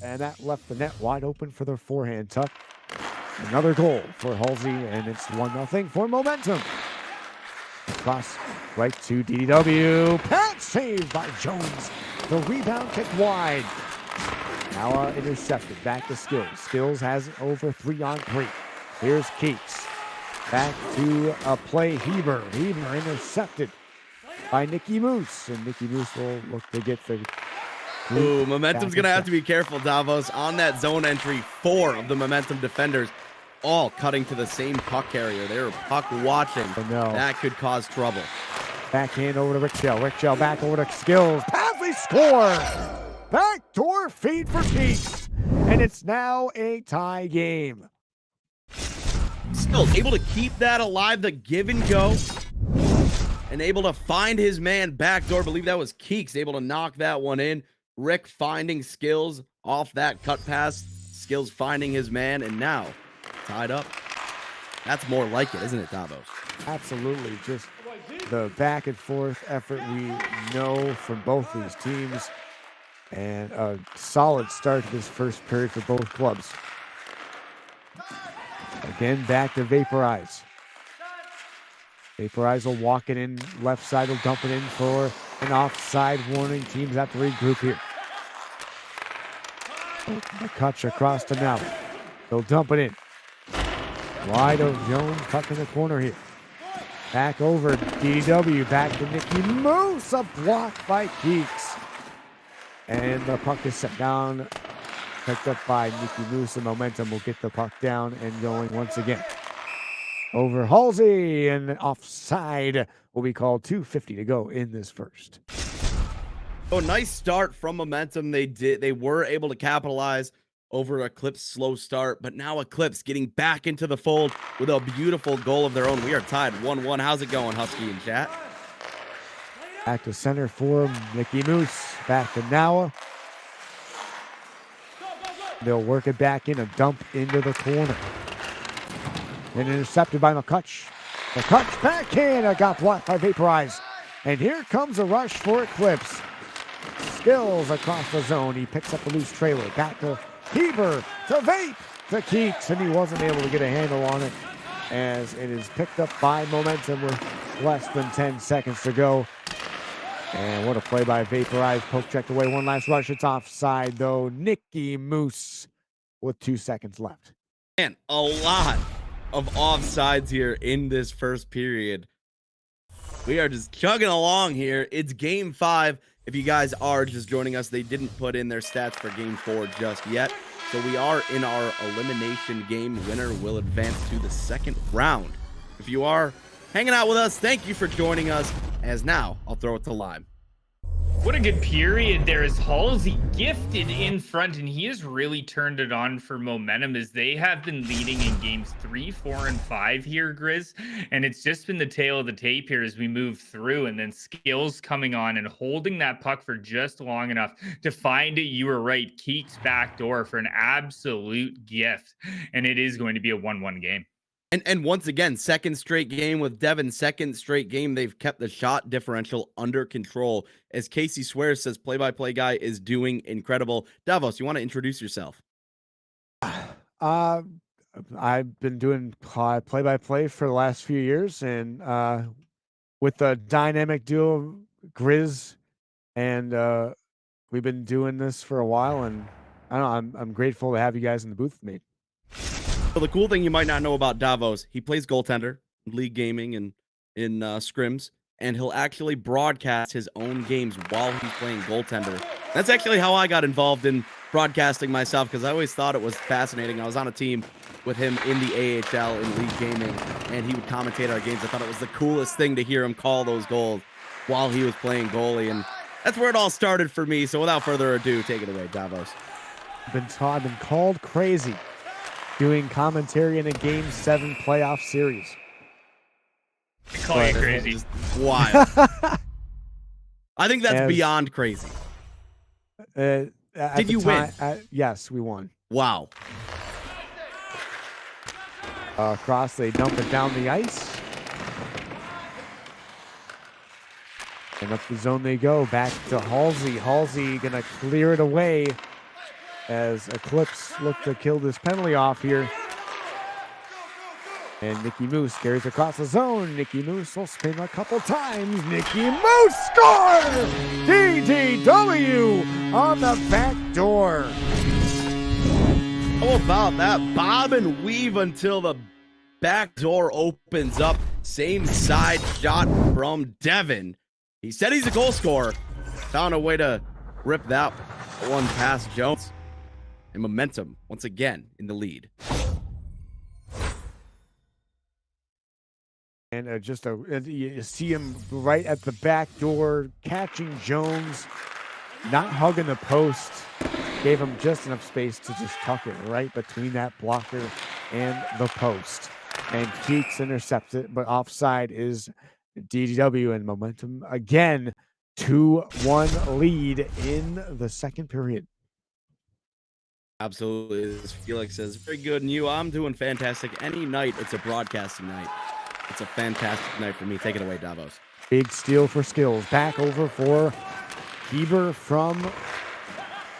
and that left the net wide open for the forehand tuck. Another goal for Halsey, and it's 1-0 for Momentum. Cross right to DW. Pass saved by Jones. The rebound kicked wide. Now intercepted. Back to Skills. Skills has it over 3-on-3. Here's Keeks. Back to a play. Heber intercepted. by Nicky Moose. And Nicky Moose will look to get the... Ooh, Momentum's going to have to be careful, Davos. On that zone entry, 4 of the Momentum defenders all cutting to the same puck carrier. They were puck watching. Oh, no. That could cause trouble. Backhand over to Rick Shell. Rick Shell back over to Skills. Pasley scores! Backdoor feed for Keeks. And it's now a tie game. Still able to keep that alive, the give and go. And able to find his man backdoor. I believe that was Keeks able to knock that one in. Rick finding Skills off that cut pass. Skills finding his man, and now tied up. That's more like it, isn't it, Davos? Absolutely. Just the back and forth effort we know from both these teams. And a solid start to this first period for both clubs. Again, back to Vaporize. Vaporize will walk it in. Left side will dump it in for an offside warning. Teams have to regroup here. McCutch across to now. They'll dump it in. Wide of Jones, tucked in the corner here. Back over DW, back to Nicky Moose, a block by Keeks. And the puck is set down, picked up by Nicky Moose, and Momentum will get the puck down and going once again. Over Halsey, and offside will be called. 2:50 to go in this first. Oh, nice start from Momentum. They were able to capitalize over Eclipse slow start, but now Eclipse getting back into the fold with a beautiful goal of their own. We are tied 1-1. How's it going, Husky and chat? Back to center for Nicky Moose. Back to Nawa. They'll work it back in, a dump into the corner. And intercepted by McCutch. McCutch backhand got blocked by Vaporize. And here comes a rush for Eclipse. Skills across the zone. He picks up the loose trailer. Back to Heber, to Vape, to Keeks, and he wasn't able to get a handle on it as it is picked up by Momentum with less than 10 seconds to go. And what a play by Vaporize. Poke checked away. One last rush. It's offside, though. Nicky Moose with 2 seconds left. Man, a lot of offsides here in this first period. We are just chugging along here. It's game 5. If you guys are just joining us, they didn't put in their stats for game 4 just yet. So we are in our elimination game. Winner will advance to the second round. If you are hanging out with us, thank you for joining us. As now, I'll throw it to Lime. What a good period there as Halsey gifted in front, and he has really turned it on for Momentum as they have been leading in games 3, 4, and 5 here, Grizz. And it's just been the tail of the tape here as we move through, and then Skills coming on and holding that puck for just long enough to find it. You were right, Keeks backdoor for an absolute gift, and it is going to be a 1-1 game. And once again, second straight game with Devin, second straight game. They've kept the shot differential under control. As Casey Swears says, play-by-play guy is doing incredible. Davos, you want to introduce yourself? I've been doing play-by-play for the last few years, and with the dynamic duo Grizz, and we've been doing this for a while, and I don't know, I'm grateful to have you guys in the booth with me. So the cool thing you might not know about Davos, he plays goaltender, league gaming, and in scrims, and he'll actually broadcast his own games while he's playing goaltender. That's actually how I got involved in broadcasting myself, because I always thought it was fascinating. I was on a team with him in the AHL in league gaming, and he would commentate our games. I thought it was the coolest thing to hear him call those goals while he was playing goalie, and that's where it all started for me. So without further ado, take it away, Davos. I've been called crazy doing commentary in a Game 7 playoff series. I call you crazy. Wild. I think that's beyond crazy. Did you win? Yes, we won. Wow. Cross, they dump it down the ice. And up the zone they go. Back to Halsey. Halsey gonna clear it away as Eclipse look to kill this penalty off here. And Nicky Moose carries across the zone. Nicky Moose will spin a couple times. Nicky Moose scores! DDW on the back door. How about that? Bob and weave until the back door opens up. Same side shot from Devin. He said he's a goal scorer. Found a way to rip that one past Jones. And Momentum, once again, in the lead. And you see him right at the back door, catching Jones, not hugging the post. Gave him just enough space to just tuck it right between that blocker and the post. And Keeks intercepts it, but offside is DDW, and Momentum again, 2-1 lead in the second period. Absolutely. As Felix says, very good. And you, I'm doing fantastic. Any night, it's a broadcasting night. It's a fantastic night for me. Take it away, Davos. Big steal for Skills. Back over for Heber from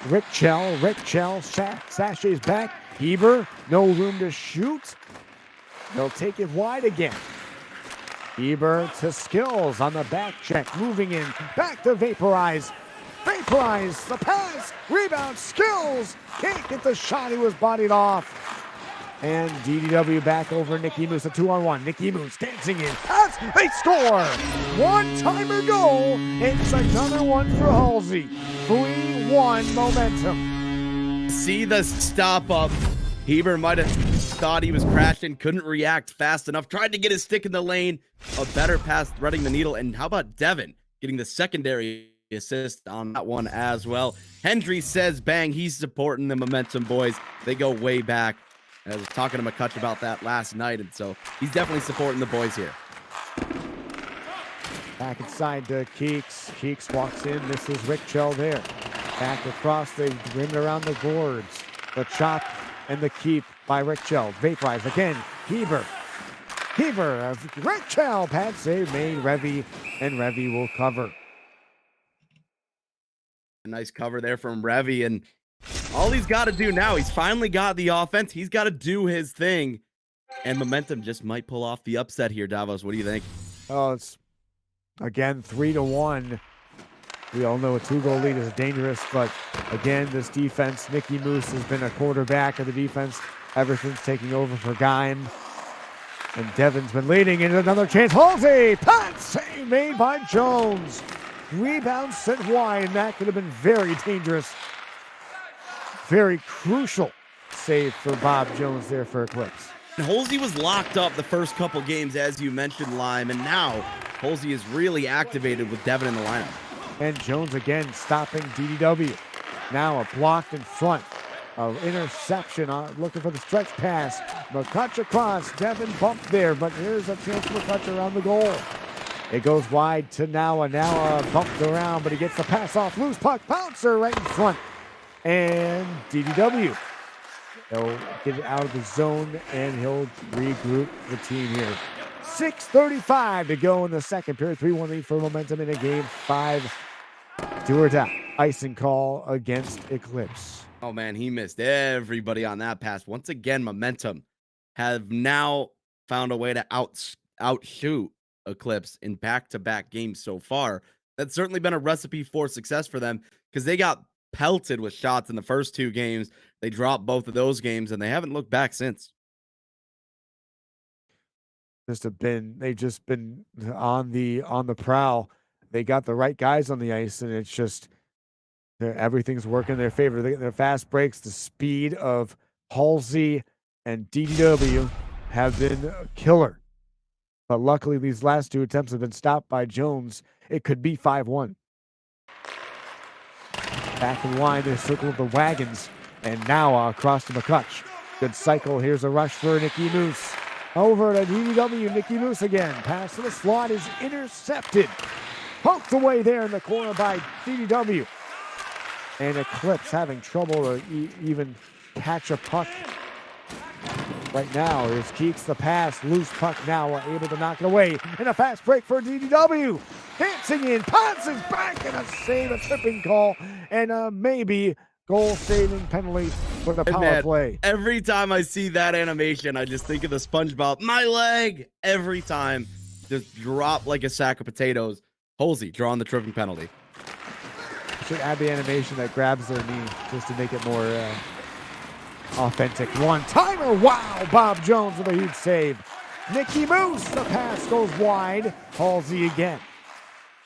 Rickchell. Rickchell sachets back. Heber, no room to shoot. They'll take it wide again. Heber to Skills on the back check. Moving in. Back to Vaporize. Vaporize. The pass. Rebound. Skills. Can't get the shot. He was bodied off. And DDW back over Nicky Moose, a 2-on-1. Nicky Moose dancing in. Pass. They score. One-timer goal. It's another one for Halsey. 3-1 Momentum. See the stop up. Heber might have thought he was crashing, couldn't react fast enough, tried to get his stick in the lane. A better pass threading the needle. And how about Devin getting the secondary assist on that one as well? Hendry says bang. He's supporting the Momentum boys. They go way back. I was talking to McCutch about that last night, and so he's definitely supporting the boys here. Back inside to Keeks. Keeks walks in. This is Rickchell there. Back across the rim around the boards. The chop and the keep by Rickchell. Vaporize again. Heber. Heber. Rickchell. Pad save made. Revy, and Revy will cover. A nice cover there from Revy, and all he's got to do now, he's finally got the offense. He's got to do his thing. And Momentum just might pull off the upset here, Davos. What do you think? Oh, it's, again, 3-1. We all know a 2-goal lead is dangerous, but again, this defense, Nicky Moose has been a quarterback of the defense ever since taking over for Geim. And Devin's been leading into another chance. Halsey! Pat save made by Jones. Rebound sent wide, and that could have been very dangerous. Very crucial save for Bob Jones there for Eclipse. And Halsey was locked up the first couple games, as you mentioned, Lime, and now Halsey is really activated with Devin in the lineup. And Jones again stopping DDW. Now a blocked in front. Interception, looking for the stretch pass. McCutch across. Devin bumped there, but here's a chance for McCutch around the goal. It goes wide to Noah. Noah bumped around, but he gets the pass off. Loose puck, bouncer right in front. And DDW. He'll get it out of the zone, and he'll regroup the team here. 6:35 to go in the second period. 3-1 lead for Momentum in a game 5. Do or die. Icing call against Eclipse. Oh, man, he missed everybody on that pass. Once again, Momentum have now found a way to outshoot Eclipse in back-to-back games so far. That's certainly been a recipe for success for them because they got pelted with shots in the first 2 games. They dropped both of those games, and they haven't looked back since. They've just been on the prowl. They got the right guys on the ice, and it's just everything's working in their favor. Their fast breaks, the speed of Halsey and DDW have been killer. But luckily, these last 2 attempts have been stopped by Jones. It could be 5-1. Back in line, they circle the wagons, and now across to McCutch. Good cycle. Here's a rush for Nicky Moose. Over to DDW, Nicky Moose again. Pass to the slot is intercepted. Poked away there in the corner by DDW. And Eclipse having trouble to even catch a puck. Right now, here's Keeks the pass. Loose puck now, able to knock it away. And a fast break for DDW. Dancing in, passes back, and a save, a tripping call, and maybe goal-saving penalty for the power play. Every time I see that animation, I just think of the SpongeBob. My leg! Every time, just drop like a sack of potatoes. Halsey drawing the tripping penalty. Should add the animation that grabs their knee just to make it more authentic. One-timer, wow! Bob Jones with a huge save. Nicky Moose, the pass goes wide. Halsey again.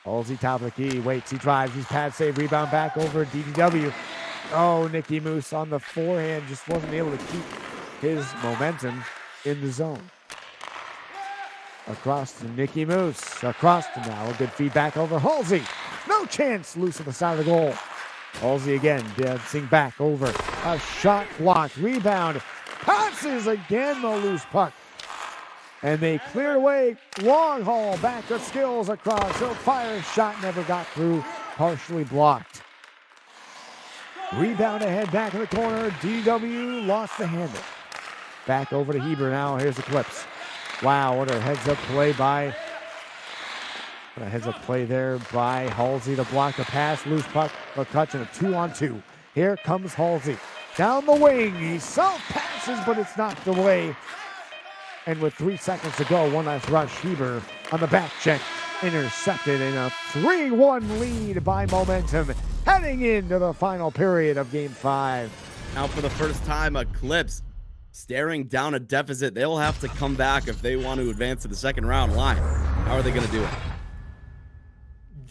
Halsey top of the key, waits, he drives, he's pad save, rebound back over DDW. Oh, Nicky Moose on the forehand, just wasn't able to keep his momentum in the zone. Across to Nicky Moose, across to now, a good feedback over Halsey. No chance, loose at the side of the goal. Halsey again, dancing back over. A shot blocked, rebound, passes again, the loose puck. And they cleared away, long haul, back to Skills across. He'll fire a shot, never got through, partially blocked. Rebound ahead, back in the corner. DW lost the handle. Back over to Heber now. Here's the Clips. Wow, what a heads-up play there by Halsey to block the pass. Loose puck, McCutcheon, a 2-on-2. Here comes Halsey. Down the wing, he self-passes, but it's knocked away. And with 3 seconds to go, one last rush. Heber on the back check, intercepted in a 3-1 lead by Momentum, heading into the final period of Game 5. Now for the first time, Eclipse staring down a deficit. They'll have to come back if they want to advance to the second round line. How are they going to do it?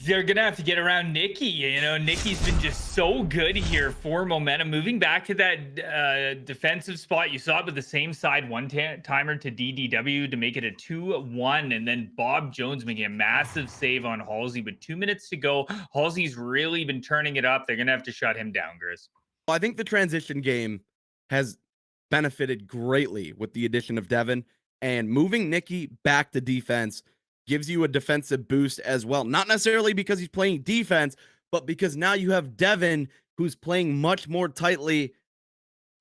They're going to have to get around Nicky. You know, Nicky's been just so good here for Momentum. Moving back to that defensive spot, you saw it with the same side one-timer to DDW to make it a 2-1. And then Bob Jones making a massive save on Halsey with 2 minutes to go. Halsey's really been turning it up. They're going to have to shut him down, Grizz. Well, I think the transition game has benefited greatly with the addition of Devin, and moving Nicky back to defense gives you a defensive boost as well. Not necessarily because he's playing defense, but because now you have Devin who's playing much more tightly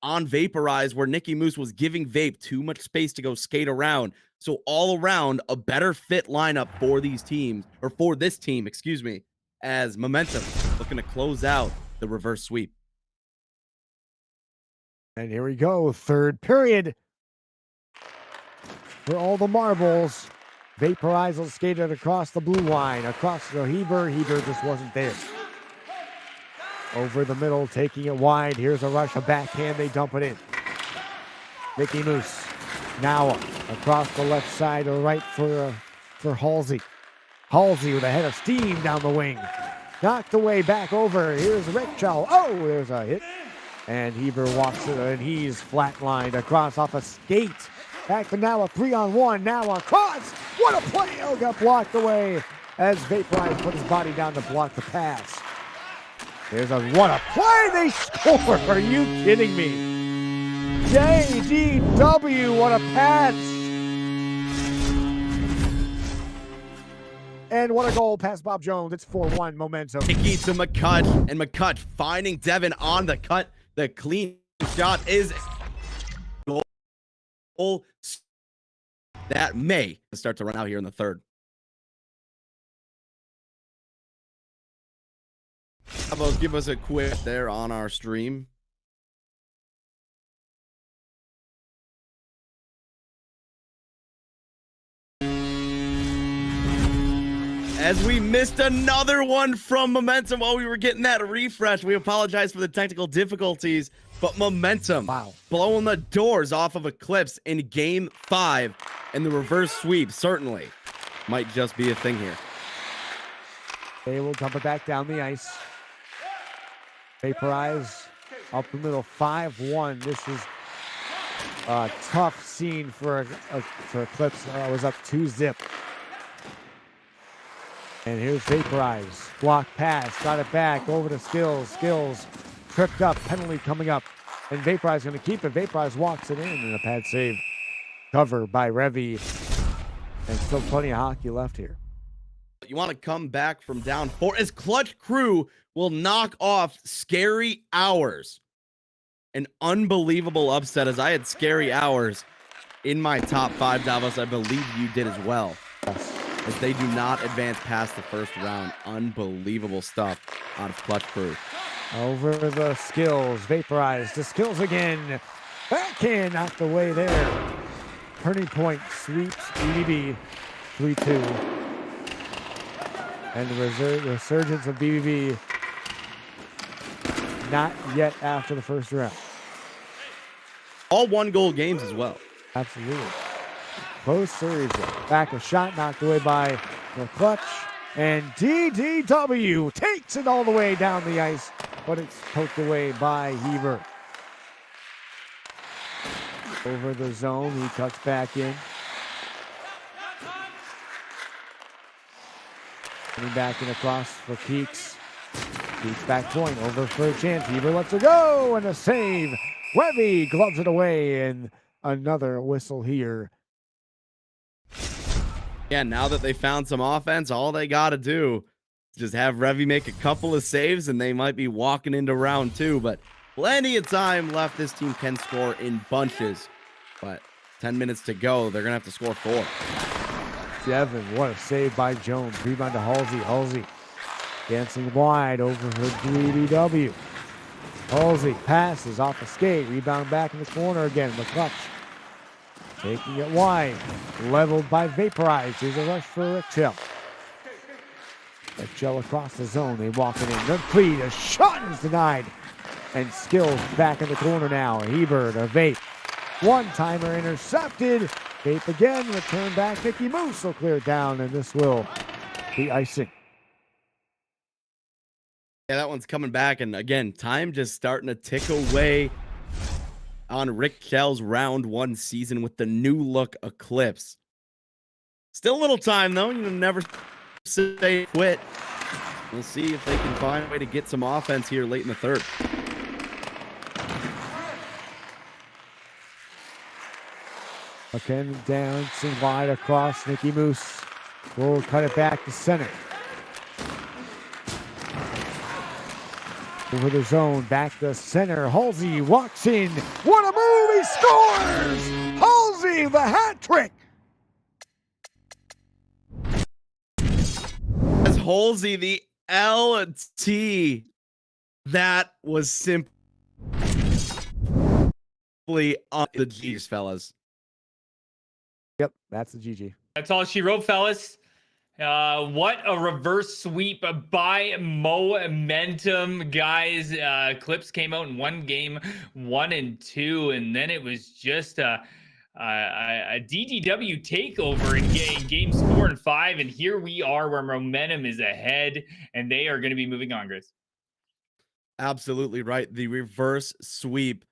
on Vaporize, where Nicky Moose was giving Vape too much space to go skate around. So all around, a better fit lineup for these teams, or for this team, excuse me, as Momentum looking to close out the reverse sweep. And here we go, third period. For all the marbles, Vaporize will skate it across the blue line, across the Heber. Heber just wasn't there. Over the middle, taking it wide. Here's a rush, a backhand, they dump it in. Nicky Moose, now across the left side or right for Halsey. Halsey with a head of steam down the wing. Knocked away, back over. Here's Rick Chow. Oh, there's a hit. And Heber walks it, and he's flatlined across off a skate. Back to now a 3-on-1, now across. What a play! Oh, got blocked away as Vaporize put his body down to block the pass. There's a, what a play! They score! Are you kidding me? JDW, what a pass! And what a goal past Bob Jones. It's 4-1 Momentum. Nicky to McCutch, and McCutch finding Devin on the cut. The clean shot is goal that may start to run out here in the third. How about give us a quick there on our stream? As we missed another one from Momentum while we were getting that refresh. We apologize for the technical difficulties, but Momentum blowing the doors off of Eclipse in Game 5, and the reverse sweep certainly might just be a thing here. They will dump it back down the ice. Vaporize up the middle, 5-1. This is a tough scene for Eclipse. It was up 2-0. And here's Vaporize. Block pass. Got it back. Over to Skills. Skills tripped up. Penalty coming up. And Vaporize going to keep it. Vaporize walks it in. And a pad save. Cover by Revy. And still plenty of hockey left here. You want to come back from down 4 as Clutch Crew will knock off Scary Hours. An unbelievable upset, as I had Scary Hours in my top 5, Davos. I believe you did as well. Yes. As they do not advance past the first round. Unbelievable stuff out of Clutch Crew. Over the Skills. Vaporize to Skills again. Backhand knocked away there. Turning point sweeps BBB 3-2. And the resurgence of BBB not yet after the first round. All 1-goal games as well. Absolutely. Close series. Back a shot knocked away by the Clutch. And DDW takes it all the way down the ice, but it's poked away by Heber. Over the zone, he cuts back in. Coming back in across for Keeks. Keeks back point, over for a chance. Heber lets it go, and a save. Webby gloves it away, and another whistle here. Yeah, now that they found some offense, all they got to do is just have Revy make a couple of saves, and they might be walking into round 2. But plenty of time left. This team can score in bunches. But 10 minutes to go. They're going to have to score 4. Devin, what a save by Jones. Rebound to Halsey. Halsey dancing wide over her DDW. Halsey passes off the skate. Rebound back in the corner again. McClutch taking it wide. Leveled by Vaporize. Here's a rush for Rickchill. Rickchill across the zone. They walk it in. Complete. A shot is denied. And Skills back in the corner now. Heber to Vape. One-timer intercepted. Vape again. Return back. Mickey Moose will clear it down. And this will be icing. Yeah, that one's coming back. And again, time just starting to tick away on Rick Shell's round 1 season with the new look Eclipse. Still a little time, though. You never say quit. We'll see if they can find a way to get some offense here late in the third. Again, dancing wide across. Mickey Moose will cut it back to center. Over the zone, back to center. Halsey walks in. What a move! He scores! Halsey, the hat trick! As Halsey, the LT, that was simply on the G's, fellas. Yep, that's the GG. That's all she wrote, fellas. What a reverse sweep by Momentum, guys. Clips came out in one game, 1 and 2, and then it was just a DDW takeover in games 4 and 5, and here we are where Momentum is ahead, and they are going to be moving on, Grizz. Absolutely right. The reverse sweep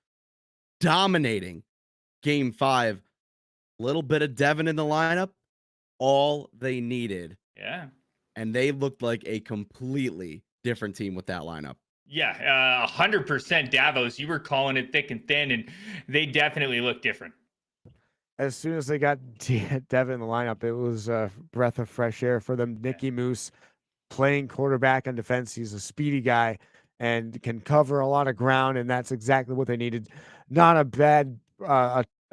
dominating game 5. Little bit of Devin in the lineup. All they needed. Yeah. And they looked like a completely different team with that lineup. Yeah, 100% Davos. You were calling it thick and thin, and they definitely look different. As soon as they got Devin in the lineup, it was a breath of fresh air for them. Nicky Moose playing quarterback on defense. He's a speedy guy and can cover a lot of ground, and that's exactly what they needed. Not a bad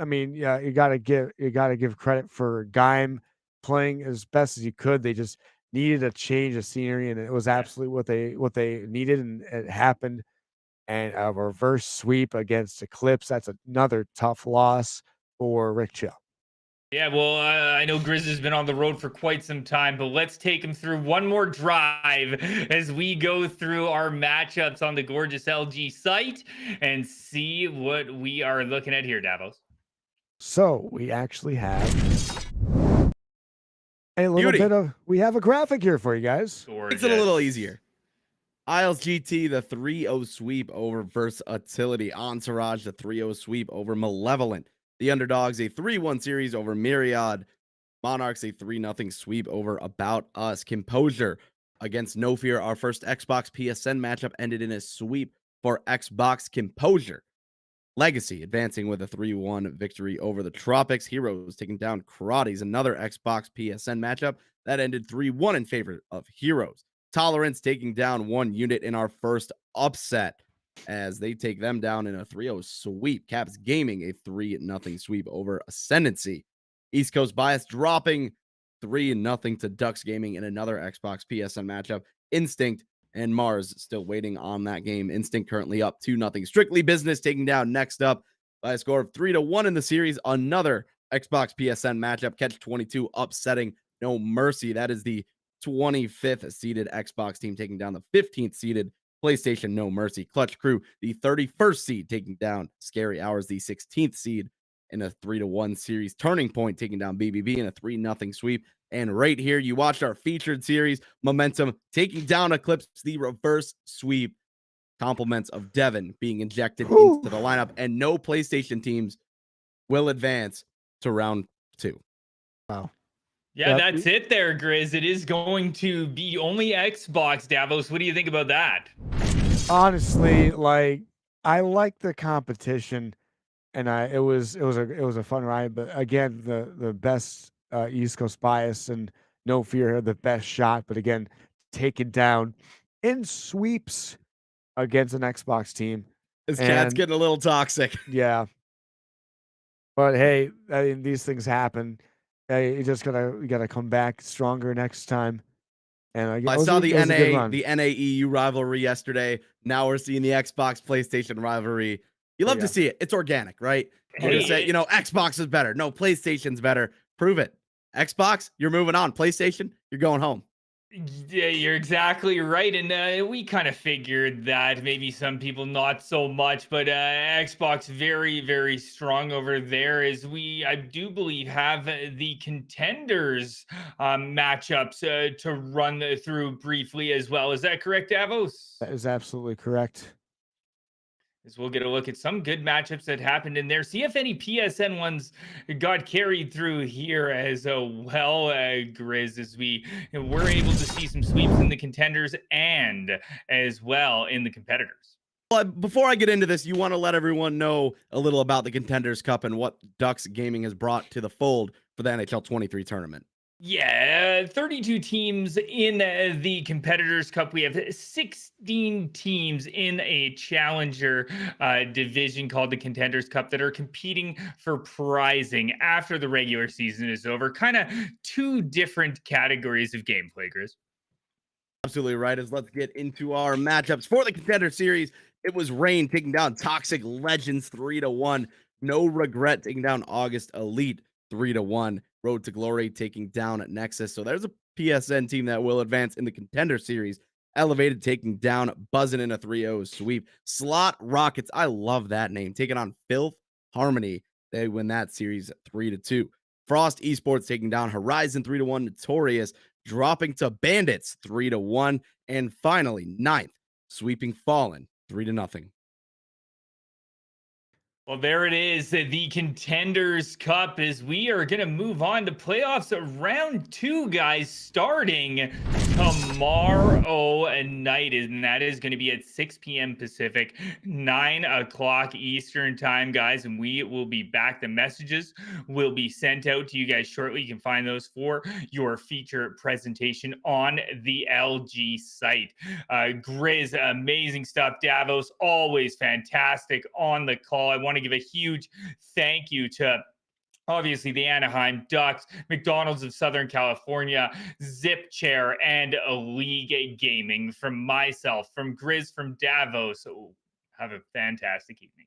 I mean, yeah, you gotta give credit for Geim playing as best as he could. They just needed a change of scenery, and it was absolutely what they needed, and it happened. And a reverse sweep against Eclipse. That's another tough loss for Rick Chill. Yeah, well, I know Grizz has been on the road for quite some time, but let's take him through one more drive as we go through our matchups on the gorgeous LG site and see what we are looking at here, Davos. So we actually have a little bit of, we have a graphic here for you guys. Makes it a little easier. Isles GT, the 3-0 sweep over Versatility. Entourage, the 3-0 sweep over Malevolent. The Underdogs, a 3-1 series over Myriad. Monarchs, a 3-0 sweep over About Us. Composure against No Fear. Our first Xbox PSN matchup ended in a sweep for Xbox Composure. Legacy advancing with a 3-1 victory over the Tropics. Heroes taking down Karates. Another Xbox PSN matchup that ended 3-1 in favor of Heroes. Tolerance taking down one unit in our first upset as they take them down in a 3-0 sweep. Caps Gaming, a 3-0 sweep over Ascendancy. East Coast Bias dropping 3-0 to Ducks Gaming in another Xbox PSN matchup. Instinct and Mars still waiting on that game. Instinct currently up 2-0. Strictly Business taking down next up by a score of 3-1 in the series. Another Xbox PSN matchup. Catch 22 upsetting No Mercy. That is the 25th seeded Xbox team taking down the 15th seeded PlayStation No Mercy. Clutch Crew, the 31st seed, taking down Scary Hours, the 16th seed in a 3-1 series. Turning Point taking down BBB in a 3-0 sweep. And right here, you watched our featured series, Momentum taking down Eclipse, the reverse sweep. Compliments of Devin being injected into the lineup, and no PlayStation teams will advance to round 2. Wow. Yeah, Yep. that's it there, Grizz. It is going to be only Xbox, Davos. What do you think about that? Honestly, like I like the competition, and it was a fun ride. But again, the best East Coast bias and No Fear had the best shot. But again, taken down in sweeps against an Xbox team. This cat's And getting a little toxic. yeah, but hey, I mean, these things happen. Hey, you gotta come back stronger next time. And I saw the NAEU rivalry yesterday. Now we're seeing the Xbox PlayStation rivalry. You love to see it. It's organic, right? You're gonna say, Xbox is better. No, PlayStation's better. Prove it. Xbox, you're moving on. PlayStation, you're going home. Yeah, you're exactly right. And we kind of figured that maybe some people not so much, but Xbox very, very strong over there as I do believe, have the contenders matchups to run through briefly as well. Is that correct, Davos? That is absolutely correct. As we'll get a look at some good matchups that happened in there. See if any PSN ones got carried through here as well, Grizz, as we're able to see some sweeps in the contenders and as well in the competitors. Well, before I get into this, you want to let everyone know a little about the Contenders Cup and what Ducks Gaming has brought to the fold for the NHL23 tournament. Yeah, 32 teams in the Competitors Cup. We have 16 teams in a challenger division called the Contenders Cup that are competing for prizing after the regular season is over. Kind of two different categories of gameplay, Grizz. Absolutely right. As let's get into our matchups for the Contender Series. It was Rain taking down Toxic Legends 3-1. No Regret taking down August Elite 3-1. Road to Glory taking down Nexus. So there's a PSN team that will advance in the Contender Series. Elevated taking down Buzzin' in a 3-0 sweep. Slot Rockets, I love that name, taking on Filth Harmony. They win that series 3-2. Frost Esports taking down Horizon 3-1. Notorious dropping to Bandits 3-1. And finally, 9th, sweeping Fallen 3-0. Well, there it is, the Contenders Cup, as we are going to move on to playoffs round 2, guys, starting tomorrow night, and that is going to be at 6 p.m. Pacific, 9 o'clock Eastern time, guys, and we will be back. The messages will be sent out to you guys shortly. You can find those for your feature presentation on the LG site. Grizz, amazing stuff. Davos, always fantastic on the call. I want to give a huge thank you to obviously the Anaheim Ducks, McDonald's of Southern California, Zip Chair, and League Gaming. From myself, from Grizz, from Davos. Have a fantastic evening.